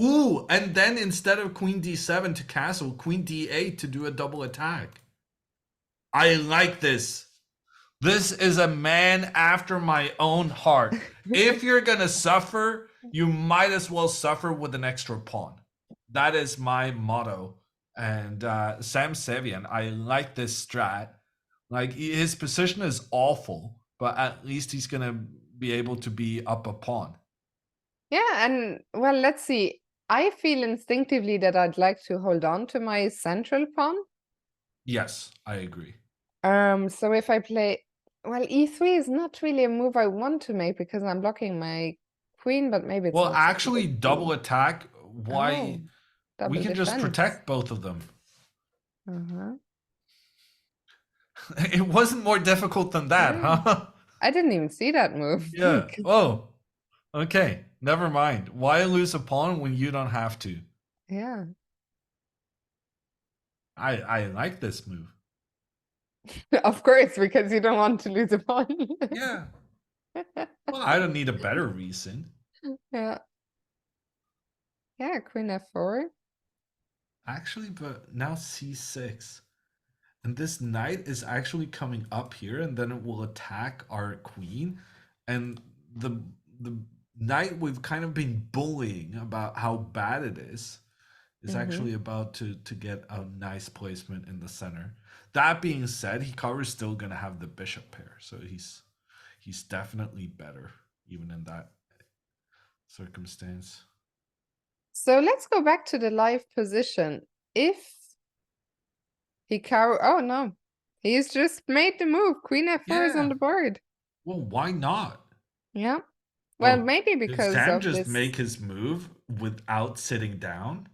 Ooh, and then instead of queen d7 to castle, queen d8 to do a double attack. I like this. This is a man after my own heart. If you're gonna suffer, you might as well suffer with an extra pawn. That is my motto. And Sam Sevian, I like this strat. Like his position is awful, but at least he's gonna be able to be up a pawn. Yeah, and well, let's see. I feel instinctively that I'd like to hold on to my central pawn. Yes, I agree. So if I play, well, e3 is not really a move I want to make because I'm blocking my queen, but maybe it's Well, not actually, supposed double to. attack. Oh, Why? We double can just defense. protect both of them. Uh-huh. It wasn't more difficult than that, Yeah. huh? I didn't even see that move. Yeah. Oh, okay. Never mind. Why lose a pawn when you don't have to? Yeah. I like this move. Of course, because you don't want to lose a pawn. Yeah. Well, I don't need a better reason. Yeah. Yeah, queen f4. Actually, but now c6. And this knight is actually coming up here, and then it will attack our queen. And the knight we've kind of been bullying about how bad it is Mm-hmm. actually about to get a nice placement in the center. That being said, Hikaru is still gonna have the bishop pair, so he's definitely better even in that circumstance. So let's go back to the live position. If Hikaru, oh no, he's just made the move. Queen f4 is on Yeah. the board. Well, why not? Yeah. Well, Oh, maybe did because Sam of just this. make his move without sitting down?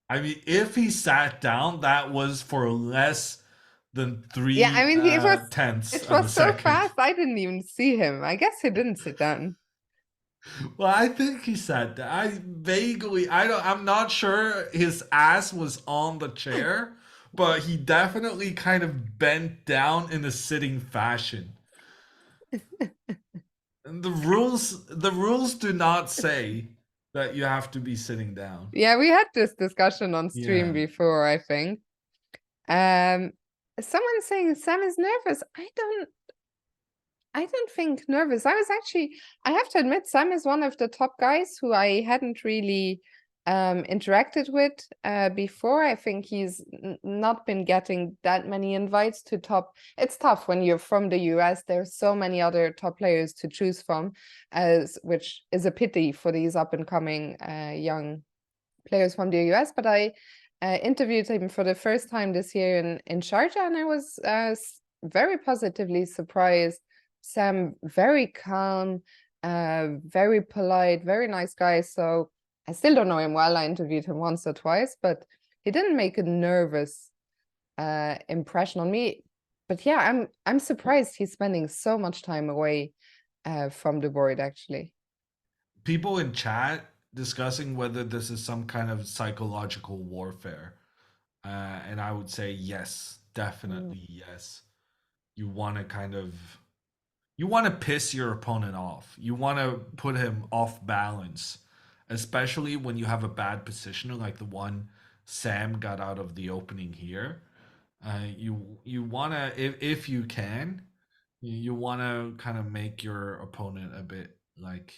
I mean, if he sat down, that was for less than Yeah, I three mean, tenths it of was a so second. fast, I didn't even see him. I guess he didn't sit down. Well, I think he sat down. I'm not sure his ass was on the chair, but he definitely kind of bent down in a sitting fashion. And the rules do not say that you have to be sitting down. Yeah, we had this discussion on stream Yeah. before, I think. Um, Someone saying Sam is nervous. I don't think nervous. I have to admit, Sam is one of the top guys who I hadn't really interacted with before. I think he's not been getting that many invites to top. It's tough when you're from the US. There's so many other top players to choose from, which is a pity for these up and coming young players from the US. But I interviewed him for the first time this year in Sharjah, and I was very positively surprised. Sam, very calm, very polite, very nice guy. So I still don't know him well. I interviewed him once or twice, but he didn't make a nervous impression on me. But yeah, I'm surprised he's spending so much time away from the board, actually. People in chat discussing whether this is some kind of psychological warfare. And I would say yes, Mm. definitely yes. You want to kind of you want to piss your opponent off. You want to put him off balance, especially when you have a bad position like the one Sam got out of the opening here. You want to if you can, you want to kind of make your opponent a bit like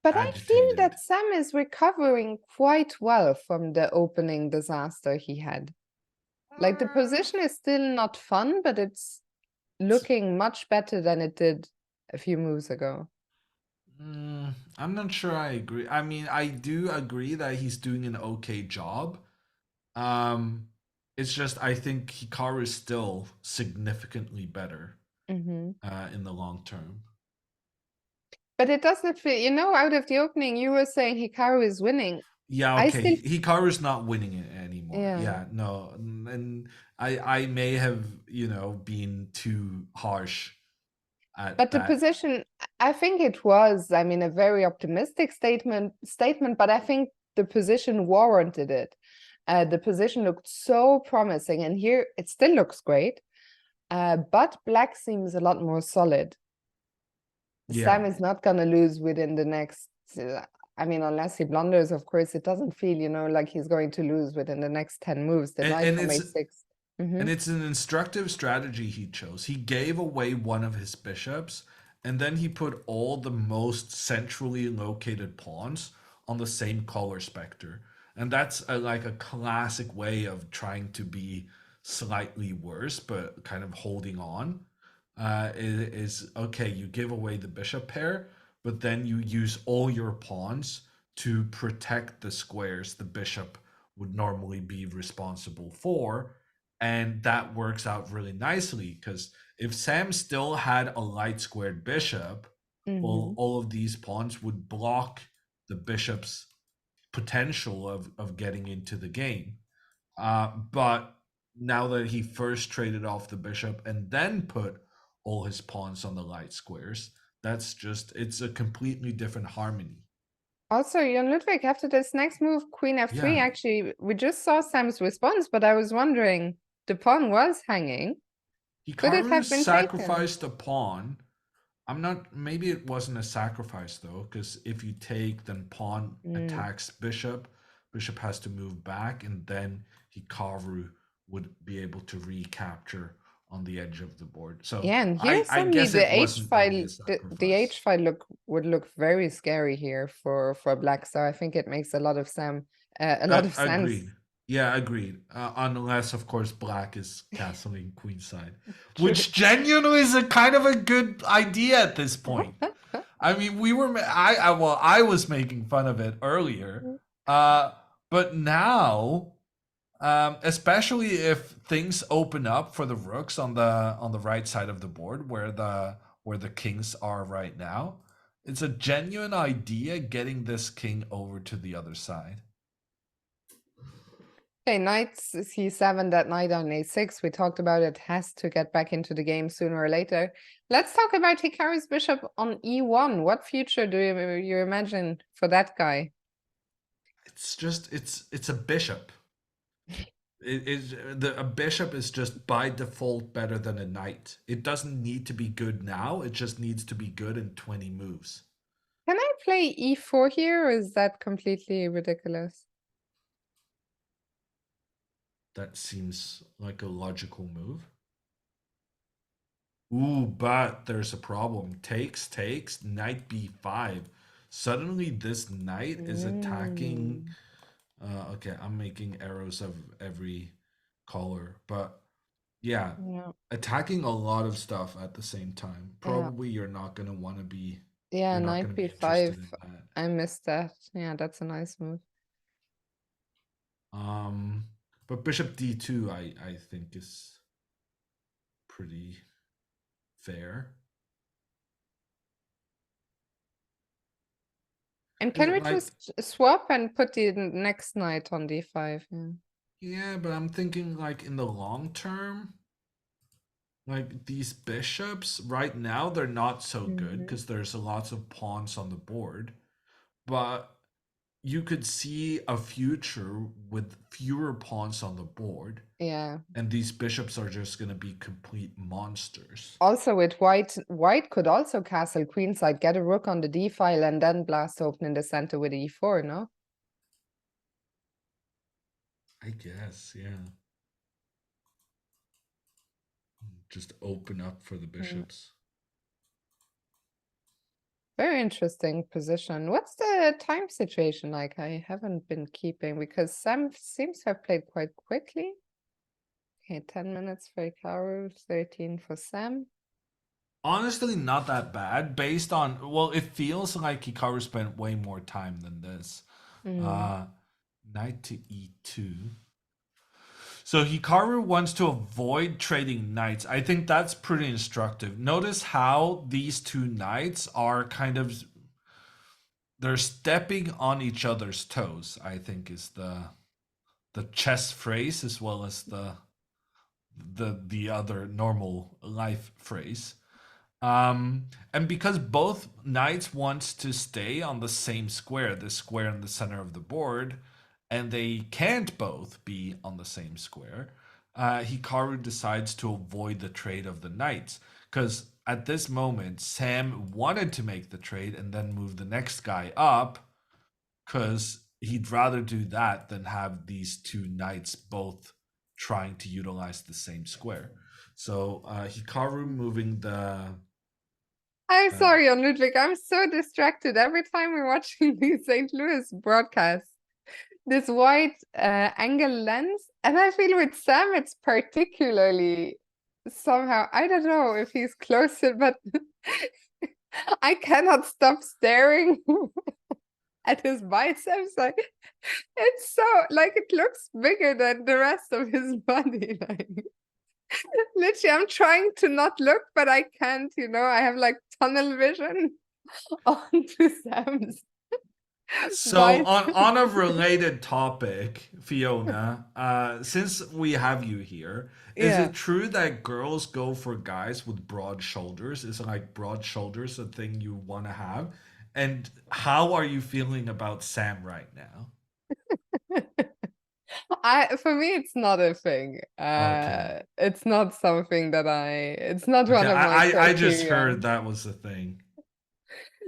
But I feel agitated. that Sam is recovering quite well from the opening disaster he had. Like the Uh, position is still not fun, but it's looking much better than it did a few moves ago. I'm not sure I agree. I mean, I do agree that he's doing an okay job. Um, it's just I think Hikaru is still significantly better Mm-hmm. in the long term. But it doesn't feel, out of the opening, you were saying Hikaru is winning. Yeah, I okay. still, Hikaru's not winning it anymore. yeah. Yeah, no, and I may have been too harsh at But the that. position, I think it was, I mean, a very optimistic statement, but I think the position warranted it. The position looked so promising, and here it still looks great. But black seems a lot more solid. Yeah, Sam is not gonna lose within the next. I mean, unless he blunders, of course, it doesn't feel, like he's going to lose within the next 10 moves. The and, knight and from it's a6. And it's an instructive strategy he chose. He gave away one of his bishops, and then he put all the most centrally located pawns on the same color specter. And that's like a classic way of trying to be slightly worse, but kind of holding on. Is okay, you give away the bishop pair, but then you use all your pawns to protect the squares the bishop would normally be responsible for, and that works out really nicely because if Sam still had a light squared bishop, well, Mm-hmm. all of these pawns would block the bishop's potential of getting into the game. But now that he first traded off the bishop and then put all his pawns on the light squares, it's a completely different harmony. Also, Jan Ludwig, after this next move, Queen f3, Yeah. actually, we just saw Sam's response, but I was wondering, The pawn was hanging. Could it Hikaru have been taken? sacrificed a pawn. I'm not. Maybe it wasn't a sacrifice though, because if you take, then pawn Mm. attacks bishop. Bishop has to move back, and then Hikaru would be able to recapture on the edge of the board. So Yeah, and here I suddenly guess the it H wasn't really file, a the sacrifice. H file would look very scary here for black. So I think it makes a lot of a lot of sense. Agreed. Yeah, agreed. Unless, of course, black is castling queenside, True. which genuinely is a kind of a good idea at this point. I mean, we were well, I was making fun of it earlier, uh, but now, especially if things open up for the rooks on the right side of the board, where the kings are right now, it's a genuine idea getting this king over to the other side. Okay, knight c7, that knight on a6. We talked about it has to get back into the game sooner or later. Let's talk about Hikaru's bishop on e1. What future do you imagine for that guy? It's just it's a bishop. It is a bishop is just by default better than a knight. It doesn't need to be good now. It just needs to be good in 20 moves. Can I play e4 here, or is that completely ridiculous? That seems like a logical move. Ooh, but there's a problem. Takes, knight b5. Suddenly this knight is attacking. Mm, Okay, I'm making arrows of every color, but yeah, yeah, attacking a lot of stuff at the same time. yeah. Probably you're not gonna want to be. Yeah, You're not knight gonna be interested b5. in that. I missed that. Yeah, that's a nice move. Um, but bishop d2, I think is pretty fair. And Is can it we like just swap and put the next knight on d5? Yeah. yeah, but I'm thinking like in the long term, like these bishops right now they're not so good Mhm. because there's a lots of pawns on the board, but you could see a future with fewer pawns on the board, Yeah. and these bishops are just going to be complete monsters. Also with white could also castle queenside, get a rook on the d file, and then blast open in the center with e4, no? I guess, yeah. Just open up for the Mm. bishops. Very interesting position. What's the time situation like? I haven't been keeping because Sam seems to have played quite quickly. Okay, 10 minutes for Hikaru, 13 for Sam. Honestly, not that bad based on, well, it feels like Hikaru spent way more time than this. Mm, Uh, knight to e2. So Hikaru wants to avoid trading knights. I think that's pretty instructive. Notice how these two knights are kind of they're stepping on each other's toes, I think is the chess phrase as well as the other normal life phrase. And because both knights wants to stay on the same square, the square in the center of the board, and they can't both be on the same square, Hikaru decides to avoid the trade of the knights. Because at this moment, Sam wanted to make the trade and then move the next guy up, because he'd rather do that than have these two knights both trying to utilize the same square. So Hikaru moving the I'm uh, sorry, on Ludwig. I'm so distracted every time we're watching the St. Louis broadcast. This wide angle lens, and I feel with Sam, it's particularly somehow. I don't know if he's closer, but I cannot stop staring at his biceps. Like it's so like it looks bigger than the rest of his body. Like literally, I'm trying to not look, but I can't, I have like tunnel vision onto Sam's So biceps. on a related topic, Fiona, since we have you here, is Yeah. it true that girls go for guys with broad shoulders? Is like broad shoulders a thing you want to have? And how are you feeling about Sam right now? For me, it's not a thing. Okay. It's not something that it's not Okay, one of my I just criteria. heard that was a thing.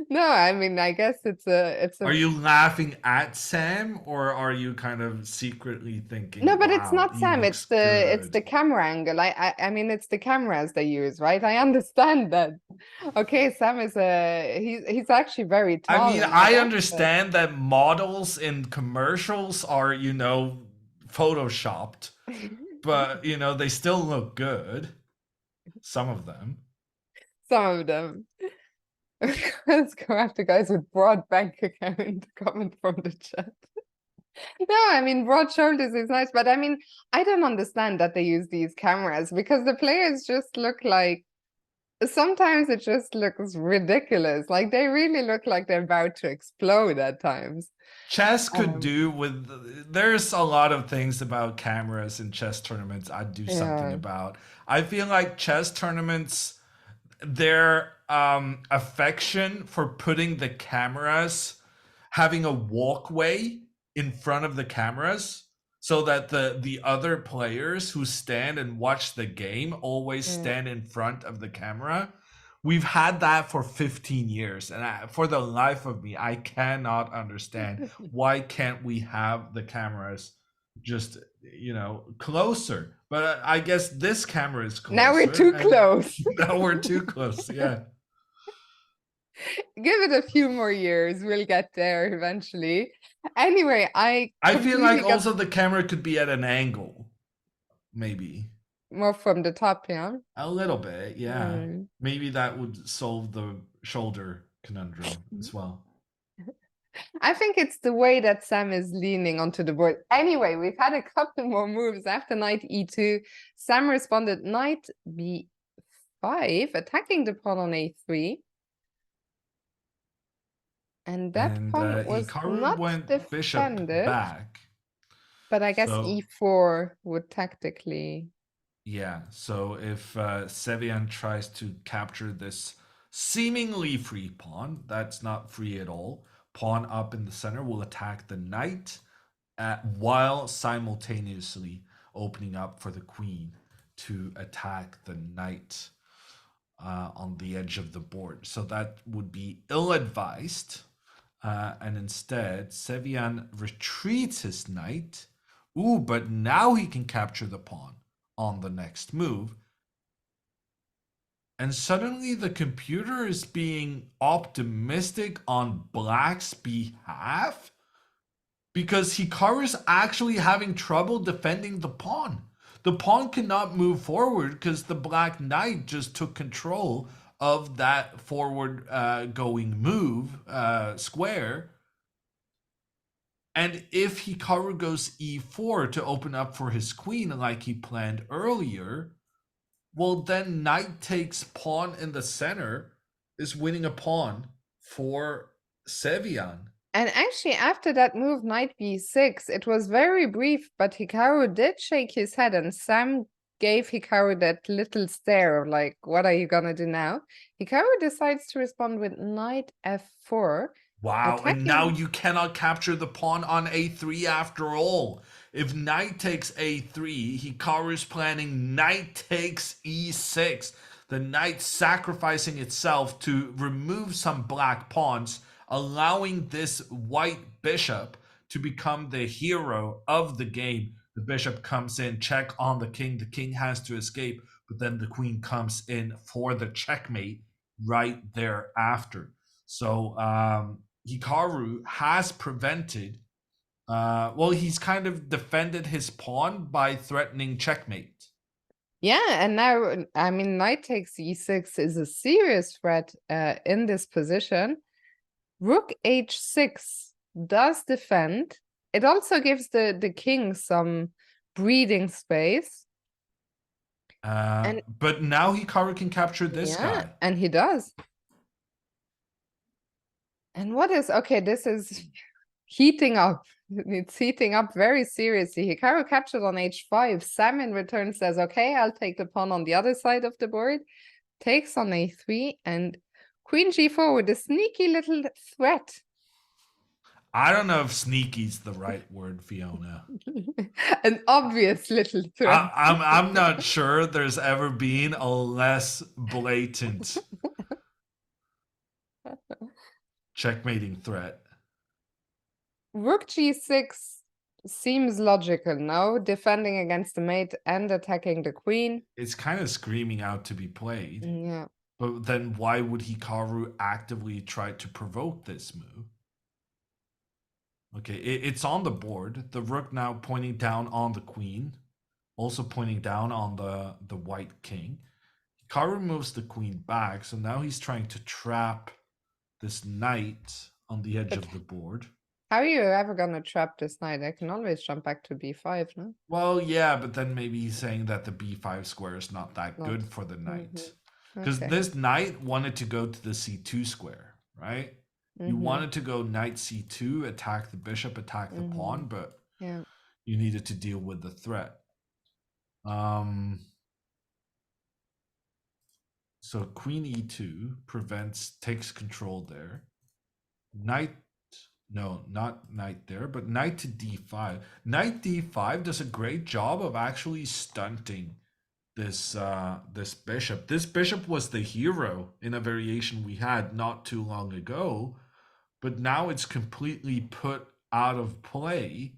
No, I mean, I guess it's Are a you laughing at Sam, or are you kind of secretly no, thinking, but it's wow, not he Sam. looks It's good? the camera angle. I mean, it's the cameras they use, right? I understand that. Okay, Sam is he's actually very I tall mean, in real I life, but understand that models in commercials are, photoshopped, but, they still look good. Some of them. some of them. Let's go after guys with broad bank account comment from the chat. No, I mean, broad shoulders is nice, but I mean, I don't understand that they use these cameras because the players just look like sometimes it just looks ridiculous. Like they really look like they're about to explode at times. Chess could Um, do with, there's a lot of things about cameras in chess tournaments I'd do something yeah. about. I feel like chess tournaments, their affection for putting the cameras, having a walkway in front of the cameras so that the other players who stand and watch the game always Yeah. stand in front of the camera. We've had that for 15 years, and for the life of me, I cannot understand why can't we have the cameras just, closer. But I guess this camera is Now we're closer, too and close. now we're too close. Yeah. Give it a few more years. We'll get there eventually. Anyway, I I feel like completely got also the camera could be at an angle, maybe. more from the top, yeah. A little bit, yeah. Mm. Maybe that would solve the shoulder conundrum as well. I think it's the way that Sam is leaning onto the board. Anyway, we've had a couple more moves after knight e2. Sam responded knight b5, attacking the pawn on a3. And that And pawn was Hikaru not went bishop defended, back. but I guess So, e4 would tactically. yeah. So if Sevian tries to capture this seemingly free pawn, that's not free at all. Pawn up in the center will attack the knight while simultaneously opening up for the queen to attack the knight on the edge of the board. So that would be ill-advised. And instead, Sevian retreats his knight. Ooh, but now he can capture the pawn on the next move. And suddenly the computer is being optimistic on Black's behalf because Hikaru is actually having trouble defending the pawn. The pawn cannot move forward because the Black Knight just took control of that forward going move square. And if Hikaru goes e4 to open up for his queen like he planned earlier, well, then knight takes pawn in the center is winning a pawn for Sevian. And actually, after that move, knight b6, it was very brief, but Hikaru did shake his head, and Sam gave Hikaru that little stare of like, what are you gonna do now? Hikaru decides to respond with knight f4, Wow, and now attacking. you cannot capture the pawn on a3 after all. If knight takes a3, Hikaru's planning knight takes e6. The knight sacrificing itself to remove some black pawns, allowing this white bishop to become the hero of the game. The bishop comes in, check on the king. The king has to escape, but then the queen comes in for the checkmate right thereafter. So Hikaru has prevented, well, he's kind of defended his pawn by threatening checkmate. Yeah, and now, I mean, knight takes e6 is a serious threat in this position. Rook h6 does defend. It also gives the king some breathing space. And But now Hikaru can capture this yeah, guy. and he does. And what is, okay, this is heating up. It's heating up very seriously. Hikaru captured on h5. Sam in return says, okay, I'll take the pawn on the other side of the board. Takes on a3 and queen g4 with a sneaky little threat. I don't know if sneaky's the right word, Fiona. An obvious little threat. I'm not sure there's ever been a less blatant checkmating threat. Rook g6 seems logical now, defending against the mate and attacking the queen. It's kind of screaming out to be played. Yeah. But then why would Hikaru actively try to provoke this move? Okay, it's on the board. The rook now pointing down on the queen, also pointing down on the white king. Hikaru moves the queen back, so now he's trying to trap this knight on the edge of the board. How are you ever gonna trap this knight? I can always jump back to b5, no? Well, yeah, but then maybe he's saying that the b5 square is not that good for the knight. Because this knight wanted to go to the c2 square, right? You wanted to go knight c2, attack the bishop, attack the pawn, but you needed to deal with the threat. So queen e2 takes control there. Knight, no, not knight there, but knight to d5. Knight d5 does a great job of actually stunting this this bishop. This bishop was the hero in a variation we had not too long ago, but now it's completely put out of play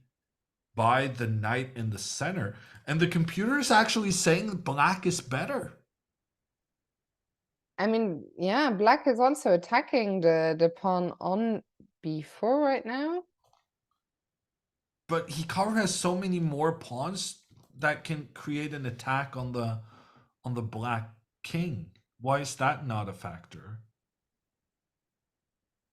by the knight in the center. And the computer is actually saying black is better. I mean, yeah, black is also attacking the pawn on b4 right now. But Hikaru has so many more pawns that can create an attack on the black king. Why is that not a factor?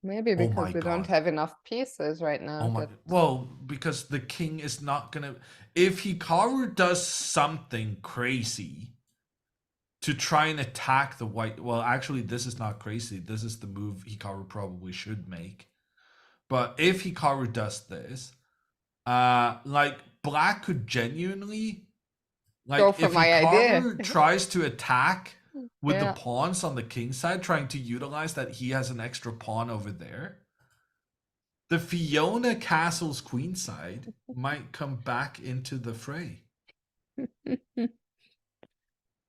Maybe because we don't have enough pieces right now. Oh my, well, because the king is not gonna. If Hikaru does something crazy to try and attack the white, well, actually, this is not crazy. This is the move Hikaru probably should make. But if Hikaru does this, like black could genuinely, like, go for if my Hikaru idea. tries to attack with the pawns on the king side, trying to utilize that he has an extra pawn over there, the Fiona Castle's queenside might come back into the fray.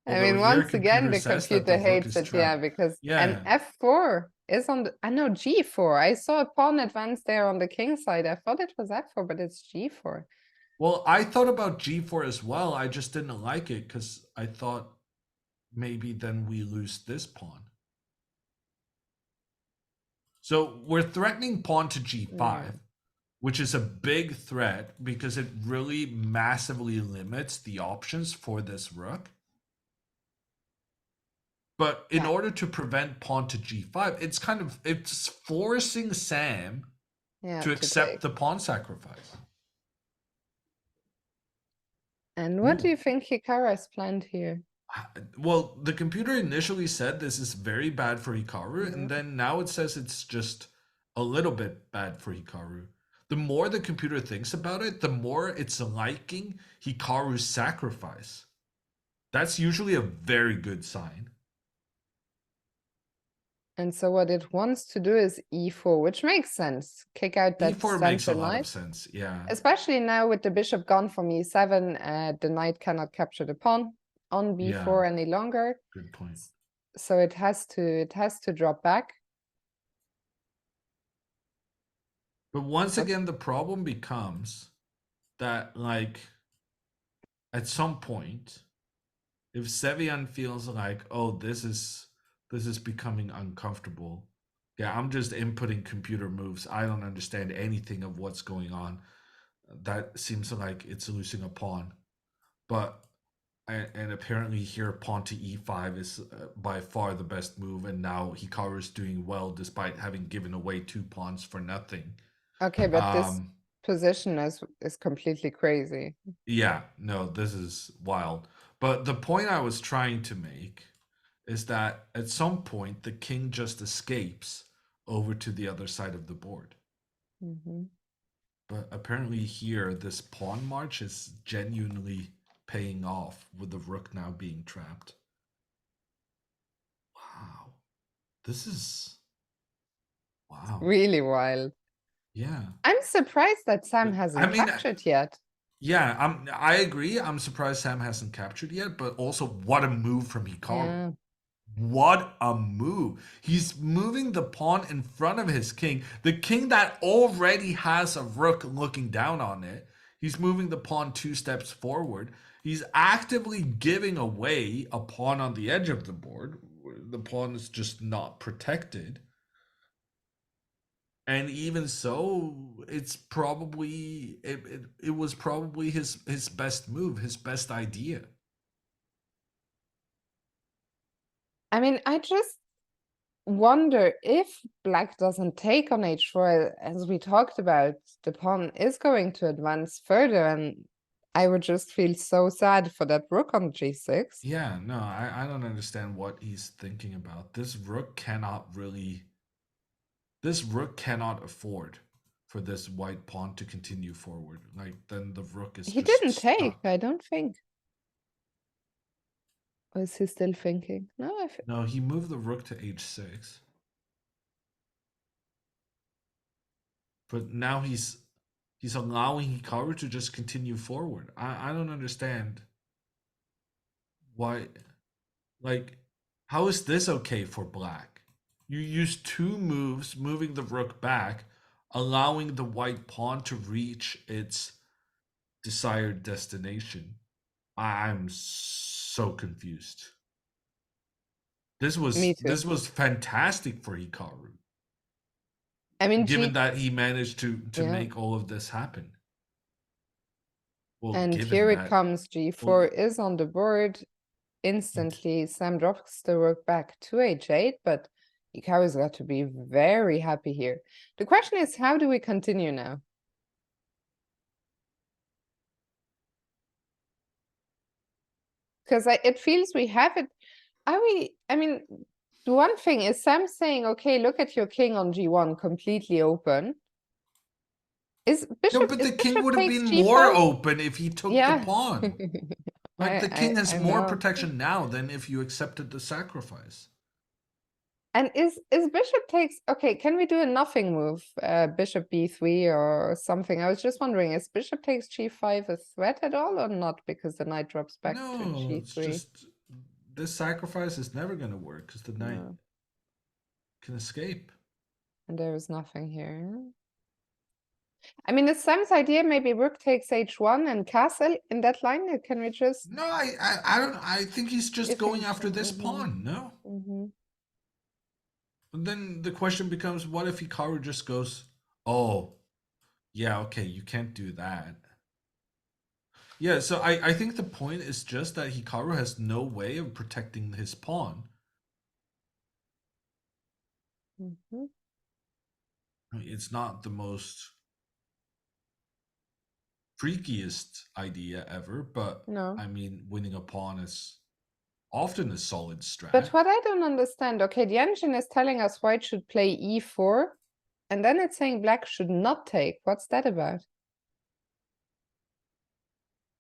I mean, once again, the computer hates it, because an f4 is on the, I know g4. I saw a pawn advance there on the king side. I thought it was f4, but it's g4. Well, I thought about g4 as well. I just didn't like it because I thought maybe then we lose this pawn. So we're threatening pawn to g5, which is a big threat because it really massively limits the options for this rook. But in order to prevent pawn to g5, it's forcing Sam to accept the pawn sacrifice. And what do you think Hikaru has planned here? Well, the computer initially said this is very bad for Hikaru, and then now it says it's just a little bit bad for Hikaru. The more the computer thinks about it, the more it's liking Hikaru's sacrifice. That's usually a very good sign. And so what it wants to do is e4, which makes sense. Kick out that e4 makes a lot of sense, yeah. Especially now with the bishop gone from e7, the knight cannot capture the pawn on b4 any longer. Good point. So it has to drop back. But once again, the problem becomes that, like, at some point, if Sevian feels like, oh, this is becoming uncomfortable. Yeah, I'm just inputting computer moves. I don't understand anything of what's going on. That seems like it's losing a pawn. But, and apparently here, pawn to e5 is by far the best move. And now Hikaru is doing well despite having given away 2 pawns for nothing. Okay, but this position is completely crazy. Yeah, no, this is wild. But the point I was trying to make is that at some point the king just escapes over to the other side of the board. But apparently here, this pawn march is genuinely paying off with the rook now being trapped. Wow. This is... wow. Really wild. Yeah. I'm surprised that Sam I hasn't mean, captured yet. yeah, I agree. I'm surprised Sam hasn't captured yet, but also what a move from Hikaru. Yeah. What a move. He's moving the pawn in front of his king. The king that already has a rook looking down on it. He's moving the pawn 2 steps forward. He's actively giving away a pawn on the edge of the board. The pawn is just not protected. And even so, it was probably his best move, his best idea. I mean, I just wonder if black doesn't take on h4, as we talked about, the pawn is going to advance further, and I would just feel so sad for that rook on g6. Yeah, no, I don't understand what he's thinking about. This rook cannot afford for this white pawn to continue forward. Like, then the rook is He just didn't take, stuck. I don't think. Or is he still thinking? No, No, he moved the rook to h6. But now he's allowing Hikaru to just continue forward. I don't understand why. Like, how is this okay for black? You use 2 moves, moving the rook back, allowing the white pawn to reach its desired destination. I'm so confused. This me was too. fantastic for Hikaru, I mean, given that he managed to yeah. make all of this happen. Well, And given here it that, comes, well, g4 is on the board. Instantly, Sam drops the rook back to h8, but Hikaru's got to be very happy here. The question is, how do we continue now? Because it feels we have it. I mean, the one thing is Sam saying, okay, look at your king on g1 completely open. no, but the king Bishop would have takes been more g5? open if he took the Yeah. pawn. Like, the king has I more know. protection now than if you accepted the sacrifice. And is bishop takes, okay, can we do a nothing move? Bishop b3 or something. I was just wondering, is bishop takes g5 a threat at all or not? Because the knight drops back to No, it's g3. just this sacrifice is never going to work because the knight can escape. And there is nothing here. I mean, it's Sam's idea, maybe rook takes h1 and castle in that line. Can we just... No, I don't. I think he's just You going think after so? this pawn. No. And then the question becomes, what if Hikaru just goes, oh, yeah, okay, you can't do that. Yeah, so I think the point is just that Hikaru has no way of protecting his pawn. I mean, it's not the most freakiest idea ever, but No. I mean, winning a pawn is often a solid strat. But what I don't understand, okay, the engine is telling us white should play e4, and then it's saying black should not take. What's that about?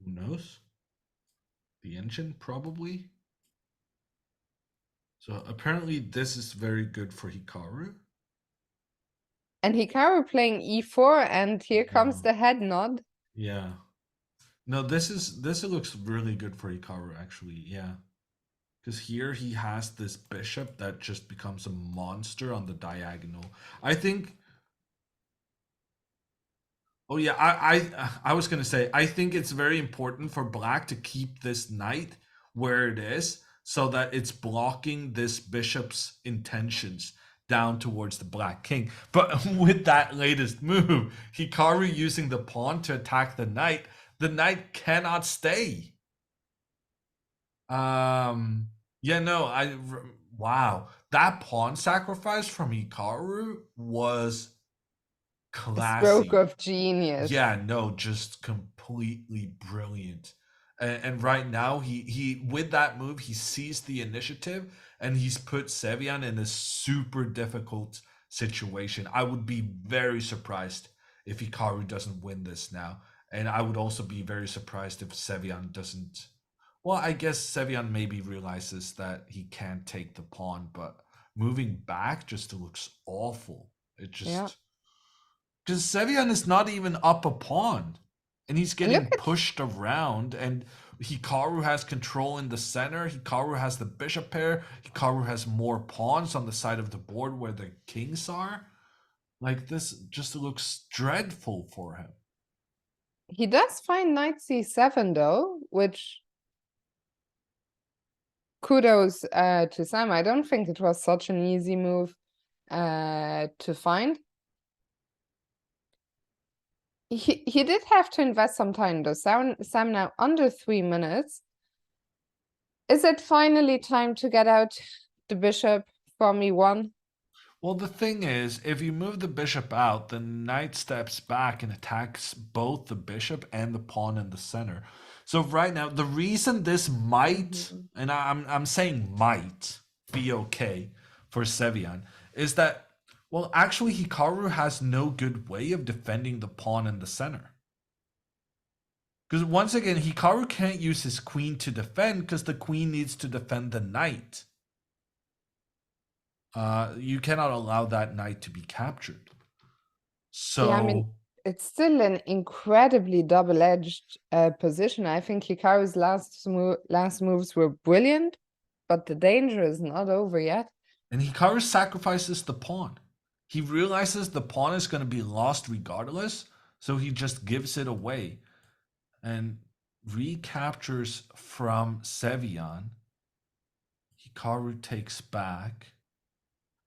Who knows? The engine, probably. So apparently this is very good for Hikaru. And Hikaru playing e4, and here comes the head nod. Yeah. No, this looks really good for Hikaru, actually. Yeah. Because here he has this bishop that just becomes a monster on the diagonal. I think. Oh yeah, I was gonna say, I think it's very important for black to keep this knight where it is so that it's blocking this bishop's intentions down towards the black king. But with that latest move, Hikaru using the pawn to attack the knight cannot stay. Yeah, no, wow, that pawn sacrifice from Hikaru was A stroke classy. of genius. Yeah, no, just completely brilliant. And right now, he with that move, he seized the initiative and he's put Sevian in a super difficult situation. I would be very surprised if Hikaru doesn't win this now. And I would also be very surprised if Sevian doesn't. Well, I guess Sevian maybe realizes that he can't take the pawn, but moving back just looks awful. It just. Yeah. Because Sevian is not even up a pawn. And he's And look getting at, pushed around. And Hikaru has control in the center. Hikaru has the bishop pair. Hikaru has more pawns on the side of the board where the kings are. Like, this just looks dreadful for him. he does find knight c7 though, which kudos to Sam. I don't think it was such an easy move to find. He did have to invest some time though. Sam now under 3 minutes. Is it finally time to get out the bishop from e1? Well, the thing is, if you move the bishop out, the knight steps back and attacks both the bishop and the pawn in the center. So right now, the reason this might, and I'm saying might be okay for Sevian, is that, well, actually Hikaru has no good way of defending the pawn in the center. Because once again, Hikaru can't use his queen to defend because the queen needs to defend the knight. You cannot allow that knight to be captured. So Yeah, I mean, it's still an incredibly double-edged position. I think Hikaru's last moves were brilliant, but the danger is not over yet. and Hikaru sacrifices the pawn. He realizes the pawn is going to be lost regardless, so he just gives it away and recaptures from Sevian. Hikaru takes back.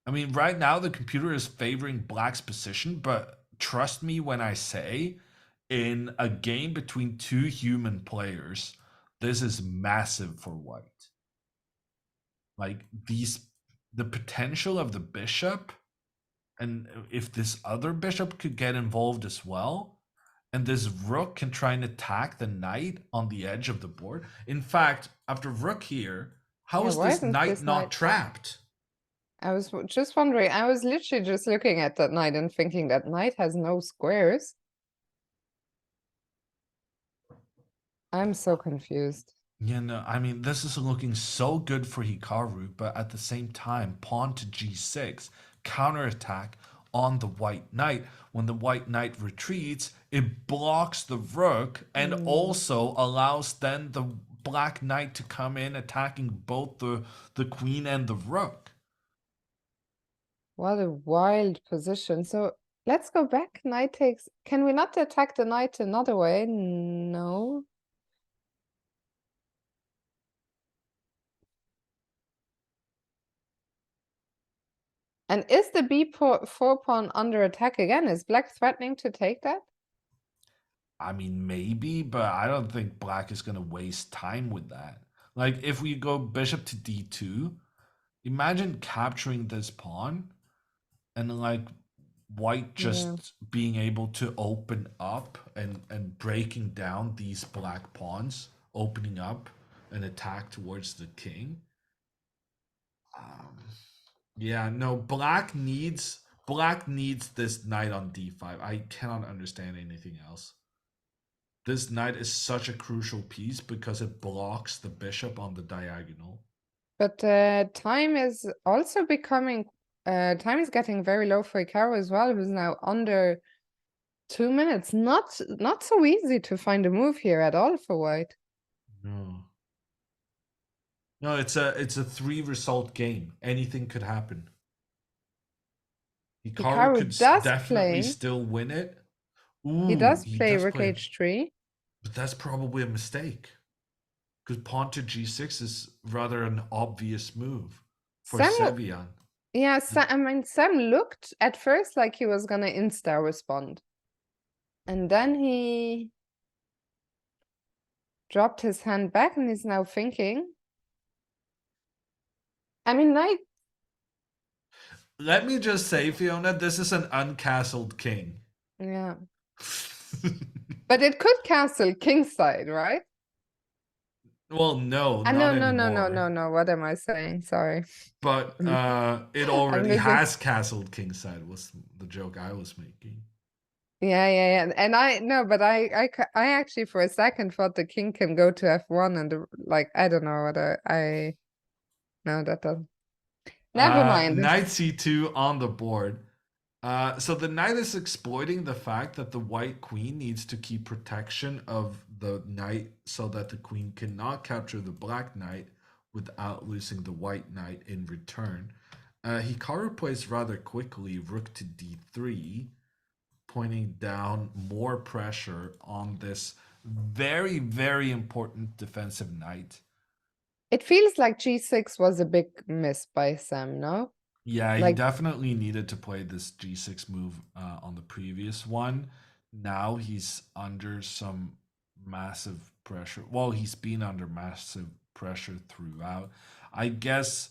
I mean, right now the computer is favoring Black's position, but trust me when I say, in a game between two human players, this is massive for White. Like the potential of the bishop, and if this other bishop could get involved as well, and this rook can try and attack the knight on the edge of the board. In fact, after rook here, how Yeah, is why this isn't knight this not knight trapped? I was just wondering, I was literally just looking at that knight and thinking that knight has no squares. I'm so confused. Yeah, no, I mean, this is looking so good for Hikaru, but at the same time, pawn to g6, counterattack on the white knight. When the white knight retreats, it blocks the rook and also allows then the black knight to come in, attacking both the queen and the rook. What a wild position. So let's go back. Knight takes. Can we not attack the knight another way? No. And is the b4 pawn under attack again? Is black threatening to take that? I mean, maybe, but I don't think black is going to waste time with that. Like, if we go bishop to d2, imagine capturing this pawn and like white Yeah. just being able to open up and breaking down these black pawns, opening up an attack towards the king. Yeah, no, black needs this knight on d5. I cannot understand anything else. This knight is such a crucial piece because it blocks the bishop on the diagonal. But time is also becoming. Time is getting very low for Hikaru as well, who's now under 2 minutes. Not so easy to find a move here at all for white. No. No, it's a 3 result game. Anything could happen. Hikaru could Hikaru does definitely play. still win it. He Ooh, does he play does rook play, h3. but that's probably a mistake. Because pawn to g6 is rather an obvious move for Sam, Sevian. yeah, I mean, Sam looked at first like he was gonna insta respond. And then he dropped his hand back and he's now thinking. I mean, knight. Let me just say, Fiona, this is an uncastled king. Yeah. But it could castle kingside, right? Well, no, No, not no, no, no, anymore. no, no. What am I saying? Sorry. But it I'm already losing. has castled kingside, was the joke I was making. Yeah, yeah, yeah. And no, but I actually for a second thought the king can go to f1 and like I don't know what I no that doesn't. Never mind. Knight c2 on the board. So the knight is exploiting the fact that the white queen needs to keep protection of the knight so that the queen cannot capture the black knight without losing the white knight in return. Hikaru plays rather quickly rook to d3, pointing down more pressure on this very, very important defensive knight. It feels like g6 was a big miss by Sam, no? Yeah, he Like, definitely needed to play this g6 move on the previous one. Now he's under some massive pressure. Well, he's been under massive pressure throughout. I guess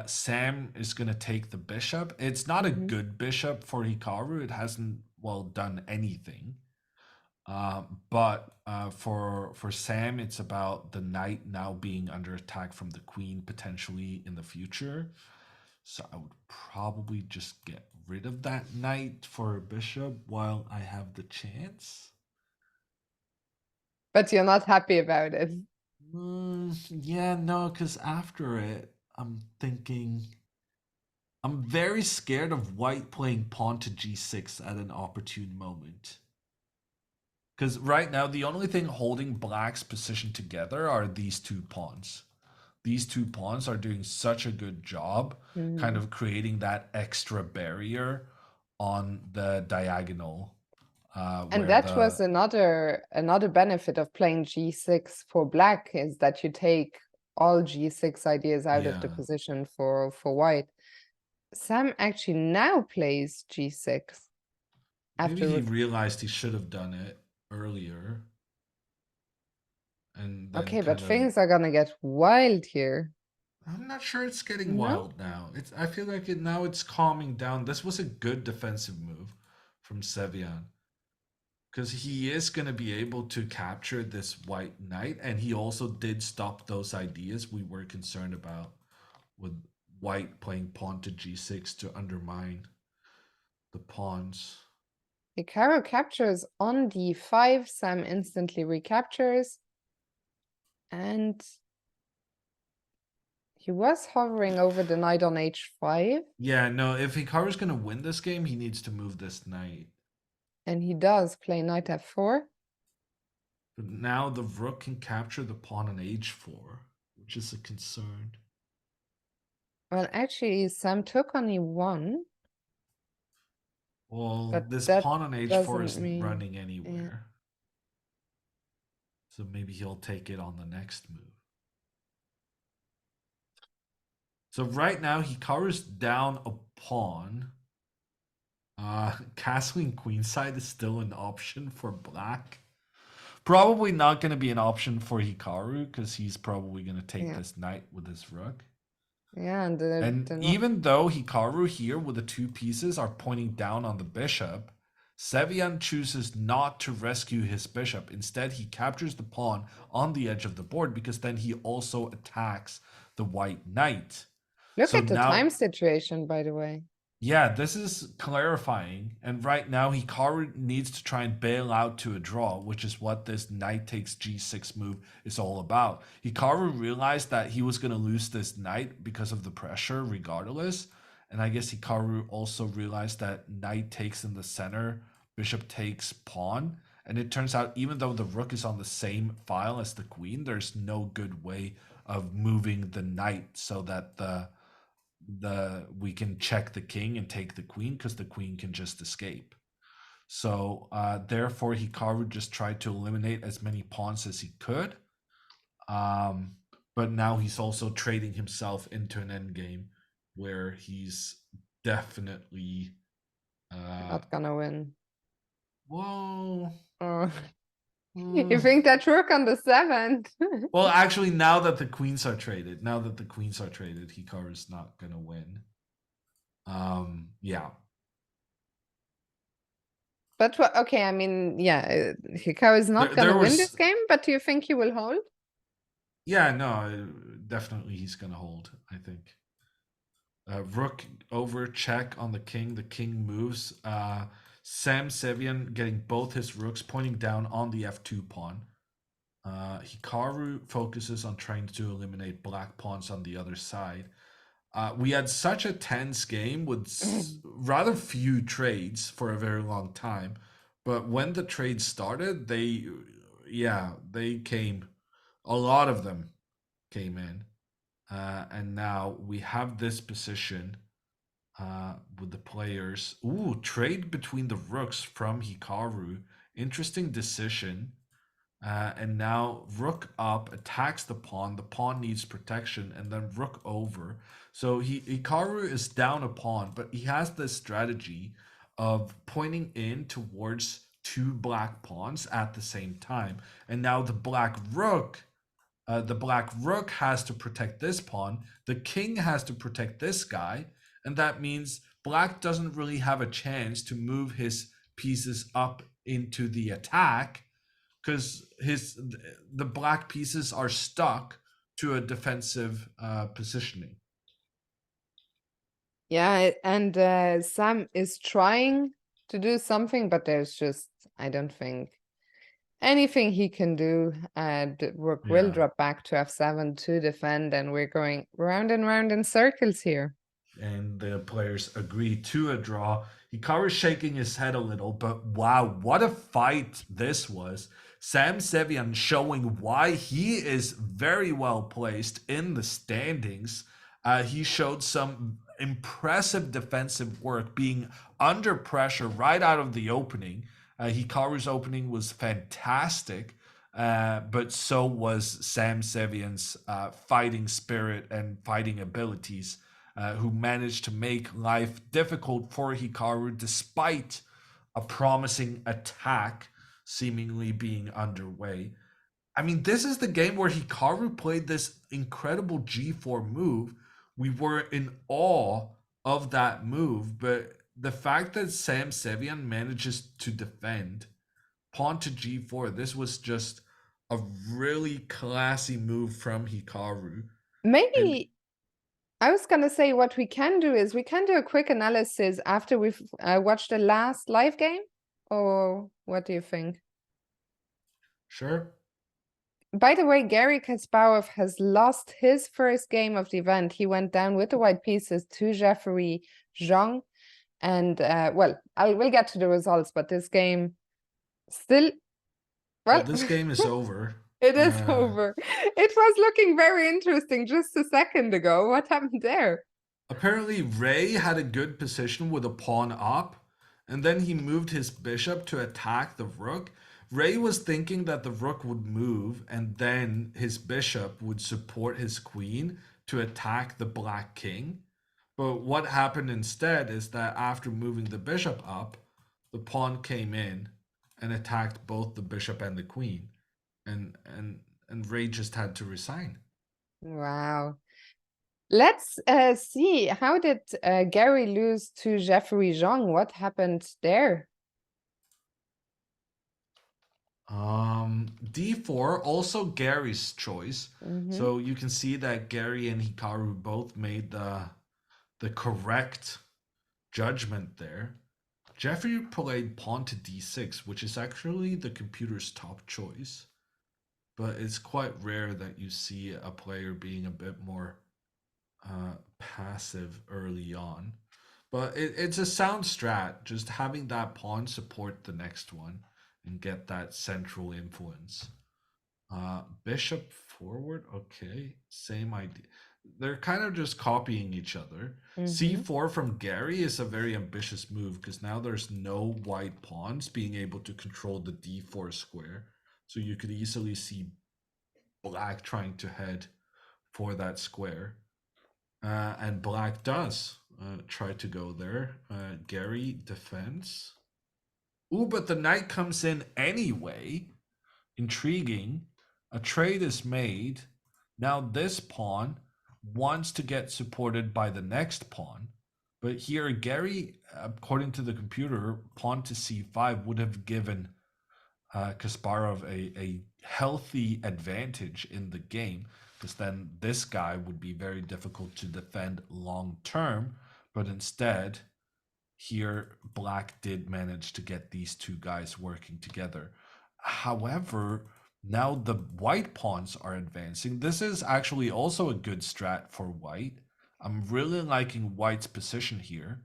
Sam is going to take the bishop. It's not a mhm. good bishop for Hikaru. It hasn't, well, done anything. But for Sam, it's about the knight now being under attack from the queen potentially in the future. So I would probably just get rid of that knight for a bishop while I have the chance. But you're not happy about it. Yeah, no, because after it, I'm very scared of white playing pawn to g6 at an opportune moment. Because right now, the only thing holding black's position together are these two pawns. These two pawns are doing such a good job, kind Mm. of creating that extra barrier on the diagonal, And where that was the another benefit of playing g6 for black is that you take all g6 ideas out of the yeah. position for white. Sam actually now plays g6 Maybe after he rook. realized he should have done it earlier, and then Okay, but kind of. things are gonna get wild here. I'm not sure it's getting No? wild now. I feel like now it's calming down. This was a good defensive move from Sevian, because he is going to be able to capture this white knight, and he also did stop those ideas we were concerned about with white playing pawn to g6 to undermine the pawns. Hikaru captures on d5, Sam instantly recaptures, and he was hovering over the knight on h5, Yeah, no, if Hikaru's going to win this game, he needs to move this knight. and he does play knight f4. But now the rook can capture the pawn on h4, which is a concern. Well, actually, Sam took on e1, Well, but this that pawn on h4 doesn't isn't mean, running yeah. anywhere. So maybe he'll take it on the next move. So right now, Hikaru's down a pawn. Castling queenside is still an option for black. Probably not going to be an option for Hikaru because he's probably going to take Yeah, this knight with his rook. yeah, and And even though Hikaru here with the two pieces are pointing down on the bishop, Sevian chooses not to rescue his bishop. Instead, he captures the pawn on the edge of the board because then he also attacks the white knight. look So at the now time situation, by the way. yeah, this is clarifying. And right now, Hikaru needs to try and bail out to a draw, which is what this knight takes g6 move is all about. Hikaru realized that he was going to lose this knight because of the pressure, regardless. And I guess Hikaru also realized that knight takes in the center, bishop takes pawn. And it turns out, even though the rook is on the same file as the queen, there's no good way of moving the knight so that the we can check the king and take the queen because the queen can just escape. So therefore, Hikaru just tried to eliminate as many pawns as he could. Um, but now he's also trading himself into an endgame where he's definitely uh, Not gonna win. well. Oh, you uh, think that rook on the seventh? well, actually, now that the queens are traded, Hikaru's not gonna win. Yeah, But okay, I mean, yeah, Hikaru is not there gonna win this was game, but do you think he will hold? yeah, no, definitely he's gonna hold. I think rook over check on the king. The king moves. Sam Sevian getting both his rooks pointing down on the f2 pawn. Hikaru focuses on trying to eliminate black pawns on the other side. We had such a tense game with rather few trades for a very long time. But when the trades started, they came. A lot of them came in. And now we have this position with the players. Ooh, trade between the rooks from Hikaru. Interesting decision. And now rook up attacks the pawn. The pawn needs protection, and then rook over. So Hikaru is down a pawn, but he has this strategy of pointing in towards two black pawns at the same time. And now the black rook has to protect this pawn. The king has to protect this guy, and that means black doesn't really have a chance to move his pieces up into the attack because the black pieces are stuck to a defensive positioning. Yeah, and Sam is trying to do something, but there's just, I don't think, anything he can do. The rook will Yeah. drop back to f7 to defend, and we're going round and round in circles here. And the players agree to a draw. Hikaru's shaking his head a little, but wow, what a fight this was. Sam Sevian showing why he is very well placed in the standings. He showed some impressive defensive work, being under pressure right out of the opening. Hikaru's opening was fantastic, but so was Sam Sevian's fighting spirit and fighting abilities. Who managed to make life difficult for Hikaru despite a promising attack seemingly being underway. I mean, this is the game where Hikaru played this incredible g4 move. We were in awe of that move, but the fact that Sam Sevian manages to defend pawn to g4, this was just a really classy move from Hikaru. And Maybe I was gonna say what we can do is we can do a quick analysis after we've watched the last live game, or what do you think? sure. By the way, Gary Kasparov has lost his first game of the event. He went down with the white pieces to Jeffrey Zhang. And well, we'll get to the results, but this game still, Well, well, this game is over. it is over. It was looking very interesting just a second ago. What happened there? Apparently, Ray had a good position with a pawn up, and then he moved his bishop to attack the rook. Ray was thinking that the rook would move, and then his bishop would support his queen to attack the black king. But what happened instead is that after moving the bishop up, the pawn came in and attacked both the bishop and the queen, and Ray just had to resign. Wow. Let's see. How did Gary lose to Jeffrey Zhang? What happened there? D4, also Gary's choice. Mm-hmm. So you can see that Gary and Hikaru both made the correct judgment there. Jeffrey played pawn to d6, which is actually the computer's top choice. But it's quite rare that you see a player being a bit more passive early on. But it's a sound strat, just having that pawn support the next one and get that central influence. Bishop forward, okay, same idea. They're kind of just copying each other. C4 from Gary is a very ambitious move because now there's no white pawns being able to control the d4 square. So you could easily see black trying to head for that square. And black does try to go there. Gary defends. Ooh, but the knight comes in anyway. Intriguing. A trade is made. Now this pawn wants to get supported by the next pawn. But here, Gary, according to the computer, pawn to c5 would have given Kasparov a healthy advantage in the game, because then this guy would be very difficult to defend long term. But instead, here black did manage to get these two guys working together. However, now the white pawns are advancing. This is actually also a good strat for white. I'm really liking white's position here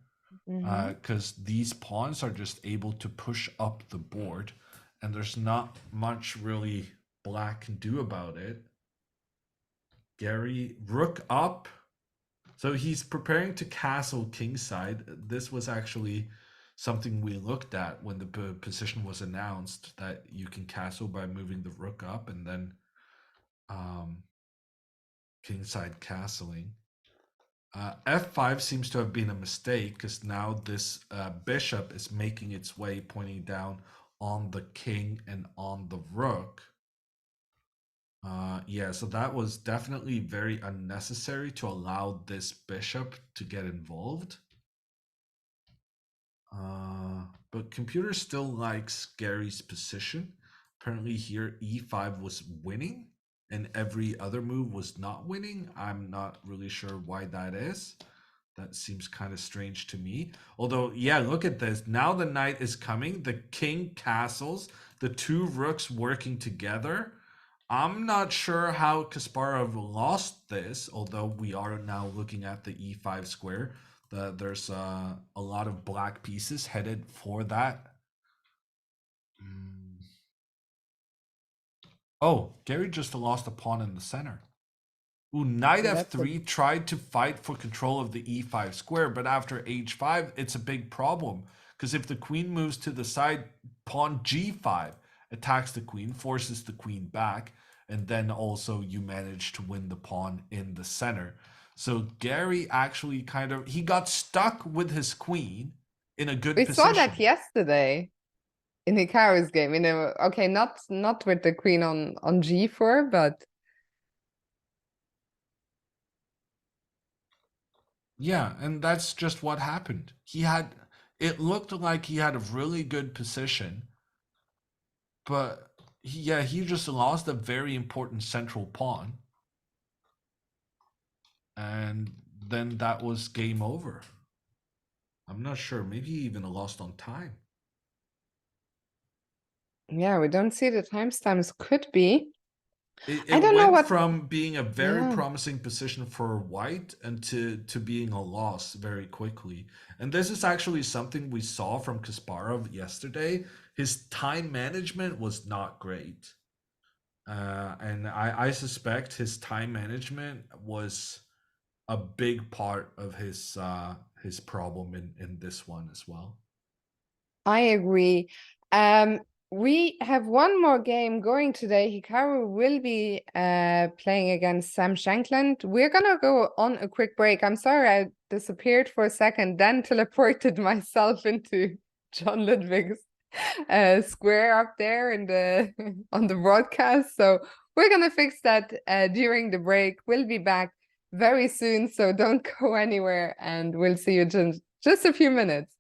Mm-hmm. because these pawns are just able to push up the board, and there's not much really black can do about it. Gary, rook up. So he's preparing to castle kingside. This was actually something we looked at when the position was announced, that you can castle by moving the rook up and then um, kingside castling. F5 seems to have been a mistake because now this bishop is making its way, pointing down on the king and on the rook. Yeah, so that was definitely very unnecessary to allow this bishop to get involved. But computer still likes Gary's position. Apparently here e5 was winning and every other move was not winning. I'm not really sure why that is. That seems kind of strange to me. Although, yeah, look at this. Now the knight is coming. The king castles. The two rooks working together. I'm not sure how Kasparov lost this, although we are now looking at the e5 square. There's a lot of black pieces headed for that. Mm. Oh, Gary just lost a pawn in the center. Ooh, knight That's a f3 tried to fight for control of the e5 square, but after h5, it's a big problem. Because if the queen moves to the side, pawn g5 attacks the queen, forces the queen back, and then also you manage to win the pawn in the center. So Gary actually he got stuck with his queen in a good we saw that position. yesterday in Hikaru's game. Okay, not with the queen on g4, but Yeah, and that's just what happened. It looked like he had a really good position, but he just lost a very important central pawn, and then that was game over. I'm not sure. Maybe he even lost on time. yeah, we don't see the timestamps. Could be. I It don't know went what. from being a very Yeah. promising position for white and to being a loss very quickly. And this is actually something we saw from Kasparov yesterday. His time management was not great. And I suspect his time management was a big part of his problem in this one as well. I agree. We have one more game going today. Hikaru will be playing against Sam Shankland. We're gonna go on a quick break. I'm sorry I disappeared for a second, then teleported myself into John Ludwig's square up there in the on the broadcast. So we're gonna fix that during the break. We'll be back very soon, so don't go anywhere, and we'll see you in just a few minutes.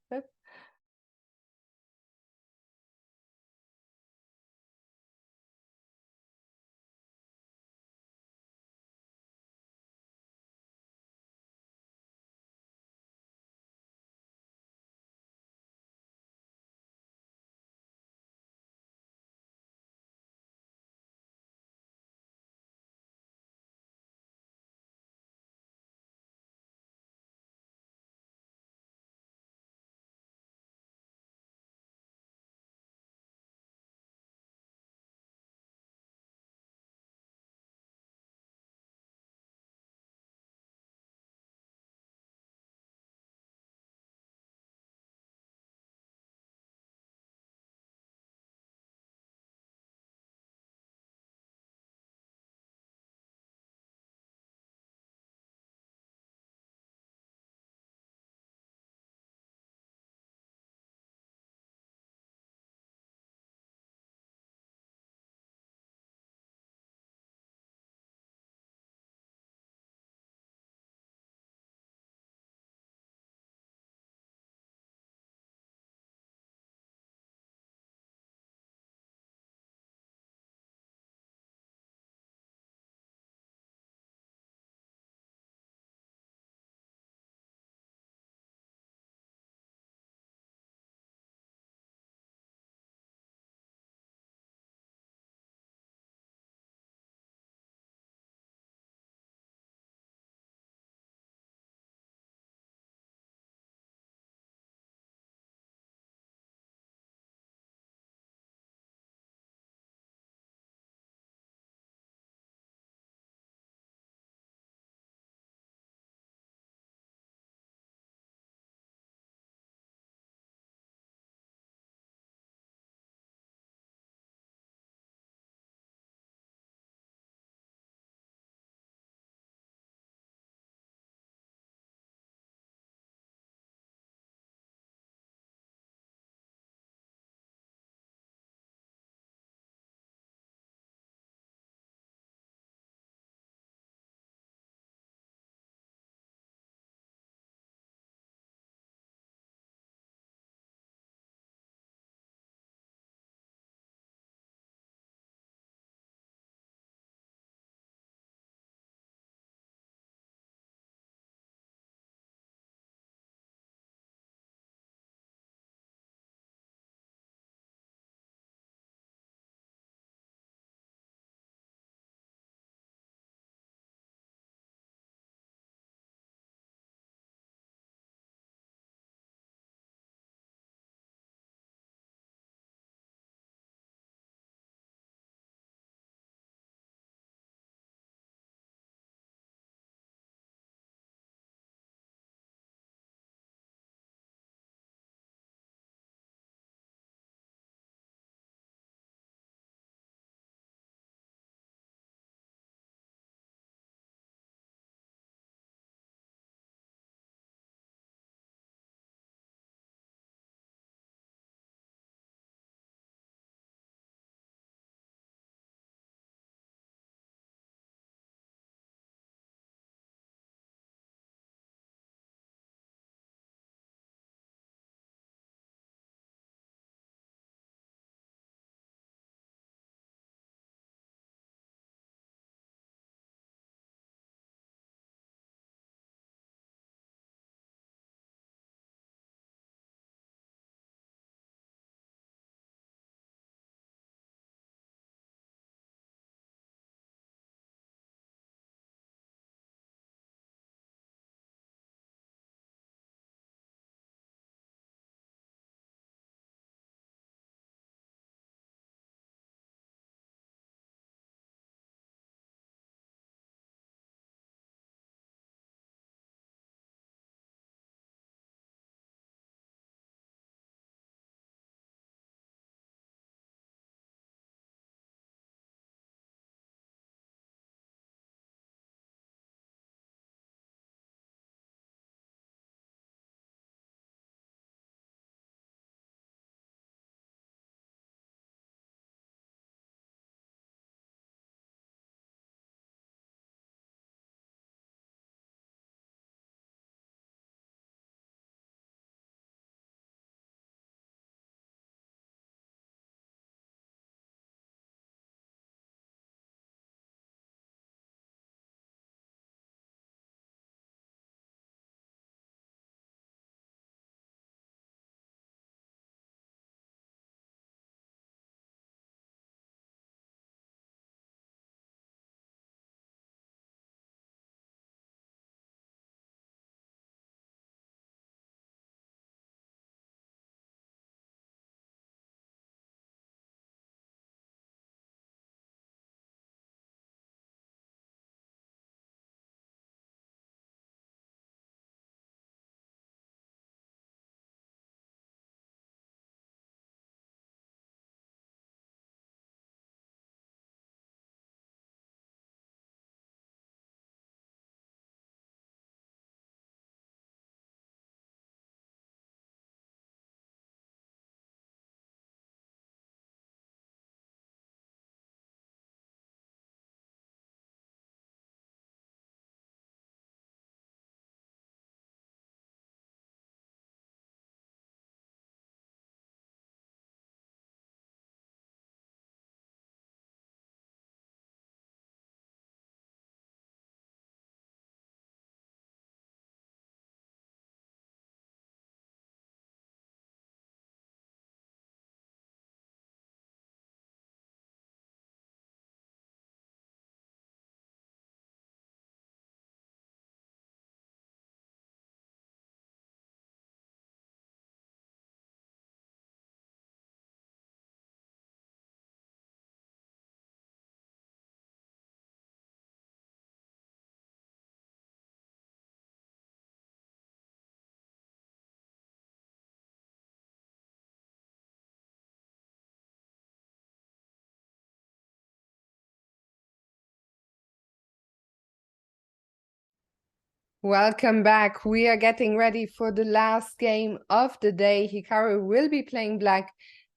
Welcome back. We are getting ready for the last game of the day. Hikaru will be playing black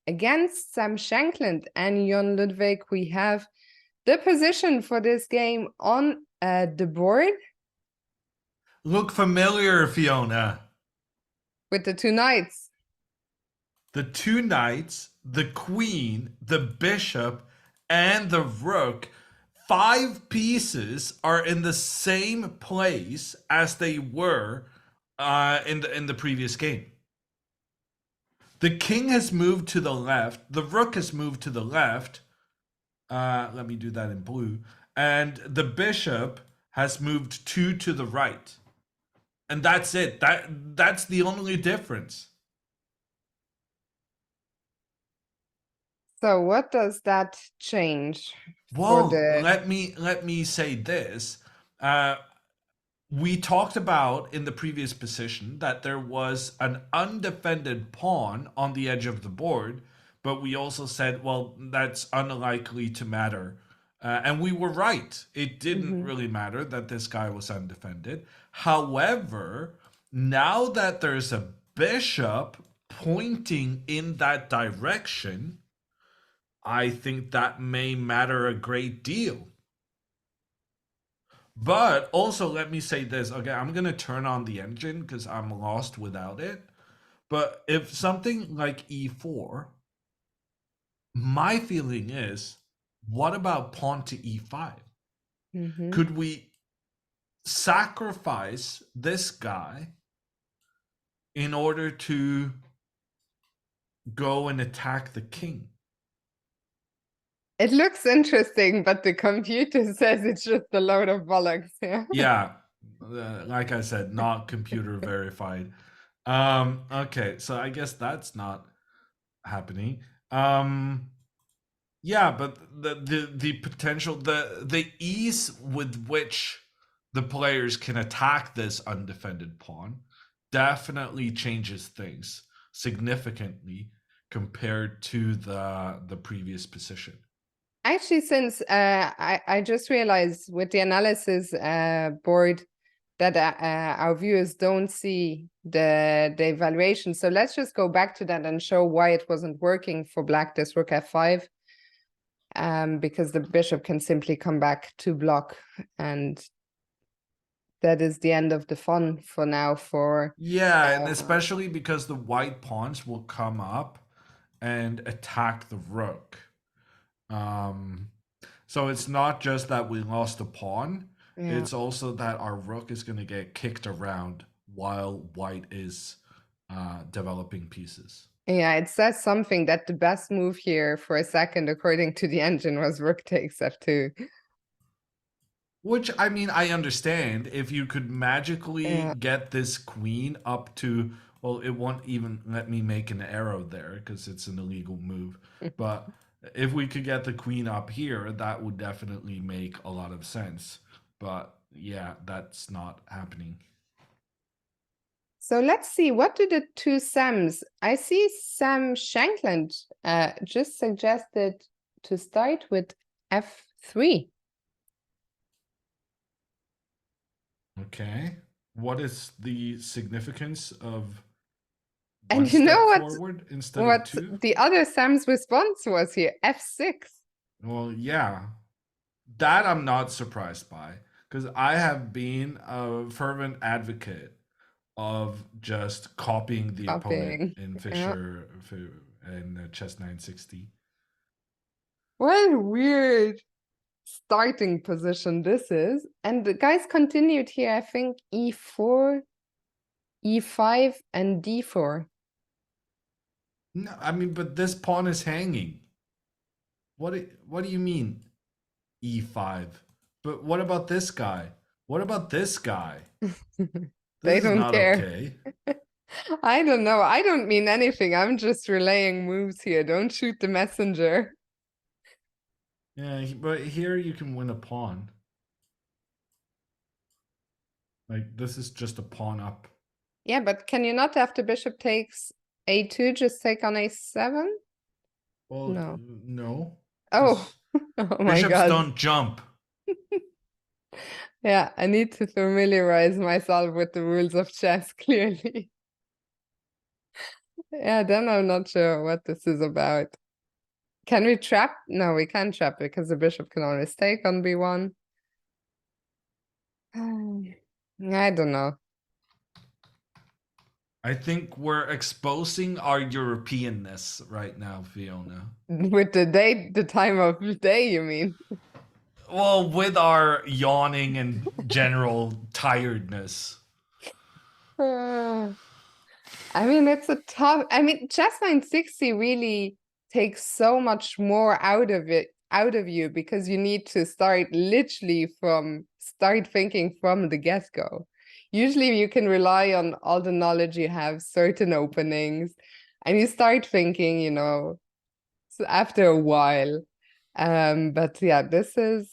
against Sam Shankland and Jon Ludwig. We have the position for this game on the board Look familiar, Fiona. with the two knights. The two knights, the queen, the bishop, and the rook. 5 pieces are in the same place as they were in the previous game. The king has moved to the left. The rook has moved to the left. Let me do that in blue. And the bishop has moved 2 to the right. And that's it. That's the only difference. So what does that change for Well, the... let me say this. We talked about in the previous position that there was an undefended pawn on the edge of the board, but we also said, well, that's unlikely to matter. And we were right. It didn't really matter that this guy was undefended. However, now that there's a bishop pointing in that direction, I think that may matter a great deal. But also, let me say this. Okay, I'm going to turn on the engine because I'm lost without it. But if something like e4, my feeling is, what about pawn to e5? Could we sacrifice this guy in order to go and attack the king? It looks interesting, but the computer says it's just a load of bollocks. Yeah. Yeah, like I said, not computer verified. Okay, so I guess that's not happening. Yeah, but the potential, the ease with which the players can attack this undefended pawn definitely changes things significantly compared to the previous position. Actually, since I just realized with the analysis board that our viewers don't see the evaluation. So let's just go back to that and show why it wasn't working for black, this rook f5. Because the bishop can simply come back to block, and that is the end of the fun for now for... Yeah, and especially because the white pawns will come up and attack the rook. So it's not just that we lost a pawn, it's also that our rook is going to get kicked around while white is developing pieces. Yeah, it says something that the best move here for a second, according to the engine, was rook takes f2. Which, I mean, I understand if you could magically get this queen up to, well, it won't even let me make an arrow there because it's an illegal move. But if we could get the queen up here, that would definitely make a lot of sense. But yeah, that's not happening. So let's see, what do the two Sams... I see Sam Shankland just suggested to start with f3. Okay. What is the significance of And one you know step what, forward instead of 2? the other Sam's response was here? F6. Well, yeah. That I'm not surprised by because I have been a fervent advocate of just copying the opponent in Fischer and Chess 960. What a weird starting position this is. And the guys continued here, I think, e4, e5, and d4. No, I mean, but this pawn is hanging. What do you mean e5? But what about this guy? What about this guy? They This is don't not care. okay. I don't know. I don't mean anything. I'm just relaying moves here. Don't shoot the messenger. Yeah, but here you can win a pawn. Like, this is just a pawn up. Yeah, but can you not, after bishop takes a2, just take on a7? Well, No. no. Oh, oh my Bishops God. don't jump. Yeah, I need to familiarize myself with the rules of chess, clearly. Yeah, then I'm not sure what this is about. Can we trap? No, we can't trap because the bishop can always take on b1. I don't know. I think we're exposing our Europeanness right now, Fiona. With the date, the time of the day, you mean? Well, with our yawning and general tiredness. I mean, it's a tough. I mean, chess 960 really takes so much more out of you, because you need to start thinking from the get-go. Usually you can rely on all the knowledge you have, certain openings, and you start thinking, after a while. But yeah, this is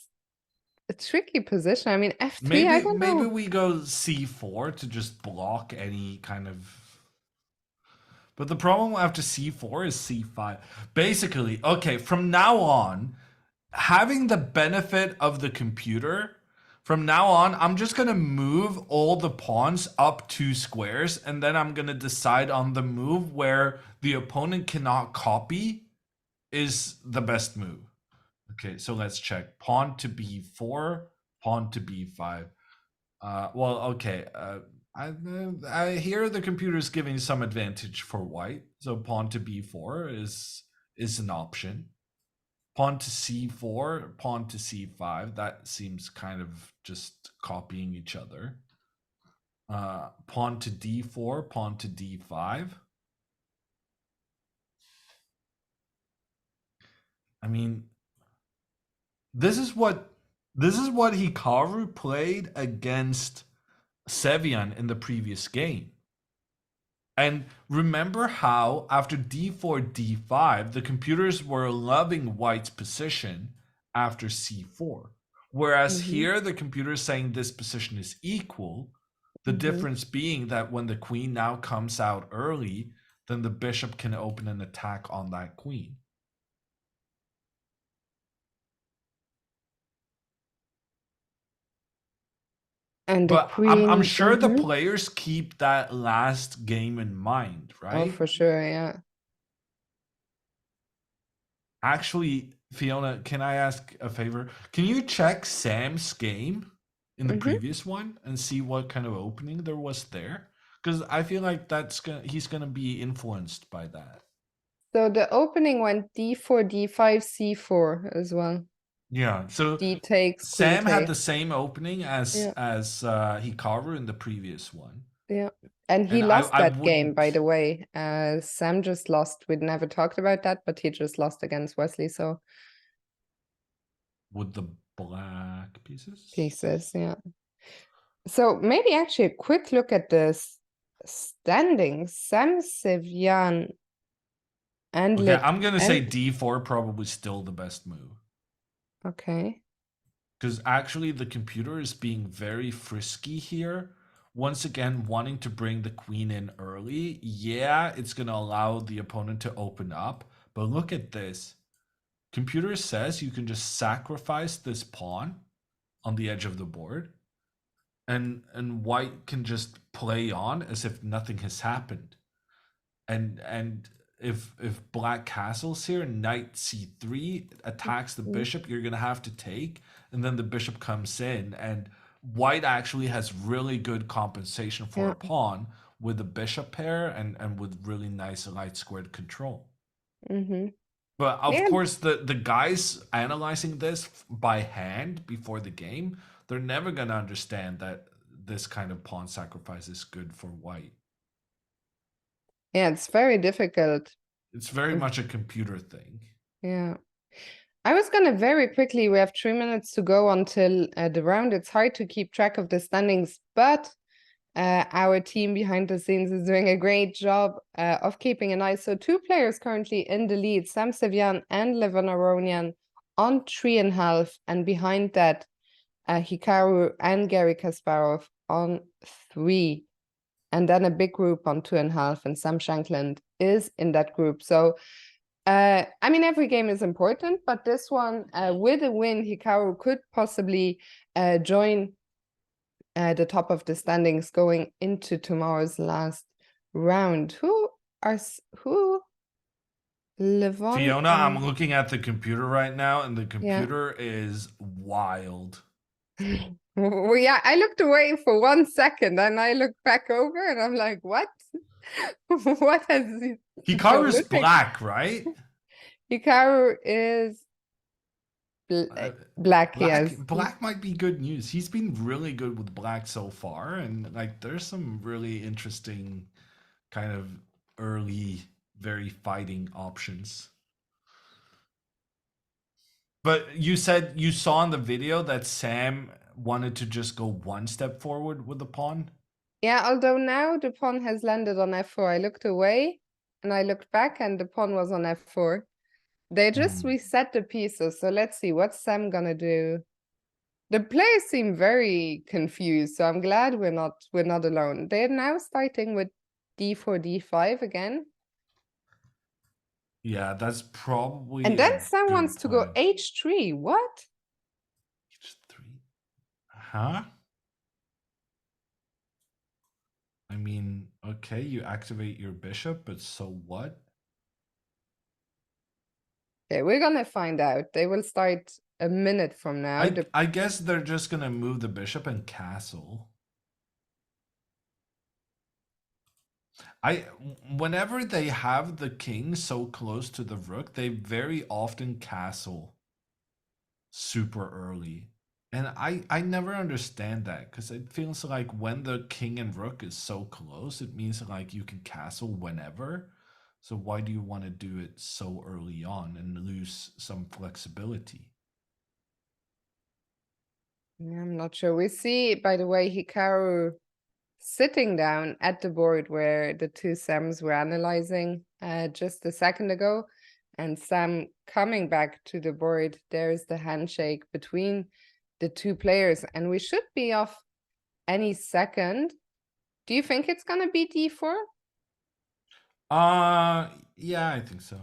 a tricky position. I mean, f3, I don't Maybe know. we go c4 to just block any kind of. But the problem after c4 is c5. Basically, okay, from now on, having the benefit of the computer, from now on, I'm just going to move all the pawns up 2 squares, and then I'm going to decide on the move where the opponent cannot copy is the best move. Okay, so let's check. Pawn to b4, pawn to b5. Well, okay. I hear the computer's giving some advantage for white, so pawn to b4 is an option. Pawn to c4, pawn to c5. That seems kind of just copying each other. Pawn to d4, pawn to d5. I mean, this is what Hikaru played against Sevian in the previous game. And remember how after d4, d5, the computers were loving white's position after c4. Whereas here, the computer is saying this position is equal. The difference being that when the queen now comes out early, then the bishop can open an attack on that queen. And the But queen. I'm sure the players keep that last game in mind, right? Oh, for sure, yeah. Actually, Fiona, can I ask a favor? Can you check Sam's game in the previous one and see what kind of opening there was there? Because I feel like he's gonna be influenced by that. So the opening went d4, d5, c4 as well. Yeah. So D takes, queen Sam had the takes. same opening as Hikaru in the previous one. Yeah. And he And lost I that game, by wouldn't the way. Sam just lost. We'd never talked about that, but he just lost against Wesley, so with the black pieces. pieces, yeah. So maybe actually a quick look at the standings. Sam, Sevian, and Okay, I'm gonna say and d4 probably still the best move. okay. Because actually the computer is being very frisky here. Once again, wanting to bring the queen in early. Yeah, it's going to allow the opponent to open up. But look at this. Computer says you can just sacrifice this pawn on the edge of the board. And white can just play on as if nothing has happened. And if black castles here, knight c3 attacks the bishop, you're gonna have to take, and then the bishop comes in, and white actually has really good compensation for a pawn with the bishop pair and with really nice light squared control. But of course, the guys analyzing this by hand before the game, they're never gonna understand that this kind of pawn sacrifice is good for white. Yeah, it's very difficult. It's very much a computer thing. Yeah. I was gonna very quickly, we have 3 minutes to go until the round. It's hard to keep track of the standings, but our team behind the scenes is doing a great job of keeping an eye. So 2 players currently in the lead, Sam Sevian and Levon Aronian on 3.5, and behind that, Hikaru and Gary Kasparov on 3. And then a big group on 2.5, and Sam Shankland is in that group. So I mean, every game is important, but this one, with a win, Hikaru could possibly join the top of the standings going into tomorrow's last round. Who Levon Fiona, I'm and looking at the computer right now, and the computer is wild. well, yeah, I looked away for 1 second and I looked back over and I'm like, what? What has Hikaru's black, right? Hikaru is black, yes. Black might be good news. He's been really good with black so far, and like there's some really interesting kind of early, very fighting options. But you said you saw in the video that Sam wanted to just go one step forward with the pawn. Yeah, although now the pawn has landed on f4. I looked away and I looked back and the pawn was on f4. They just reset the pieces. So let's see, what's Sam gonna do? The players seem very confused, so I'm glad we're not alone. They're now starting with d4, d5 again. Yeah, that's probably. And then Sam good wants to go plan. h3. What? H3? Huh? I mean, okay, you activate your bishop, but so what? Okay, we're gonna find out. They will start a minute from now. I guess they're just gonna move the bishop and castle. Whenever they have the king so close to the rook, they very often castle super early. And I never understand that, because it feels like when the king and rook is so close, it means like you can castle whenever. So why do you want to do it so early on and lose some flexibility? I'm not sure. We see, by the way, Hikaru sitting down at the board where the two Sams were analyzing just a second ago, and Sam coming back to the board. There's the handshake between the two players, and we should be off any second. Do you think it's gonna be d4? Yeah, I think so.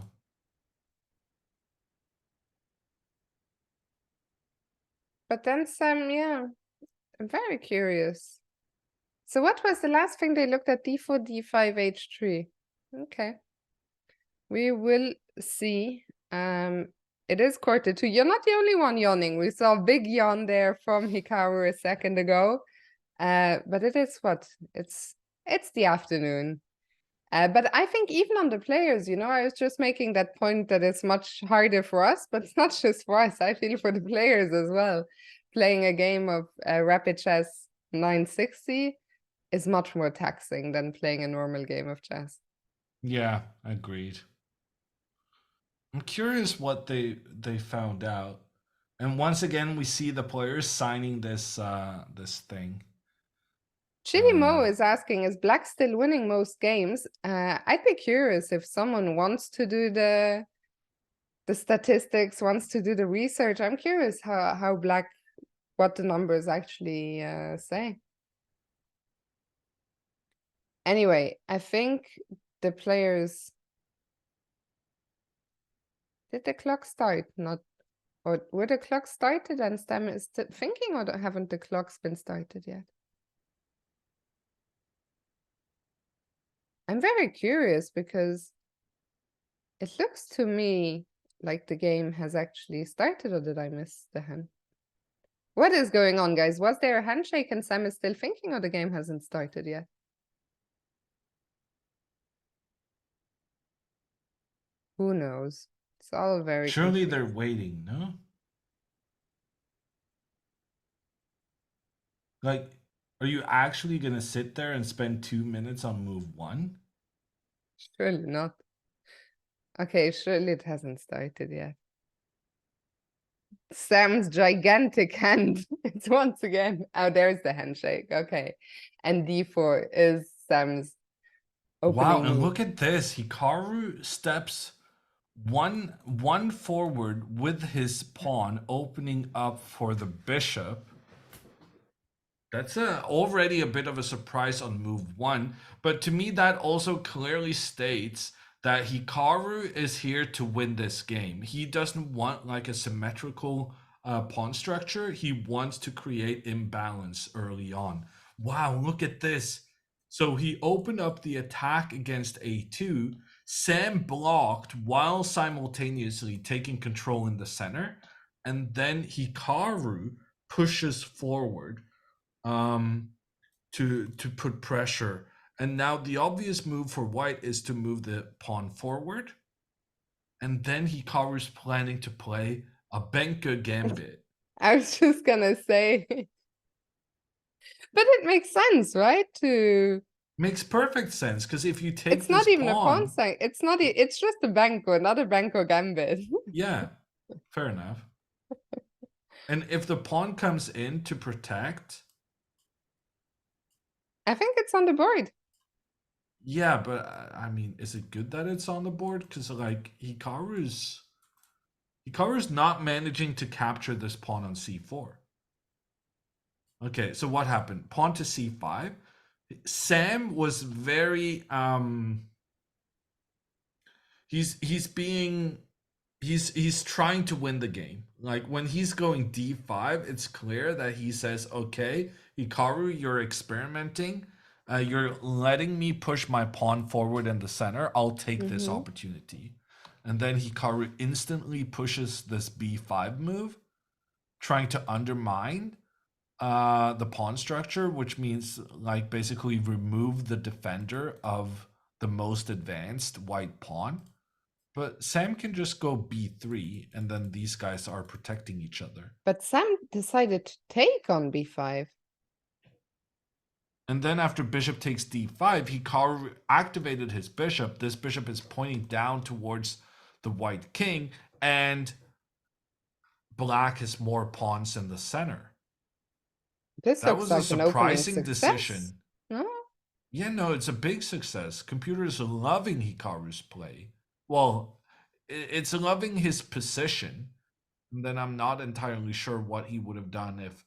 But then Sam, yeah, I'm very curious. So what was the last thing they looked at? d4, d5, h3. Okay. We will see. It is quarter to. You're not the only one yawning. We saw a big yawn there from Hikaru a second ago. But it is what? It's the afternoon. But I think even on the players, you know, I was just making that point that it's much harder for us, but it's not just for us. I feel for the players as well. Playing a game of rapid chess 960 is much more taxing than playing a normal game of chess. Yeah, agreed. I'm curious what they found out. And once again, we see the players signing this this thing. Chili Mo is asking, is Black still winning most games? I'd be curious if someone wants to do the statistics, wants to do the research. I'm curious how Black, what the numbers actually say. Anyway, I think the players... Did the clock start? Not, or were the clock started and Stem is still thinking, or haven't the clocks been started yet? I'm very curious because it looks to me like the game has actually started, or did I miss the hand? What is going on, guys? Was there a handshake and Sam is still thinking, or the game hasn't started yet? Who knows? It's all very Surely confusing. they're waiting, no? Like, are you actually gonna sit there and spend 2 minutes on move 1? Surely not. Okay, surely it hasn't started yet. Sam's gigantic hand. It's once again. Oh, there's the handshake. Okay. And d4 is Sam's opening Wow, and move. look at this. Hikaru steps one forward with his pawn, opening up for the bishop. That's already a bit of a surprise on move 1, but to me that also clearly states that Hikaru is here to win this game. He doesn't want like a symmetrical pawn structure. He wants to create imbalance early on. Wow, look at this. So he opened up the attack against a2. Sam blocked while simultaneously taking control in the center. And then Hikaru pushes forward to put pressure. And now the obvious move for white is to move the pawn forward. And then Hikaru's planning to play a Benka gambit. I was just gonna say, but it makes sense, right? Makes perfect sense, because if you take It's not this even a pawn pawn, side. It's not. It's just a banco, not a banco gambit. yeah, fair enough. And if the pawn comes in to protect, I think it's on the board. yeah, but I mean, is it good that it's on the board? Because like Hikaru's not managing to capture this pawn on c4. Okay, so what happened? Pawn to c5. Sam was very he's trying to win the game. Like when he's going d5, it's clear that he says, okay, Hikaru, you're experimenting. You're letting me push my pawn forward in the center. I'll take this opportunity. And then Hikaru instantly pushes this b5 move, trying to undermine the pawn structure, which means like basically remove the defender of the most advanced white pawn. But Sam can just go b3, and then these guys are protecting each other. But Sam decided to take on b5. And then after bishop takes d5, Hikaru activated his bishop. This bishop is pointing down towards the white king, and black has more pawns in the center. This That looks was a like an opening surprising success. decision. No? Yeah, no, it's a big success. Computers are loving Hikaru's play. Well, it's loving his position. And then I'm not entirely sure what he would have done if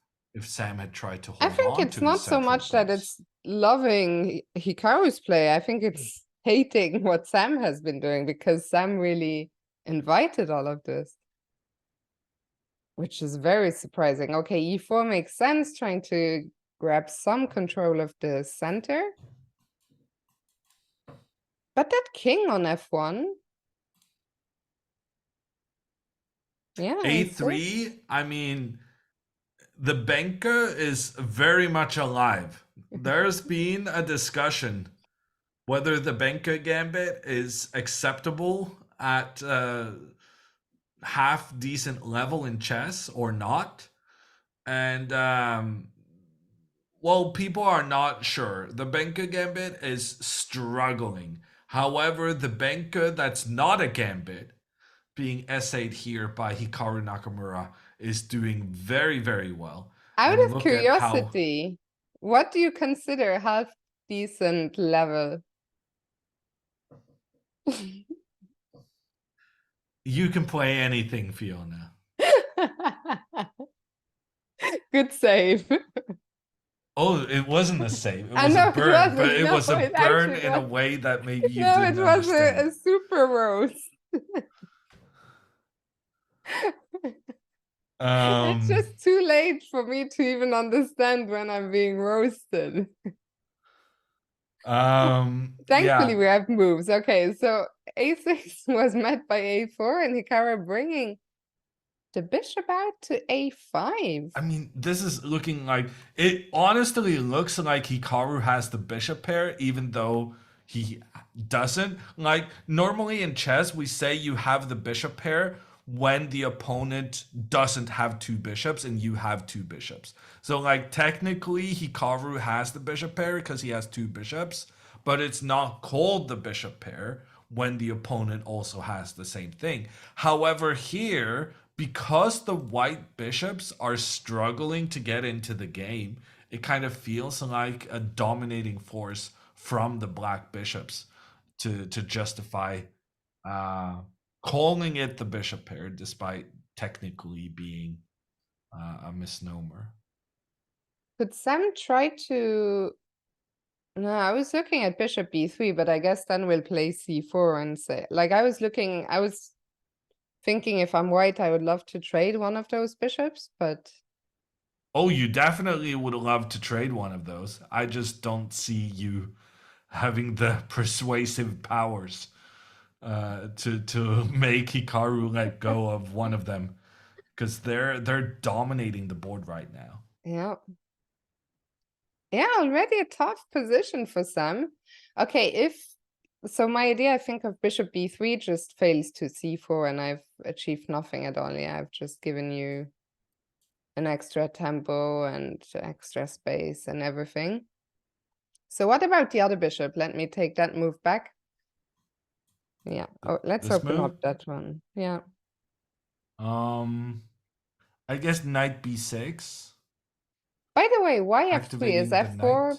Sam had tried to I hold think on it's to his not so central much that piece. it's loving Hikaru's play. I think it's hating what Sam has been doing, because Sam really invited all of this, which is very surprising. Okay, e4 makes sense, trying to grab some control of the center. But that king on f1. Yeah. A3, I mean, the Benka is very much alive. There's been a discussion whether the Benka gambit is acceptable at half decent level in chess or not. And well, people are not sure. The Benka gambit is struggling. However, the Benka that's not a gambit, being essayed here by Hikaru Nakamura, is doing very, very well. Out And of look at how curiosity, what do you consider half decent level? you can play anything, Fiona. Good save. Oh, it wasn't a save. It I was know a it burn, wasn't. but it No, was a it burn actually in a was. way that maybe you No, it didn't was understand. a super roast. It's just too late for me to even understand when I'm being roasted. Thankfully, Yeah. we have moves. Okay, so a6 was met by a4, and Hikaru bringing the bishop out to a5. I mean, this is looking like it honestly looks like Hikaru has the bishop pair, even though he doesn't. Like, normally in chess, we say you have the bishop pair when the opponent doesn't have two bishops and you have two bishops. So, like, technically, Hikaru has the bishop pair because he has two bishops, but it's not called the bishop pair when the opponent also has the same thing. However, here, because the white bishops are struggling to get into the game, it kind of feels like a dominating force from the black bishops to justify calling it the bishop pair, despite technically being a misnomer. Could Sam try to No, I was looking at bishop b3, but I guess then we'll play c4 and say, like, I was thinking if I'm white, I would love to trade one of those bishops, but Oh, you definitely would love to trade one of those. I just don't see you having the persuasive powers to make Hikaru let go of one of them, because they're dominating the board right now. yeah. Yeah, already a tough position for some. Okay, so my idea, I think, of bishop b3 just fails to c4, and I've achieved nothing at all. Yeah, I've just given you an extra tempo and extra space and everything. So what about the other bishop? Let me take that move back. Yeah. Oh, let's This open move, up that one. Yeah. um, I guess knight b6, By the way, why f3? Is activating the f4 knight.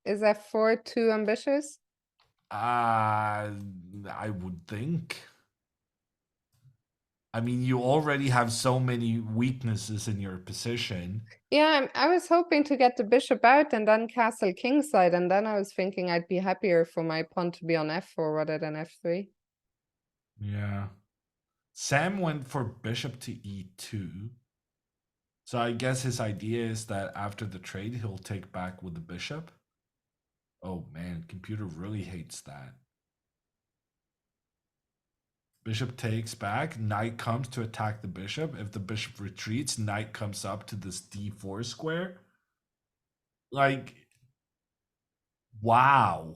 is f4 too ambitious? I would think. I mean, you already have so many weaknesses in your position. Yeah, I was hoping to get the bishop out and then castle kingside, and then I was thinking I'd be happier for my pawn to be on f4 rather than f3. Yeah. Sam went for bishop to e2. So I guess his idea is that after the trade, he'll take back with the bishop. Oh man, computer really hates that. Bishop takes back, knight comes to attack the bishop. If the bishop retreats, knight comes up to this d4 square. Like, wow.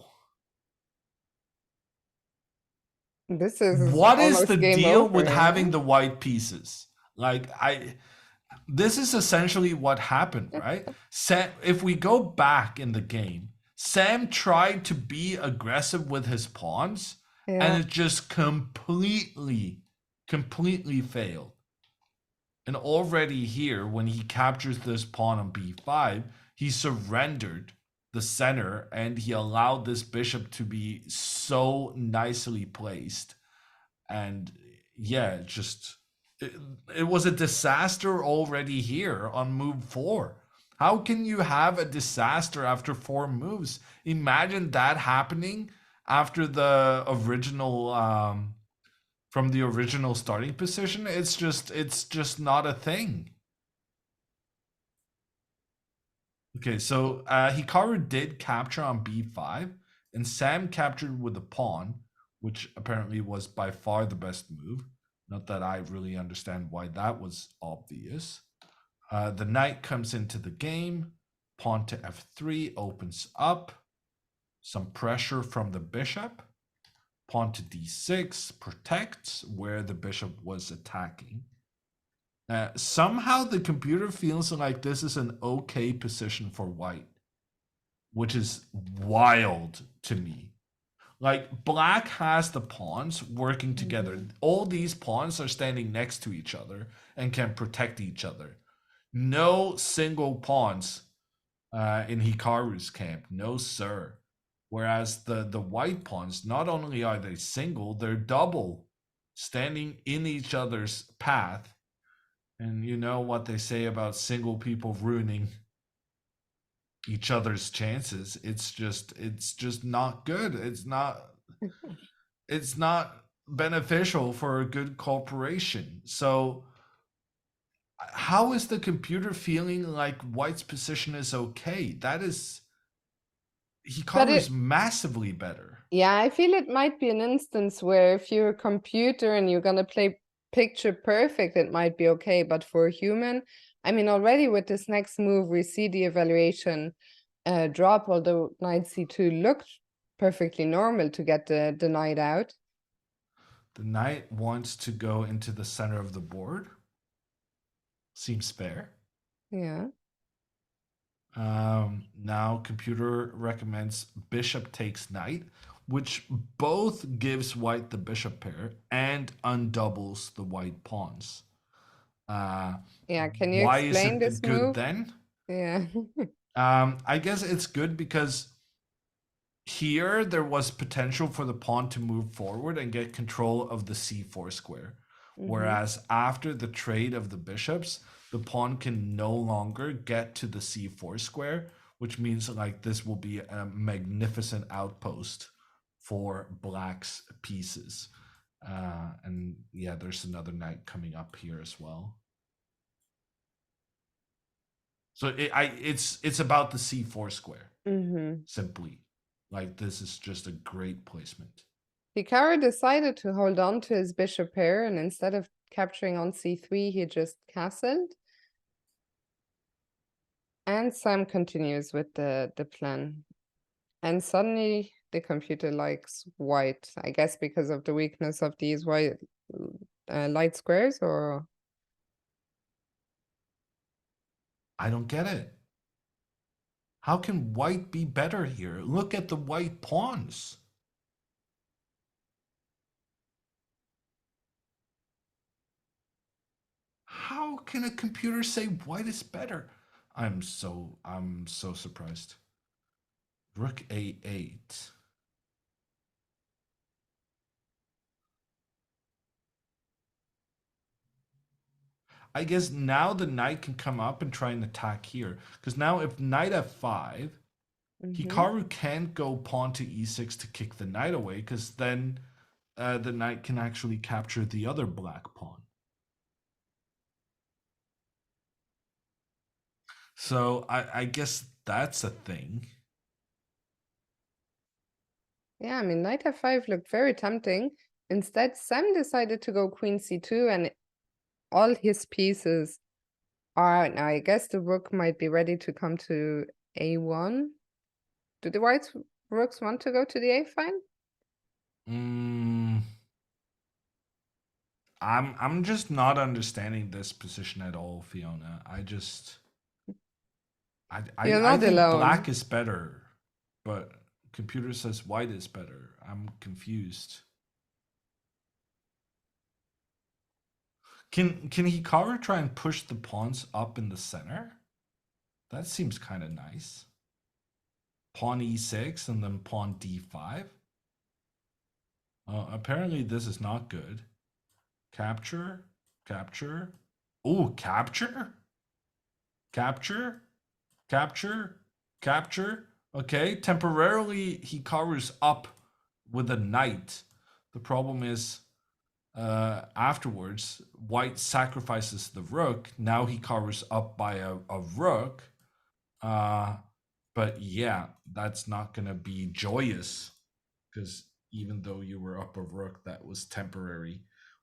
This is What is the almost game deal over, with yeah? having the white pieces? Like, this is essentially what happened, right? Sam, if we go back in the game, Sam tried to be aggressive with his pawns, and Yeah. it just completely failed. And already here, when he captures this pawn on b5, he surrendered the center and he allowed this bishop to be so nicely placed. And yeah, it was a disaster already here on move 4. How can you have a disaster after 4 moves? Imagine that happening after the original from the original starting position. It's just not a thing. Okay, so Hikaru did capture on b5, and Sam captured with a pawn, which apparently was by far the best move. Not that I really understand why that was obvious. The knight comes into the game. Pawn to f3 opens up. Some pressure from the bishop. Pawn to d6 protects where the bishop was attacking. Somehow the computer feels like this is an okay position for white, which is wild to me. Like, black has the pawns working together. All these pawns are standing next to each other and can protect each other. No single pawns in Hikaru's camp. No, sir. Whereas the white pawns, not only are they single, they're double, standing in each other's path. And you know what they say about single people ruining each other's chances. It's just not good. It's not beneficial for a good corporation. So how is the computer feeling like white's position is okay? That is, But Hikaru is massively better. yeah, I feel it might be an instance where if you're a computer and you're gonna play picture perfect, it might be okay. But for a human, I mean, already with this next move, we see the evaluation drop, although knight c2 looked perfectly normal to get the knight out. The knight wants to go into the center of the board. Seems fair. Yeah. Now computer recommends bishop takes knight, which both gives white the bishop pair and undoubles the white pawns. Yeah, can you Why is explain it this good move? then? Yeah. I guess it's good because here there was potential for the pawn to move forward and get control of the c4 square. Whereas after the trade of the bishops, the pawn can no longer get to the c4 square, which means like this will be a magnificent outpost for black's pieces. And yeah, there's another knight coming up here as well. So it's about the c4 square. Simply, like this is just a great placement. Hikaru decided to hold on to his bishop pair, and instead of capturing on c3, he just castled. And Sam continues with the plan. And suddenly the computer likes white, I guess because of the weakness of these white light squares, or? I don't get it. How can white be better here? Look at the white pawns. How can a computer say white is better? I'm so surprised. Rook a8. I guess now the knight can come up and try and attack here. Because now if knight f5, Hikaru can't go pawn to e6 to kick the knight away, because then the knight can actually capture the other black pawn. So I guess that's a thing. Yeah, I mean, knight f5 looked very tempting. Instead, Sam decided to go queen c2, and all his pieces are, now I guess the rook might be ready to come to a1. Do the white rooks want to go to the a file? I'm just not understanding this position at all, Fiona. I You're think not black alone. is better, but computer says white is better. I'm confused. Can Hikaru try and push the pawns up in the center? That seems kind of nice. Pawn e6 and then pawn d5. Apparently this is not good. Capture, capture. Oh, capture? Capture, capture, capture. Okay, temporarily Hikaru's up with a knight. The problem is afterwards, white sacrifices the rook. Now Hikaru's up by a rook. But yeah, that's not going to be joyous, because even though you were up a rook, that was temporary.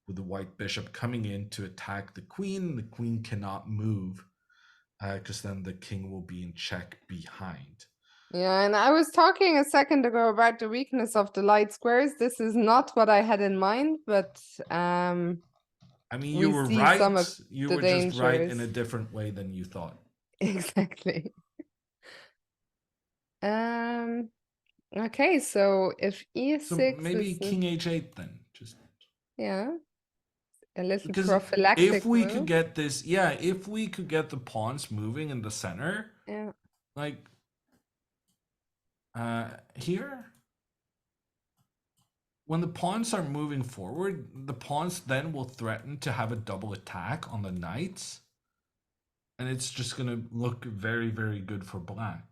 With the white bishop coming in to attack the queen cannot move, because then the king will be in check behind. Yeah, and I was talking a second ago about the weakness of the light squares. This is not what I had in mind, but I mean, you we were see some of right. You the were just right in dangers. a different way than you thought. Exactly. Okay, so if e6 So maybe is king h8 then. Just yeah, a little because if prophylactic we could move. get this, yeah, if we could get the pawns moving in the center, Yeah. like here, when the pawns are moving forward, the pawns then will threaten to have a double attack on the knights, and it's just going to look very, very good for black.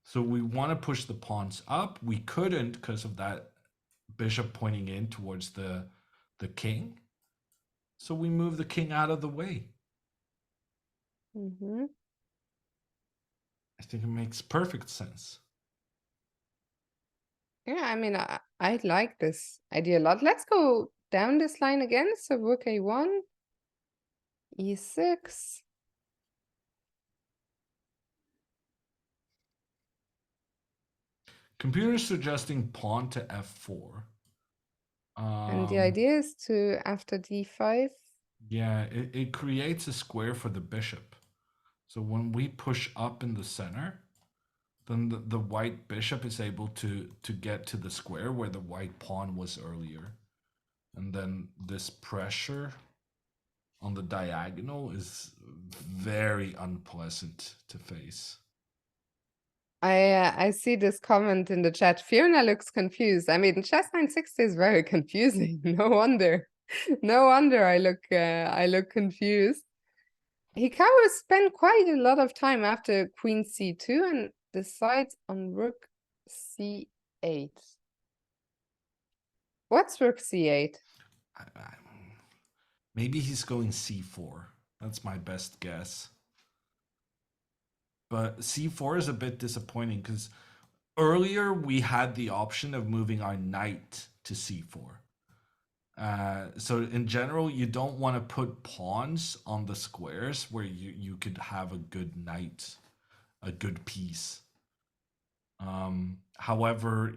So we want to push the pawns up. We couldn't because of that bishop pointing in towards the king. So we move the king out of the way. Mm-hmm. I think it makes perfect sense. Yeah, I mean, I like this idea a lot. Let's go down this line again. So rook a1, e6. Computer suggesting pawn to f4. And the idea is to, after d5. Yeah, it creates a square for the bishop. So when we push up in the center, then the white bishop is able to get to the square where the white pawn was earlier. And then this pressure on the diagonal is very unpleasant to face. I see this comment in the chat. Fiona looks confused. I mean, chess 960 is very confusing. No wonder. No wonder I look confused. Hikaru spent quite a lot of time after queen c2 and decides on rook c8. What's rook c8? Maybe he's going c4. That's my best guess. But c4 is a bit disappointing because earlier we had the option of moving our knight to c4. So in general, you don't want to put pawns on the squares where you could have a good knight, a good piece. However,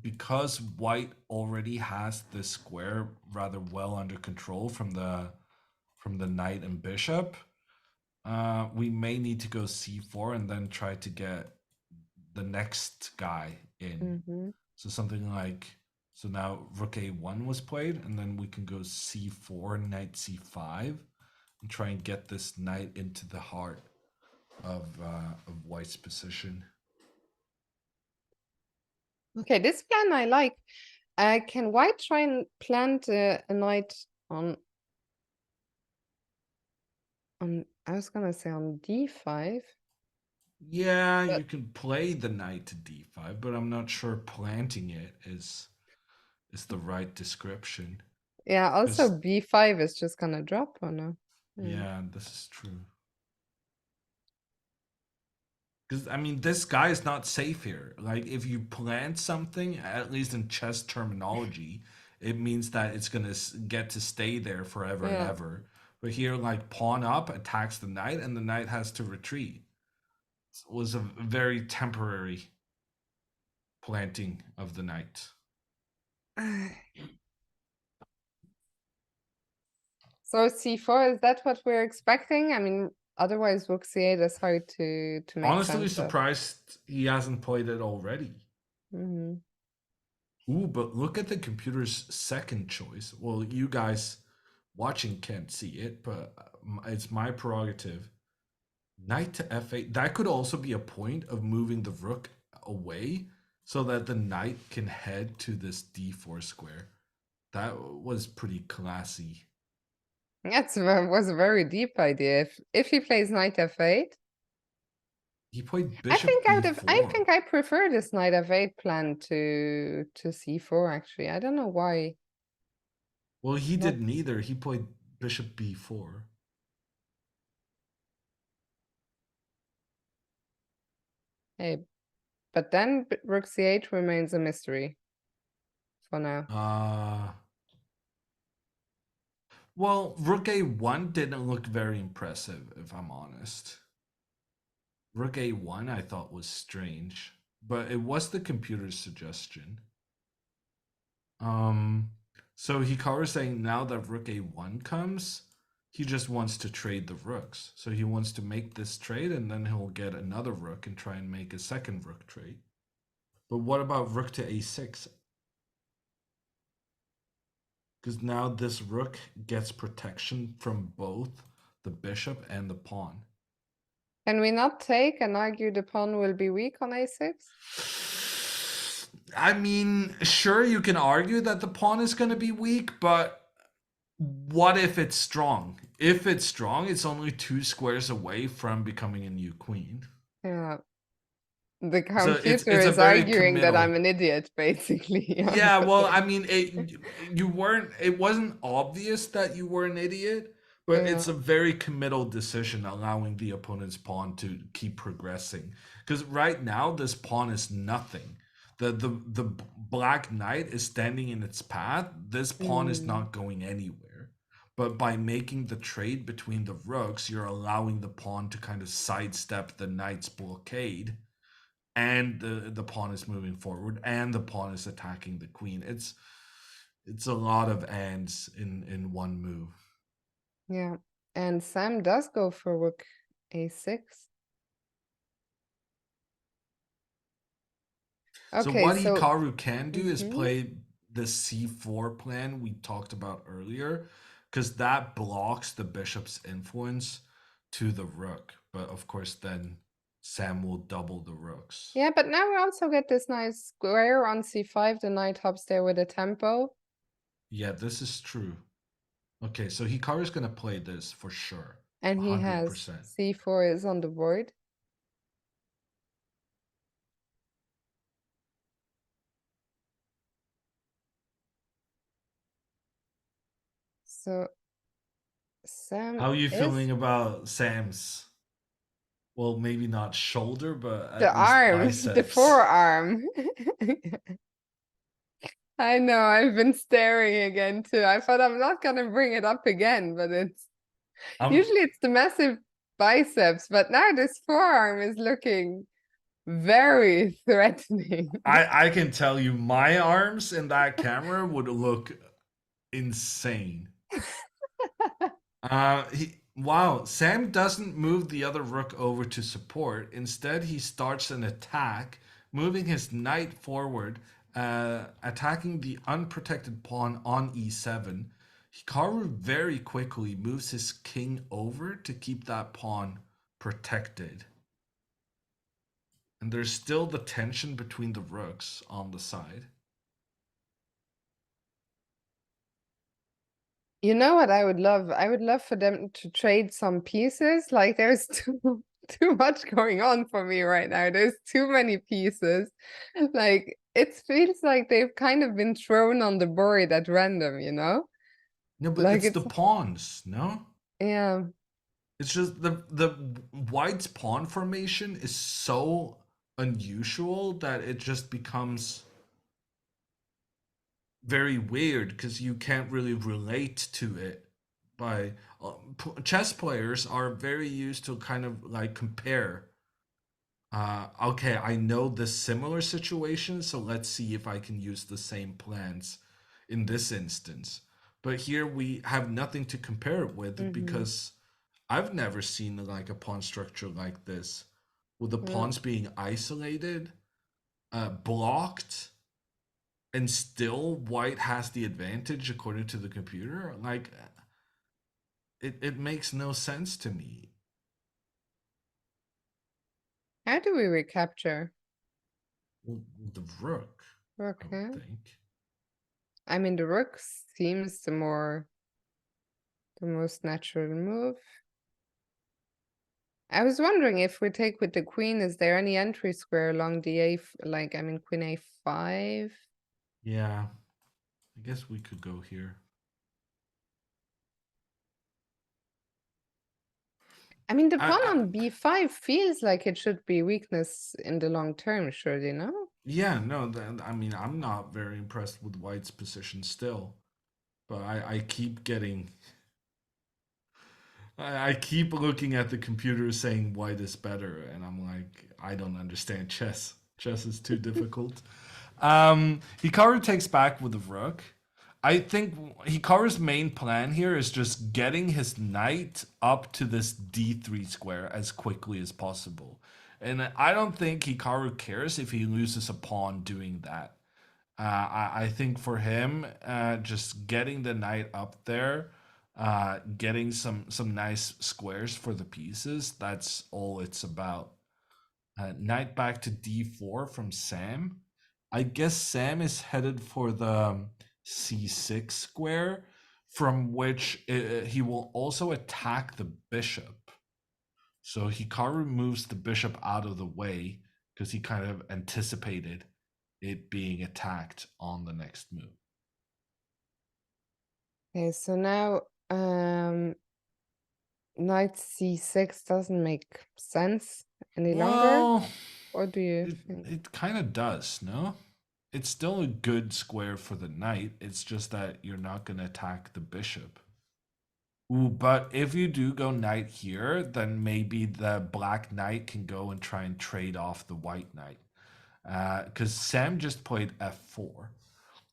because white already has this square rather well under control from the knight and bishop, we may need to go c4 and then try to get the next guy in. So something like, so now rook a1 was played, and then we can go c4, knight c5, and try and get this knight into the heart of white's position. Okay, this plan I like. Can white try and plant a knight on, I was gonna say on d5. Yeah, But you can play the knight to d5, but I'm not sure planting it is the right description. yeah, also 'Cause- b5 is just gonna drop or no? yeah, this is true. Because I mean, this guy is not safe here. Like, if you plant something, at least in chess terminology, it means that it's gonna get to stay there forever and Yeah. ever. But here, like, pawn up attacks the knight, and the knight has to retreat. It was a very temporary planting of the knight. So c4, is that what we're expecting? I mean, otherwise rook c8 is hard to make Honestly, sense of. surprised he hasn't played it already. Mhm. Ooh, but look at the computer's second choice. Well, you guys watching can't see it, but it's my prerogative. Knight to f8. That could also be a point of moving the rook away so that the knight can head to this d4 square. That was pretty classy. Was a very deep idea. If he plays knight f8, He played I bishop think b4. I prefer this knight f8 plan to c4 actually. I don't know why. Well, he Not didn't either. He played bishop b4. hey, but then rook c8 remains a mystery for now. Well, rook a1 didn't look very impressive, if I'm honest. Rook a1 I thought was strange, but it was the computer's suggestion. So Hikaru saying now that rook a1 comes, he just wants to trade the rooks. So he wants to make this trade, and then he'll get another rook and try and make a second rook trade. But what about rook to a6? Because now this rook gets protection from both the bishop and the pawn. Can we not take and argue the pawn will be weak on a6? I mean, sure, you can argue that the pawn is going to be weak, but what if it's strong? If it's strong, it's only 2 squares away from becoming a new queen. Yeah. The So computer it's a is very arguing that I'm committal. an idiot, basically. Yeah, well, I mean, it wasn't obvious that you were an idiot, but Yeah. it's a very committal decision allowing the opponent's pawn to keep progressing. Because right now, this pawn is nothing. The black knight is standing in its path. This pawn is not going anywhere. But by making the trade between the rooks, you're allowing the pawn to kind of sidestep the knight's blockade, and the pawn is moving forward, and the pawn is attacking the queen. It's a lot of ands in one move. Yeah. And Sam does go for rook a6. So Okay, what so Hikaru can do is play the c4 plan we talked about earlier, because that blocks the bishop's influence to the rook. But of course, then Sam will double the rooks. yeah, but now we also get this nice square on c5. The knight hops there with a tempo. Yeah, this is true. Okay, so Hikaru's gonna play this for sure. And he has 100%. c4 is on the board. So Sam How are you is feeling about Sam's? Well, maybe not shoulder, but the at least arm, the biceps. forearm. I know, I've been staring again too. I thought I'm not gonna bring it up again, but it's I'm usually it's the massive biceps, but now this forearm is looking very threatening. I can tell you my arms in that camera would look insane. Wow, Sam doesn't move the other rook over to support. Instead, he starts an attack, moving his knight forward, attacking the unprotected pawn on e7. Hikaru very quickly moves his king over to keep that pawn protected. And there's still the tension between the rooks on the side. You know what I would love? I would love for them to trade some pieces. Like there's too much going on for me right now. There's too many pieces. Like it feels like they've kind of been thrown on the board at random, you know? No, but Like it's the it's pawns, no? yeah. It's just the white's pawn formation is so unusual that it just becomes very weird because you can't really relate to it. By chess players are very used to kind of like compare. Okay, I know this similar situation, so let's see if I can use the same plans in this instance. But here we have nothing to compare it with Mm-hmm. because I've never seen like a pawn structure like this, with the Yeah. pawns being isolated, blocked, and still white has the advantage according to the computer. Like, it makes no sense to me. How do we recapture? Well, the rook, I would Okay. think. I mean the rook seems the most natural move. I was wondering if we take with the queen, is there any entry square along the like, I mean, queen a5? Yeah, I guess we could go here. I mean, the pawn I on b5 feels like it should be weakness in the long term, surely, no? yeah, no, I mean, I'm not very impressed with white's position still, but I keep getting. I keep looking at the computer saying white is better, and I'm like, I don't understand chess. Chess is too difficult. Hikaru takes back with the rook. I think Hikaru's main plan here is just getting his knight up to this d3 square as quickly as possible. And I don't think Hikaru cares if he loses a pawn doing that. I think for him, just getting the knight up there, getting some nice squares for the pieces, that's all it's about. Knight back to d4 from Sam. I guess Sam is headed for the c6 square, from which he will also attack the bishop. So Hikaru moves the bishop out of the way because he kind of anticipated it being attacked on the next move. Okay, so now knight c6 doesn't make sense any longer. Well, What do you it, think? it kind of does, no? It's still a good square for the knight. It's just that you're not going to attack the bishop. Ooh, but if you do go knight here, then maybe the black knight can go and try and trade off the white knight. Because Sam just played f4,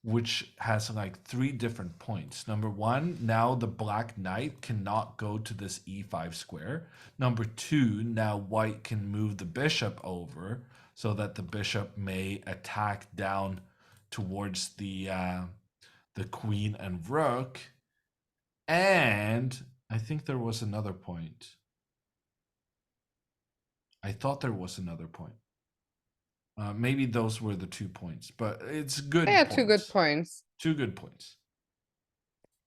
which has like 3 different points. Number one, now the black knight cannot go to this e5 square. Number two, now white can move the bishop over so that the bishop may attack down towards the queen and rook. And I think there was another point. I thought there was another point. Maybe those were the 2 points, but it's good Yeah, points. 2 good points. 2 good points.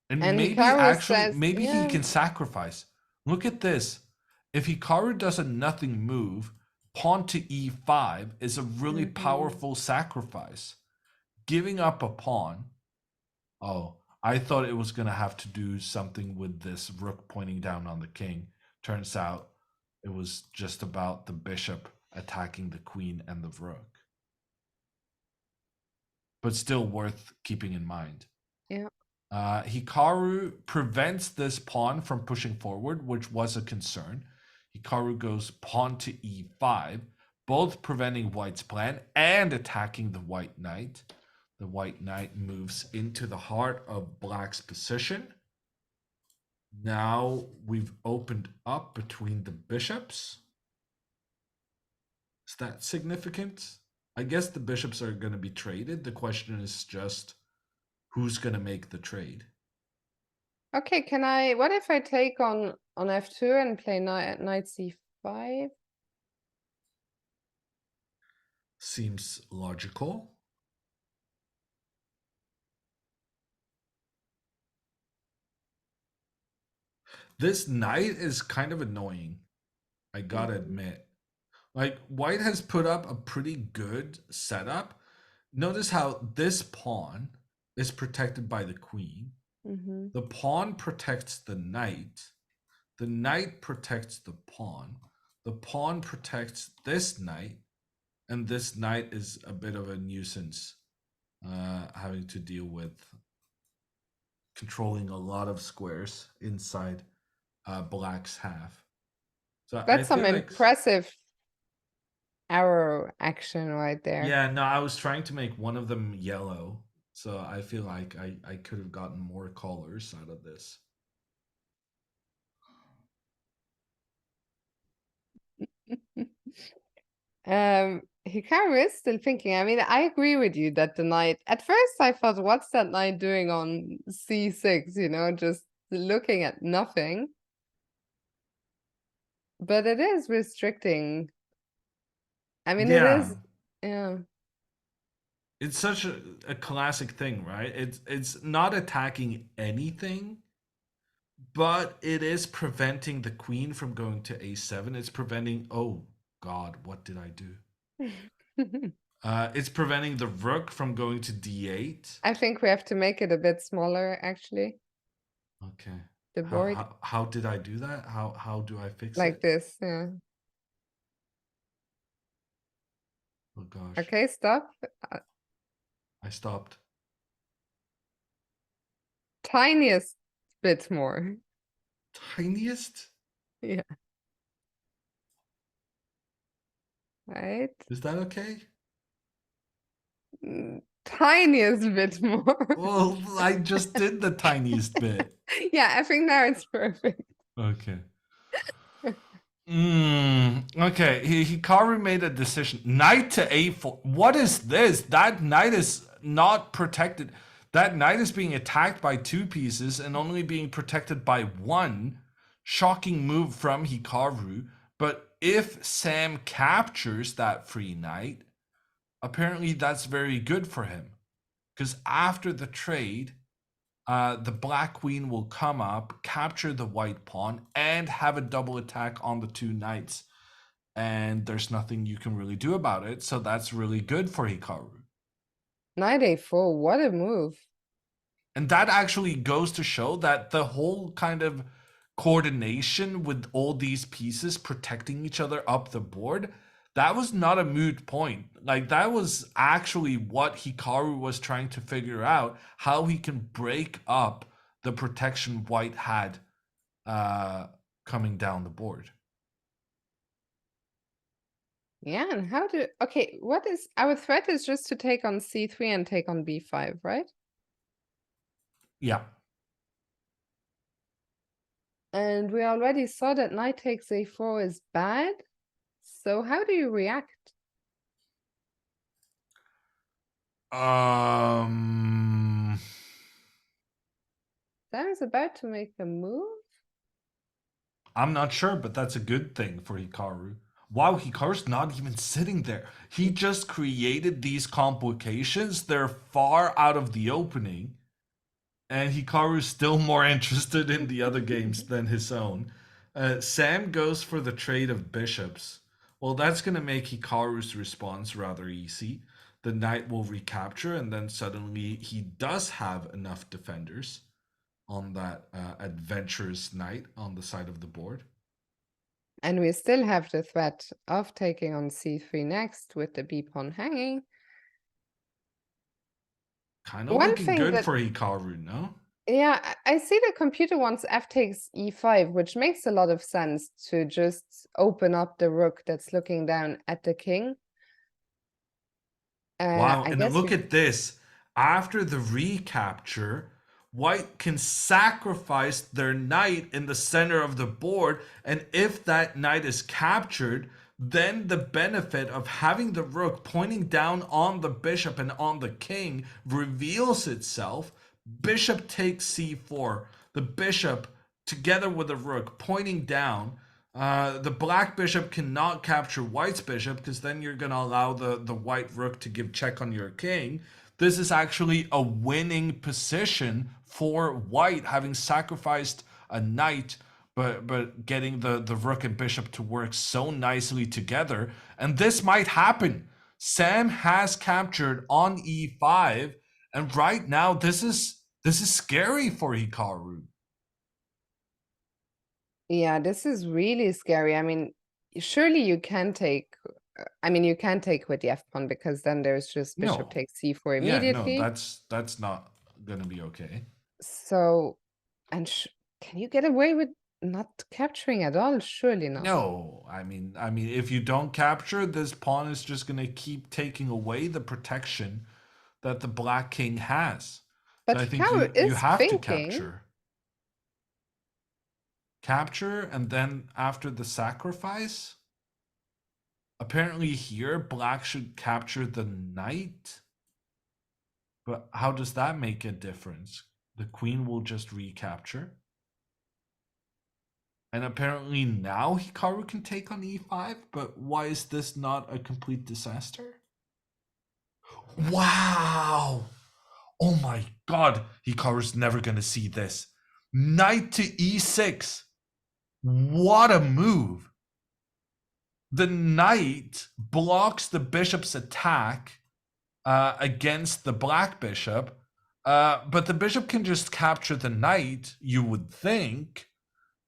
And And maybe Hikaru actually, says, maybe he yeah, can sacrifice. Look at this. If Hikaru does a nothing move, pawn to e5 is a really powerful sacrifice. Giving up a pawn. Oh, I thought it was going to have to do something with this rook pointing down on the king. Turns out it was just about the bishop attacking the queen and the rook. But still worth keeping in mind. Yeah. Hikaru prevents this pawn from pushing forward, which was a concern. Hikaru goes pawn to e5, both preventing white's plan and attacking the white knight. The white knight moves into the heart of black's position. Now we've opened up between the bishops. Is that significant? I guess the bishops are going to be traded. The question is just who's going to make the trade. Okay, what if I take on f2 and play knight c5? Seems logical. This knight is kind of annoying, I gotta admit. Like, white has put up a pretty good setup. Notice how this pawn is protected by the queen. The pawn protects the knight. The knight protects the pawn. The pawn protects this knight. And this knight is a bit of a nuisance, having to deal with controlling a lot of squares inside black's half. So That's some like, impressive arrow action right there. yeah, no, I was trying to make one of them yellow, so I feel like I could have gotten more colors out of this. Hikaru is still thinking. I mean, I agree with you that the knight, at first I thought, what's that knight doing on c6, you know, just looking at nothing. But it is restricting. I mean, it is, yeah. It's such a classic thing, right? It's not attacking anything, but it is preventing the queen from going to a7. It's preventing, oh God, what did I do? It's preventing the rook from going to d8. I think we have to make it a bit smaller, actually. Okay. The board. How did I do that? How do I fix it? Like this, yeah. Oh gosh. Okay, stop. I stopped. Tiniest bit more. Tiniest? Yeah. Right? Is that okay? Tiniest bit more. Well, I just did the tiniest bit. Yeah, I think now it's perfect. Okay. Okay, Hikaru made a decision. Knight to a4. What is this? That knight is not protected. That knight is being attacked by two pieces and only being protected by one. Shocking move from Hikaru. But if Sam captures that free knight, apparently that's very good for him. Because after the trade, the black queen will come up, capture the white pawn, and have a double attack on the two knights. And there's nothing you can really do about it. So that's really good for Hikaru. Knight a4, what a move. And that actually goes to show that the whole kind of coordination with all these pieces protecting each other up the board, that was not a moot point. Like, that was actually what Hikaru was trying to figure out, how he can break up the protection white had coming down the board. Yeah, and okay, what is, our threat is just to take on c3 and take on b5, right? Yeah. And we already saw that knight takes a4 is bad. So how do you react? Sam's about to make a move? I'm not sure, but that's a good thing for Hikaru. Wow, Hikaru's not even sitting there. He just created these complications. They're far out of the opening. And Hikaru's still more interested in the other games than his own. Sam goes for the trade of bishops. Well, that's going to make Hikaru's response rather easy. The knight will recapture, and then suddenly he does have enough defenders on that adventurous knight on the side of the board. And we still have the threat of taking on c3 next with the b pawn hanging. Kind of One looking thing good that, for Hikaru, no? yeah, I see the computer wants f takes e5, which makes a lot of sense to just open up the rook that's looking down at the king. Wow, I and then guess look at this. After the recapture, White can sacrifice their knight in the center of the board, and if that knight is captured, then the benefit of having the rook pointing down on the bishop and on the king reveals itself. Bishop takes c4. The bishop, together with the rook, pointing down. The black bishop cannot capture white's bishop because then you're going to allow the white rook to give check on your king. This is actually a winning position for white, having sacrificed a knight, but getting the rook and bishop to work so nicely together. And this might happen. Sam has captured on e5, and right now this is scary for Hikaru. Yeah, this is really scary. I mean, surely you can take, you can take with the f pawn because then there's just bishop No. takes c4 Yeah, no, immediately. that's not gonna be okay. So, and can you get away with not capturing at all? Surely not. No, I mean, if you don't capture, this pawn is just gonna keep taking away the protection that the black king has. So But I think Hikaru you is have to thinking. capture, and then after the sacrifice, apparently here black should capture the knight. But how does that make a difference? The queen will just recapture. And apparently now Hikaru can take on e5, but why is this not a complete disaster? Wow! Oh my god, Hikaru's never gonna see this. Knight to e6. What a move! The knight blocks the bishop's attack against the black bishop, but the bishop can just capture the knight, you would think,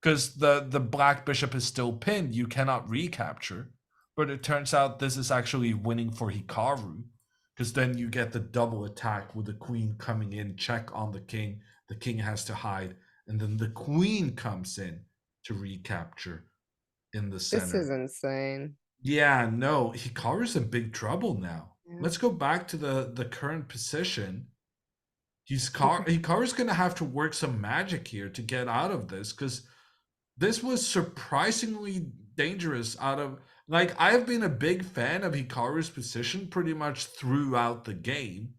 because the black bishop is still pinned. You cannot recapture. But it turns out this is actually winning for Hikaru, because then you get the double attack with the queen coming in, check on the king. The king has to hide, and then the queen comes in to recapture in the This is center. insane. Yeah, no, Hikaru's in big trouble now. Yeah. Let's go back to the current position. Hikaru's gonna have to work some magic here to get out of this, because this was surprisingly dangerous. Out of, like, I've been a big fan of Hikaru's position pretty much throughout the game,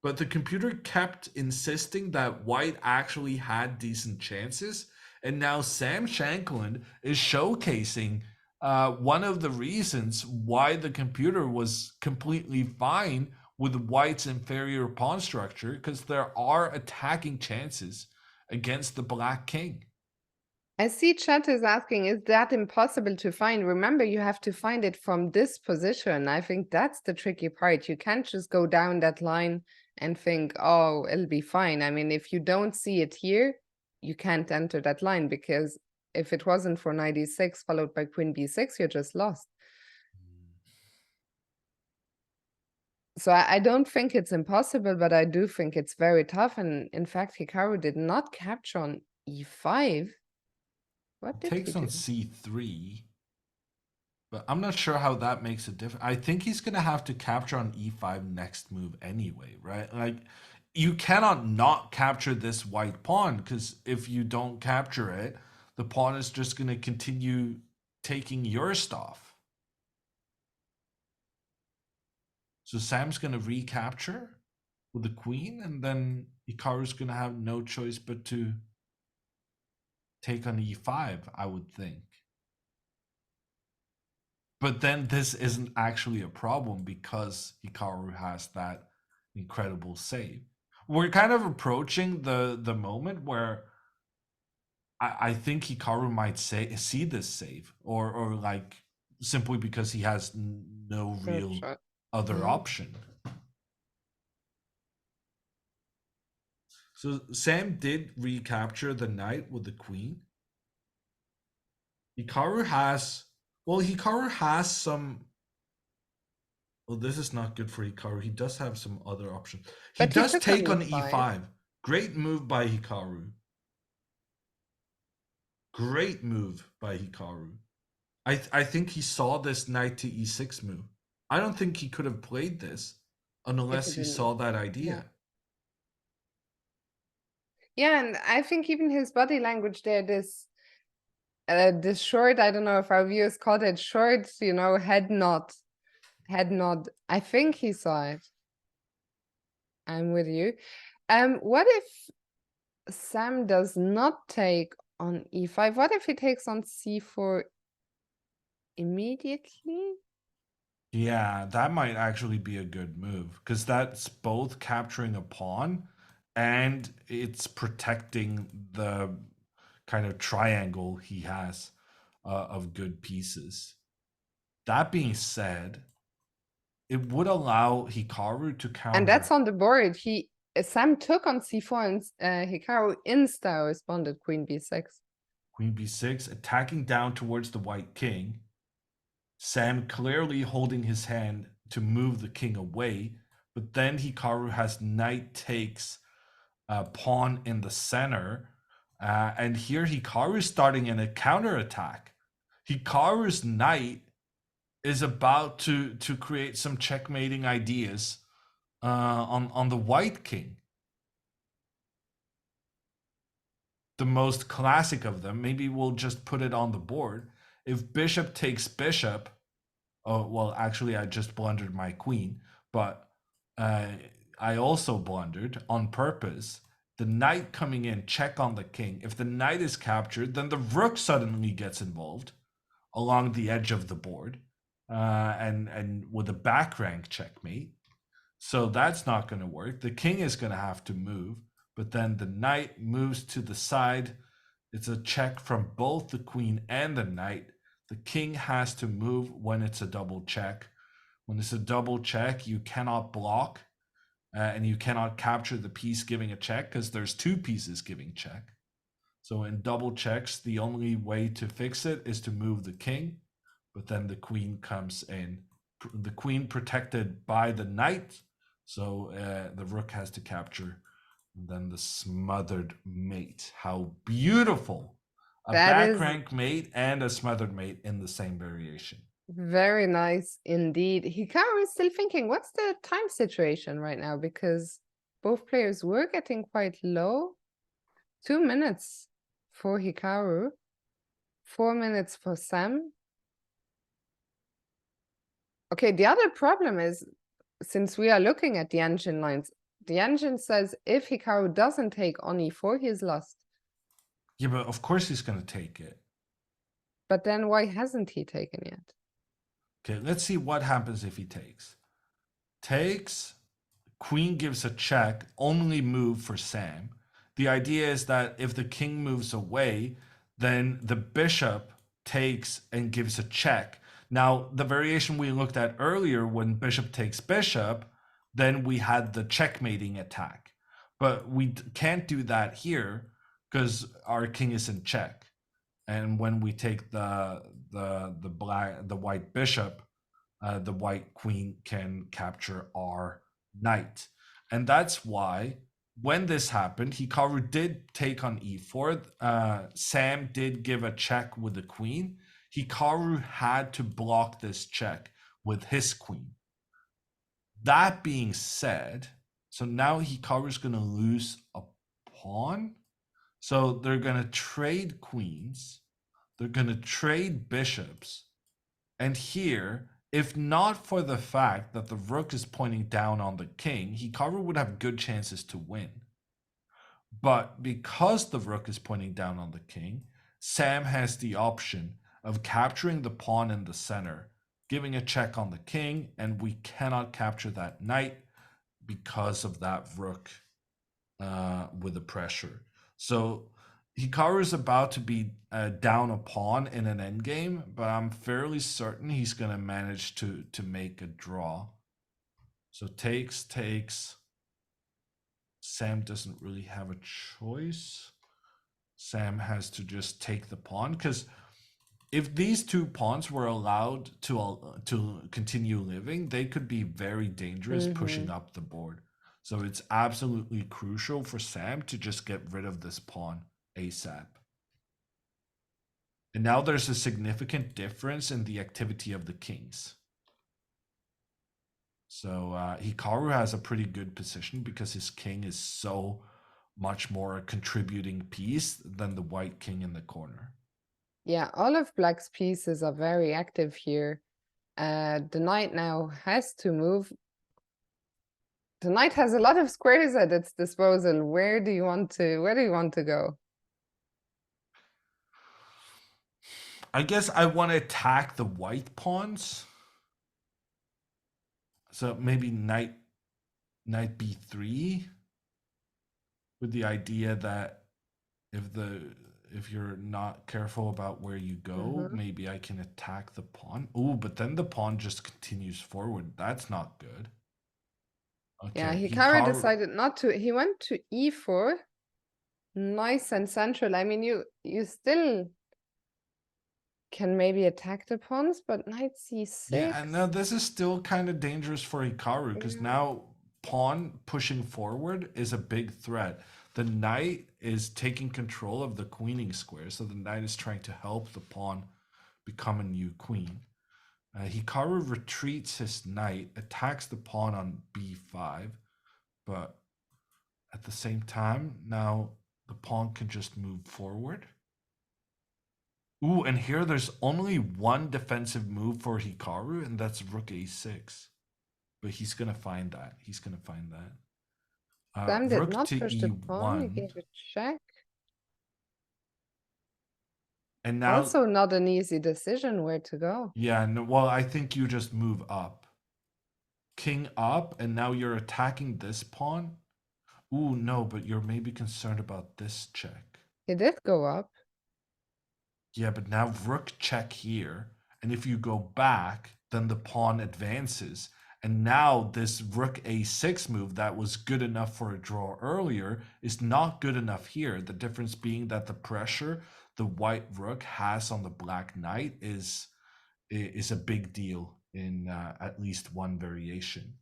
but the computer kept insisting that white actually had decent chances, and now Sam Shankland is showcasing one of the reasons why the computer was completely fine with white's inferior pawn structure, because there are attacking chances against the black king. I see chat is asking, is that impossible to find? Remember, you have to find it from this position. I think that's the tricky part. You can't just go down that line and think, oh, it'll be fine. I mean, if you don't see it here, you can't enter that line, because if it wasn't for knight e6 followed by queen b6, you're just lost. So I don't think it's impossible, but I do think it's very tough. And in fact, Hikaru did not capture on e5. What did he Takes on do? c3, but I'm not sure how that makes a difference. I think he's gonna have to capture on e5 next move anyway, right? Like, you cannot not capture this white pawn, because if you don't capture it, the pawn is just gonna continue taking your stuff. So Sam's gonna recapture with the queen, and then Hikaru's gonna have no choice but to take on e5, I would think. But then this isn't actually a problem because Hikaru has that incredible save. We're kind of approaching the moment where I think Hikaru might see this save, or like simply because he has no Third real shot. other option. So Sam did recapture the knight with the queen. Hikaru has some. Well, this is not good for Hikaru. He does have some other options. He But he does took on take on e5. e5. Great move by Hikaru. Great move by Hikaru. I think he saw this knight to e6 move. I don't think he could have played this If he unless he didn't. saw that Yeah. idea. Yeah, and I think even his body language there, this short, I don't know if our viewers called it short, head nod. Head nod. I think he saw it. I'm with you. What if Sam does not take on e5? What if he takes on c4 immediately? Yeah, that might actually be a good move because that's both capturing a pawn and it's protecting the kind of triangle he has of good pieces. That being said, it would allow Hikaru to And that's counter on the board. Sam took on c4 and Hikaru insta responded queen b6. Queen b6, attacking down towards the white king. Sam clearly holding his hand to move the king away, but then Hikaru has knight takes pawn in the center. And here Hikaru is starting in a counterattack. Hikaru's knight is about to create some checkmating ideas on the white king. The most classic of them, maybe we'll just put it on the board. If bishop takes bishop, oh, well, actually, I just blundered my queen, but I also blundered on purpose. The knight coming in, check on the king. If the knight is captured, then the rook suddenly gets involved along the edge of the board, and with a back rank checkmate. So that's not going to work. The king is going to have to move, but then the knight moves to the side. It's a check from both the queen and the knight. The king has to move when it's a double check. When it's a double check, you cannot block and you cannot capture the piece giving a check because there's two pieces giving check. So in double checks, the only way to fix it is to move the king, but then the queen comes in. The queen protected by the knight, so the rook has to capture. And then the smothered mate. How beautiful! A That back is rank mate and a smothered mate in the same variation. very nice indeed. Hikaru is still thinking, what's the time situation right now? Because both players were getting quite low. 2 minutes for Hikaru, 4 minutes for Sam. Okay, the other problem is, since we are looking at the engine lines, the engine says if Hikaru doesn't take on e4, he's lost. Yeah, but of course he's going to take it. But then why hasn't he taken yet? Okay, let's see what happens if he takes. Takes, queen gives a check, only move for Sam. The idea is that if the king moves away, then the bishop takes and gives a check. Now, the variation we looked at earlier, when bishop takes bishop, then we had the checkmating attack. But we can't do that here because our king is in check. And when we take the white bishop, the white queen can capture our knight. And that's why when this happened, Hikaru did take on e4. Sam did give a check with the queen. Hikaru had to block this check with his queen. That being said, so now Hikaru's going to lose a pawn. So they're going to trade queens. They're going to trade bishops. And here, if not for the fact that the rook is pointing down on the king, Hikaru would have good chances to win. But because the rook is pointing down on the king, Sam has the option of capturing the pawn in the center, giving a check on the king, and we cannot capture that knight because of that rook with the pressure. So Hikaru is about to be down a pawn in an endgame, but I'm fairly certain he's going to manage to make a draw. So takes. Sam doesn't really have a choice. Sam has to just take the pawn, because if these two pawns were allowed to continue living, they could be very dangerous pushing up the board. So it's absolutely crucial for Sam to just get rid of this pawn ASAP. And now there's a significant difference in the activity of the kings. So Hikaru has a pretty good position because his king is so much more a contributing piece than the white king in the corner. Yeah, all of black's pieces are very active here. The knight now has to move. The knight has a lot of squares at its disposal. Where do you want to go? I guess I want to attack the white pawns. So maybe knight b3, with the idea that if you're not careful about where you go, maybe I can attack the pawn. Oh, but then the pawn just continues forward. That's not good. Okay, Yeah, Hikaru decided not to. He went to e4. Nice and central. I mean, you still can maybe attack the pawns, but knight c6. Yeah, and now this is still kind of dangerous for Hikaru, because now pawn pushing forward is a big threat. The knight is taking control of the queening square, so the knight is trying to help the pawn become a new queen. Hikaru retreats his knight, attacks the pawn on b5, but at the same time, now the pawn can just move forward. Ooh, and here there's only one defensive move for Hikaru, and that's rook a6. But he's going to find that. He's going to find that. Sam did Rook not to push the pawn. He e1. gave a check. And now, Also not an easy decision where to go. yeah, no, well, I think you just move up. King up, and now you're attacking this pawn. Ooh, no, but you're maybe concerned about this check. He did go up. Yeah, but now rook check here, and if you go back, then the pawn advances. And now this rook a6 move that was good enough for a draw earlier is not good enough here. The difference being that the pressure the white rook has on the black knight is a big deal in at least one variation.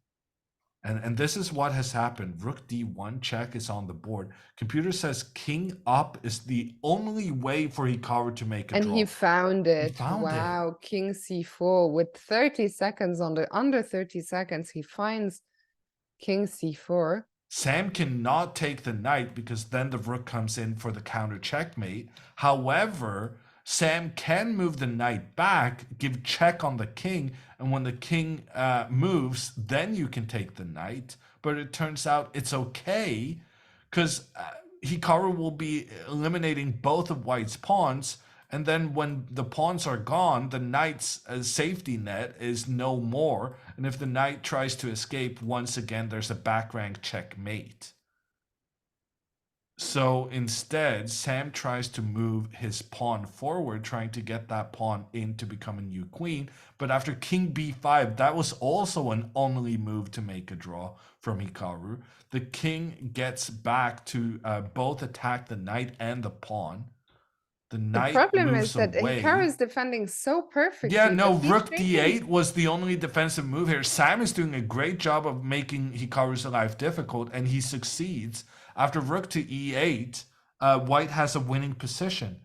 And this is what has happened. Rook d1 check is on the board. Computer says king up is the only way for Hikaru to make a draw. And he found it. He found wow, king c4 with 30 seconds under 30 seconds. He finds king c4. Sam cannot take the knight because then the rook comes in for the counter checkmate. However, Sam can move the knight back, give check on the king, and when the king moves, then you can take the knight. But it turns out it's okay because Hikaru will be eliminating both of white's pawns, and then when the pawns are gone, the knight's safety net is no more. And if the knight tries to escape, once again, there's a back rank checkmate. So instead, Sam tries to move his pawn forward, trying to get that pawn in to become a new queen. But after king b5, that was also an only move to make a draw from Hikaru. The king gets back to both attack the knight and the pawn. The knight problem moves is that away. Hikaru is defending so perfectly. Yeah, no, but rook d8 was the only defensive move here. Sam is doing a great job of making Hikaru's life difficult, and he succeeds. After rook to e8, white has a winning position.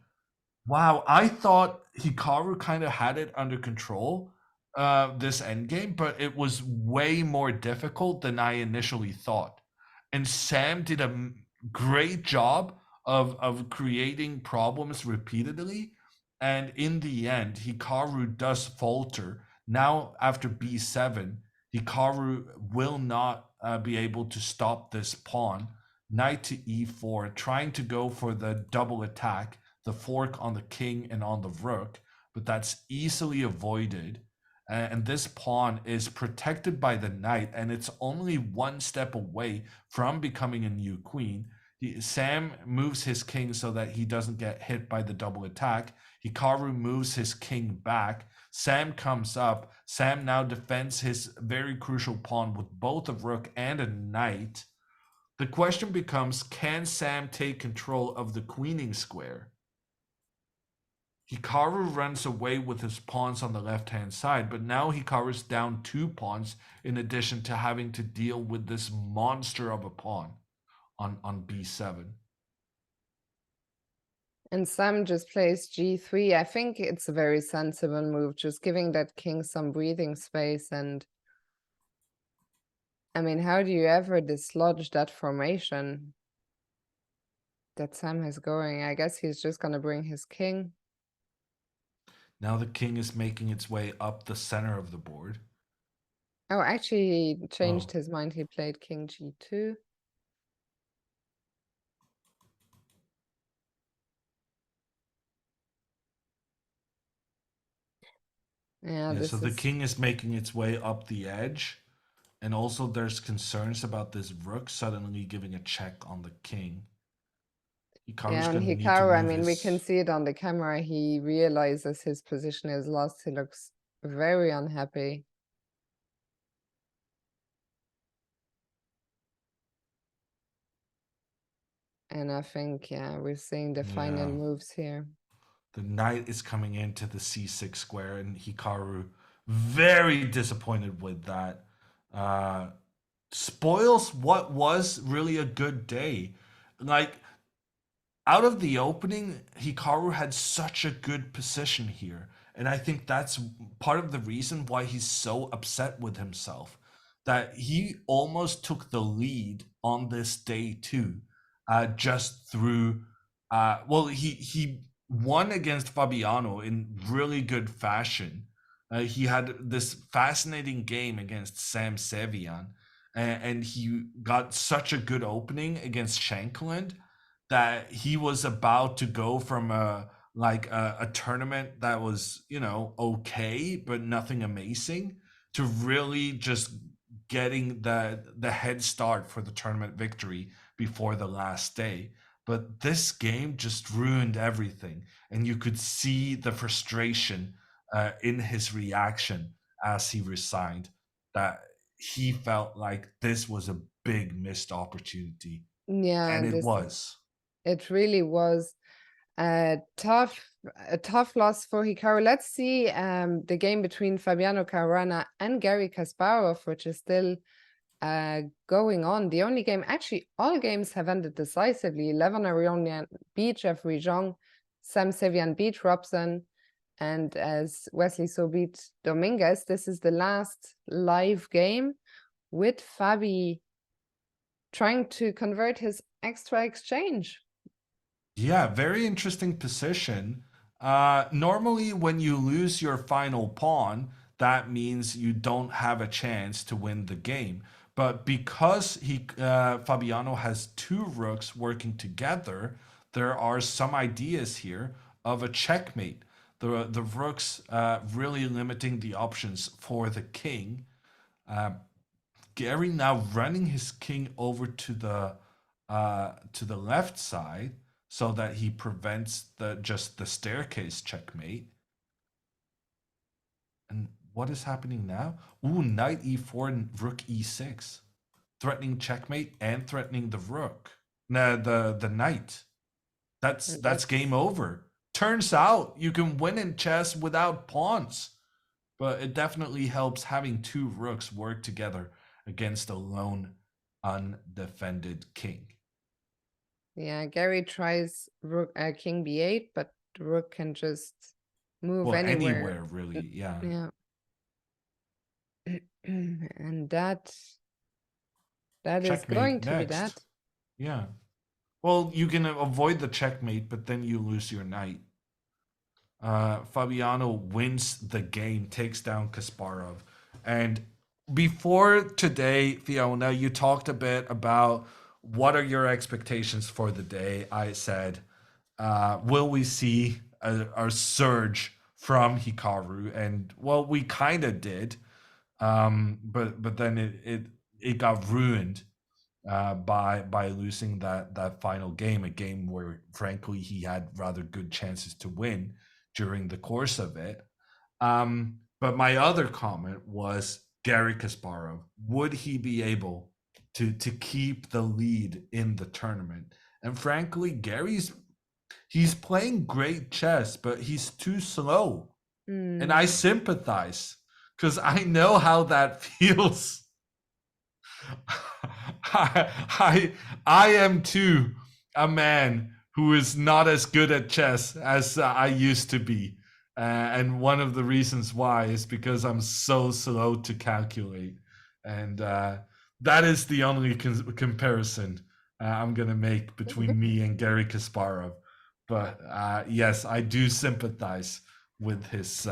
Wow, I thought Hikaru kind of had it under control, this endgame, but it was way more difficult than I initially thought. And Sam did a great job of creating problems repeatedly. And in the end, Hikaru does falter. Now, after b7, Hikaru will not be able to stop this pawn. Knight to e4, trying to go for the double attack, the fork on the king and on the rook, but that's easily avoided. And this pawn is protected by the knight, and it's only one step away from becoming a new queen. Sam moves his king so that he doesn't get hit by the double attack. Hikaru moves his king back. Sam comes up. Sam now defends his very crucial pawn with both a rook and a knight. The question becomes, can Sam take control of the queening square? Hikaru runs away with his pawns on the left-hand side, but now Hikaru's down 2 pawns in addition to having to deal with this monster of a pawn on b7. And Sam just plays g3. I think it's a very sensible move, just giving that king some breathing space. And I mean, how do you ever dislodge that formation that Sam has going? I guess he's just gonna bring his king. Now the king is making its way up the center of the board. Oh, actually, he changed Oh. his mind. He played king g2. Yeah, Yeah, so this the is king is making its way up the edge. And also there's concerns about this rook suddenly giving a check on the king. Hikaru's yeah, and going to need to Hikaru, I move mean, we can his... see it on the camera. He realizes his position is lost. He looks very unhappy. And I think, yeah, we're seeing the final Yeah. moves here. The knight is coming into the c6 square, and Hikaru very disappointed with that. Spoils what was really a good day. Like, out of the opening, Hikaru had such a good position here. And I think that's part of the reason why he's so upset with himself. That he almost took the lead on this day too, just through he won against Fabiano in really good fashion. He had this fascinating game against Sam Sevian, and he got such a good opening against Shankland that he was about to go from a tournament that was, okay but nothing amazing, to really just getting the head start for the tournament victory before the last day. But this game just ruined everything, and you could see the frustration in his reaction as he resigned, that he felt like this was a big missed opportunity, Yeah, and and it this was. it really was a tough loss for Hikaru. Let's see the game between Fabiano Caruana and Gary Kasparov, which is still going on. The only game, actually, all games have ended decisively. Levon Aronian beat Jeffrey Zhang, Sam Sevian beat Robson, and as Wesley So beat Dominguez. This is the last live game with Fabi trying to convert his extra exchange. Yeah, very interesting position. Normally, when you lose your final pawn, that means you don't have a chance to win the game. But because Fabiano has 2 rooks working together, there are some ideas here of a checkmate. The rooks really limiting the options for the king. Gary now running his king over to the left side so that he prevents the staircase checkmate. And what is happening now? Ooh, knight e4 and rook e6, threatening checkmate and threatening the rook. Nah, the knight. That's game over. Turns out you can win in chess without pawns, but it definitely helps having 2 rooks work together against a lone undefended king. Yeah, Gary tries rook, king b8, but the rook can just move Well, anywhere. anywhere really, yeah. Yeah. And that is going Checkmate to be next. that. Yeah. Well, you can avoid the checkmate, but then you lose your knight. Fabiano wins the game, takes down Kasparov. And before today, Fiona, you talked a bit about what are your expectations for the day. I said, will we see a surge from Hikaru? And well, we kind of did, but then it got ruined by losing that final game, a game where frankly he had rather good chances to win during the course of it. But my other comment was Gary Kasparov. Would he be able to keep the lead in the tournament? And frankly, he's playing great chess, but he's too slow. And I sympathize because I know how that feels. I am too a man who is not as good at chess as I used to be. And one of the reasons why is because I'm so slow to calculate. And that is the only comparison I'm going to make between me and Gary Kasparov. But yes, I do sympathize with his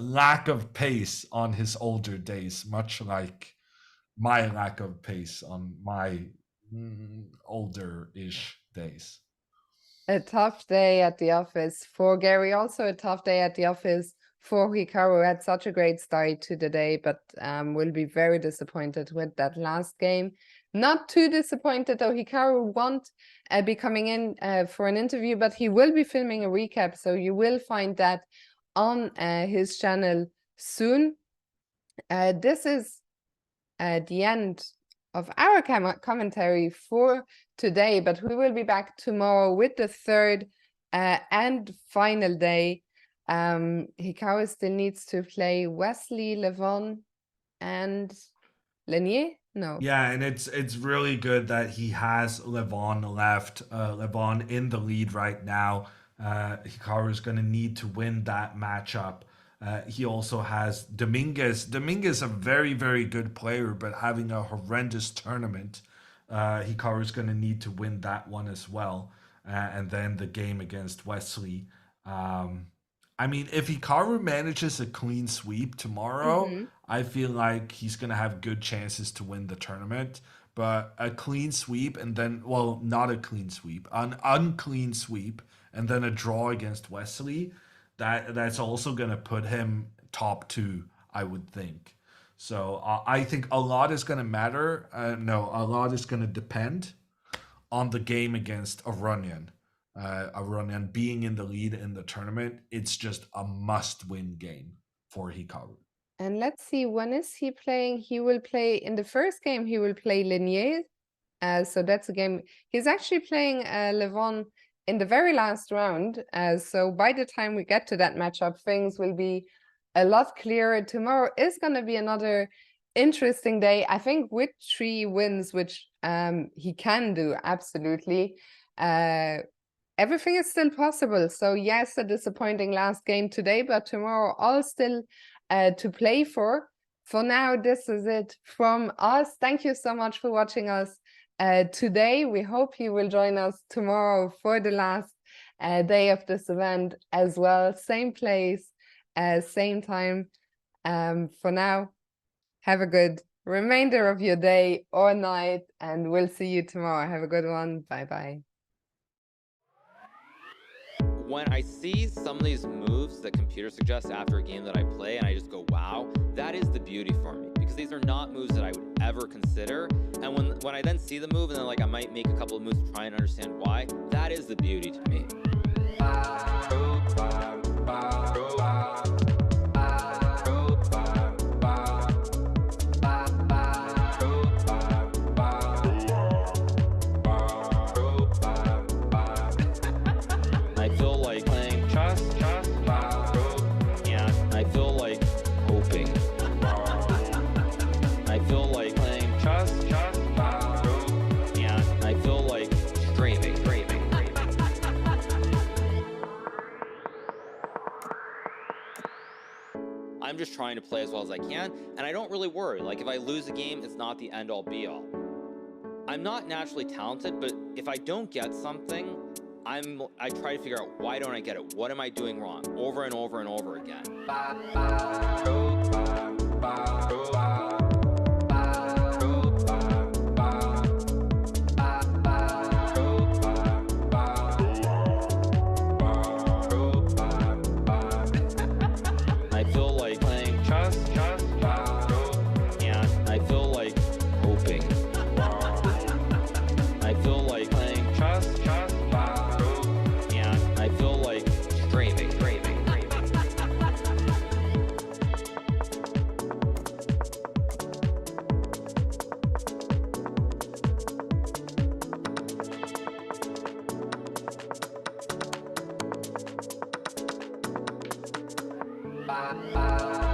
lack of pace on his older days, much like my lack of pace on my older-ish days. A tough day at the office for Gary, also a tough day at the office for Hikaru. Had such a great start to the day, but will be very disappointed with that last game. Not too disappointed though. Hikaru won't be coming in for an interview, but he will be filming a recap, so you will find that on his channel soon. This is the end of our commentary for today, but we will be back tomorrow with the third and final day. Hikaru still needs to play Wesley, Levon, and Lenier. No. Yeah, and it's really good that he has Levon left. Levon in the lead right now. Hikaru is going to need to win that matchup. He also has Dominguez. Dominguez, a very, very good player, but having a horrendous tournament. Hikaru is going to need to win that one as well. And then the game against Wesley. I mean, if Hikaru manages a clean sweep tomorrow, I feel like he's going to have good chances to win the tournament. But a clean sweep and then, well, not a clean sweep, an unclean sweep, and then a draw against Wesley, that's also going to put him top 2, I would think. So I think a lot is going to matter. A lot is going to depend on the game against Aronian. Aronian being in the lead in the tournament, it's just a must-win game for Hikaru. And let's see, when is he playing? He will play in the first game. He will play Lenier. So that's a game. He's actually playing Levon in the very last round. So by the time we get to that matchup, things will be a lot clearer. Tomorrow is going to be another interesting day. I think with 3 wins, which he can do, absolutely. Everything is still possible. So yes, a disappointing last game today, but tomorrow all still to play for. For now, this is it from us. Thank you so much for watching us today. We hope you will join us tomorrow for the last day of this event as well. Same place, same time. For now, have a good remainder of your day or night, and we'll see you tomorrow. Have a good one. Bye-bye. When I see some of these moves that computer suggests after a game that I play and I just go, wow, that is the beauty for me, because these are not moves that I would ever consider. And when I then see the move and then like I might make a couple of moves to try and understand why, that is the beauty to me. I feel like playing chess, and I feel like hoping. I feel like playing chess, and I feel like streaming. I'm just trying to play as well as I can, and I don't really worry. Like, if I lose a game, it's not the end-all be-all. I'm not naturally talented, but if I don't get something, I try to figure out, why don't I get it? What am I doing wrong? Over and over and over again. I feel like playing chess, and I feel like hoping. Bye.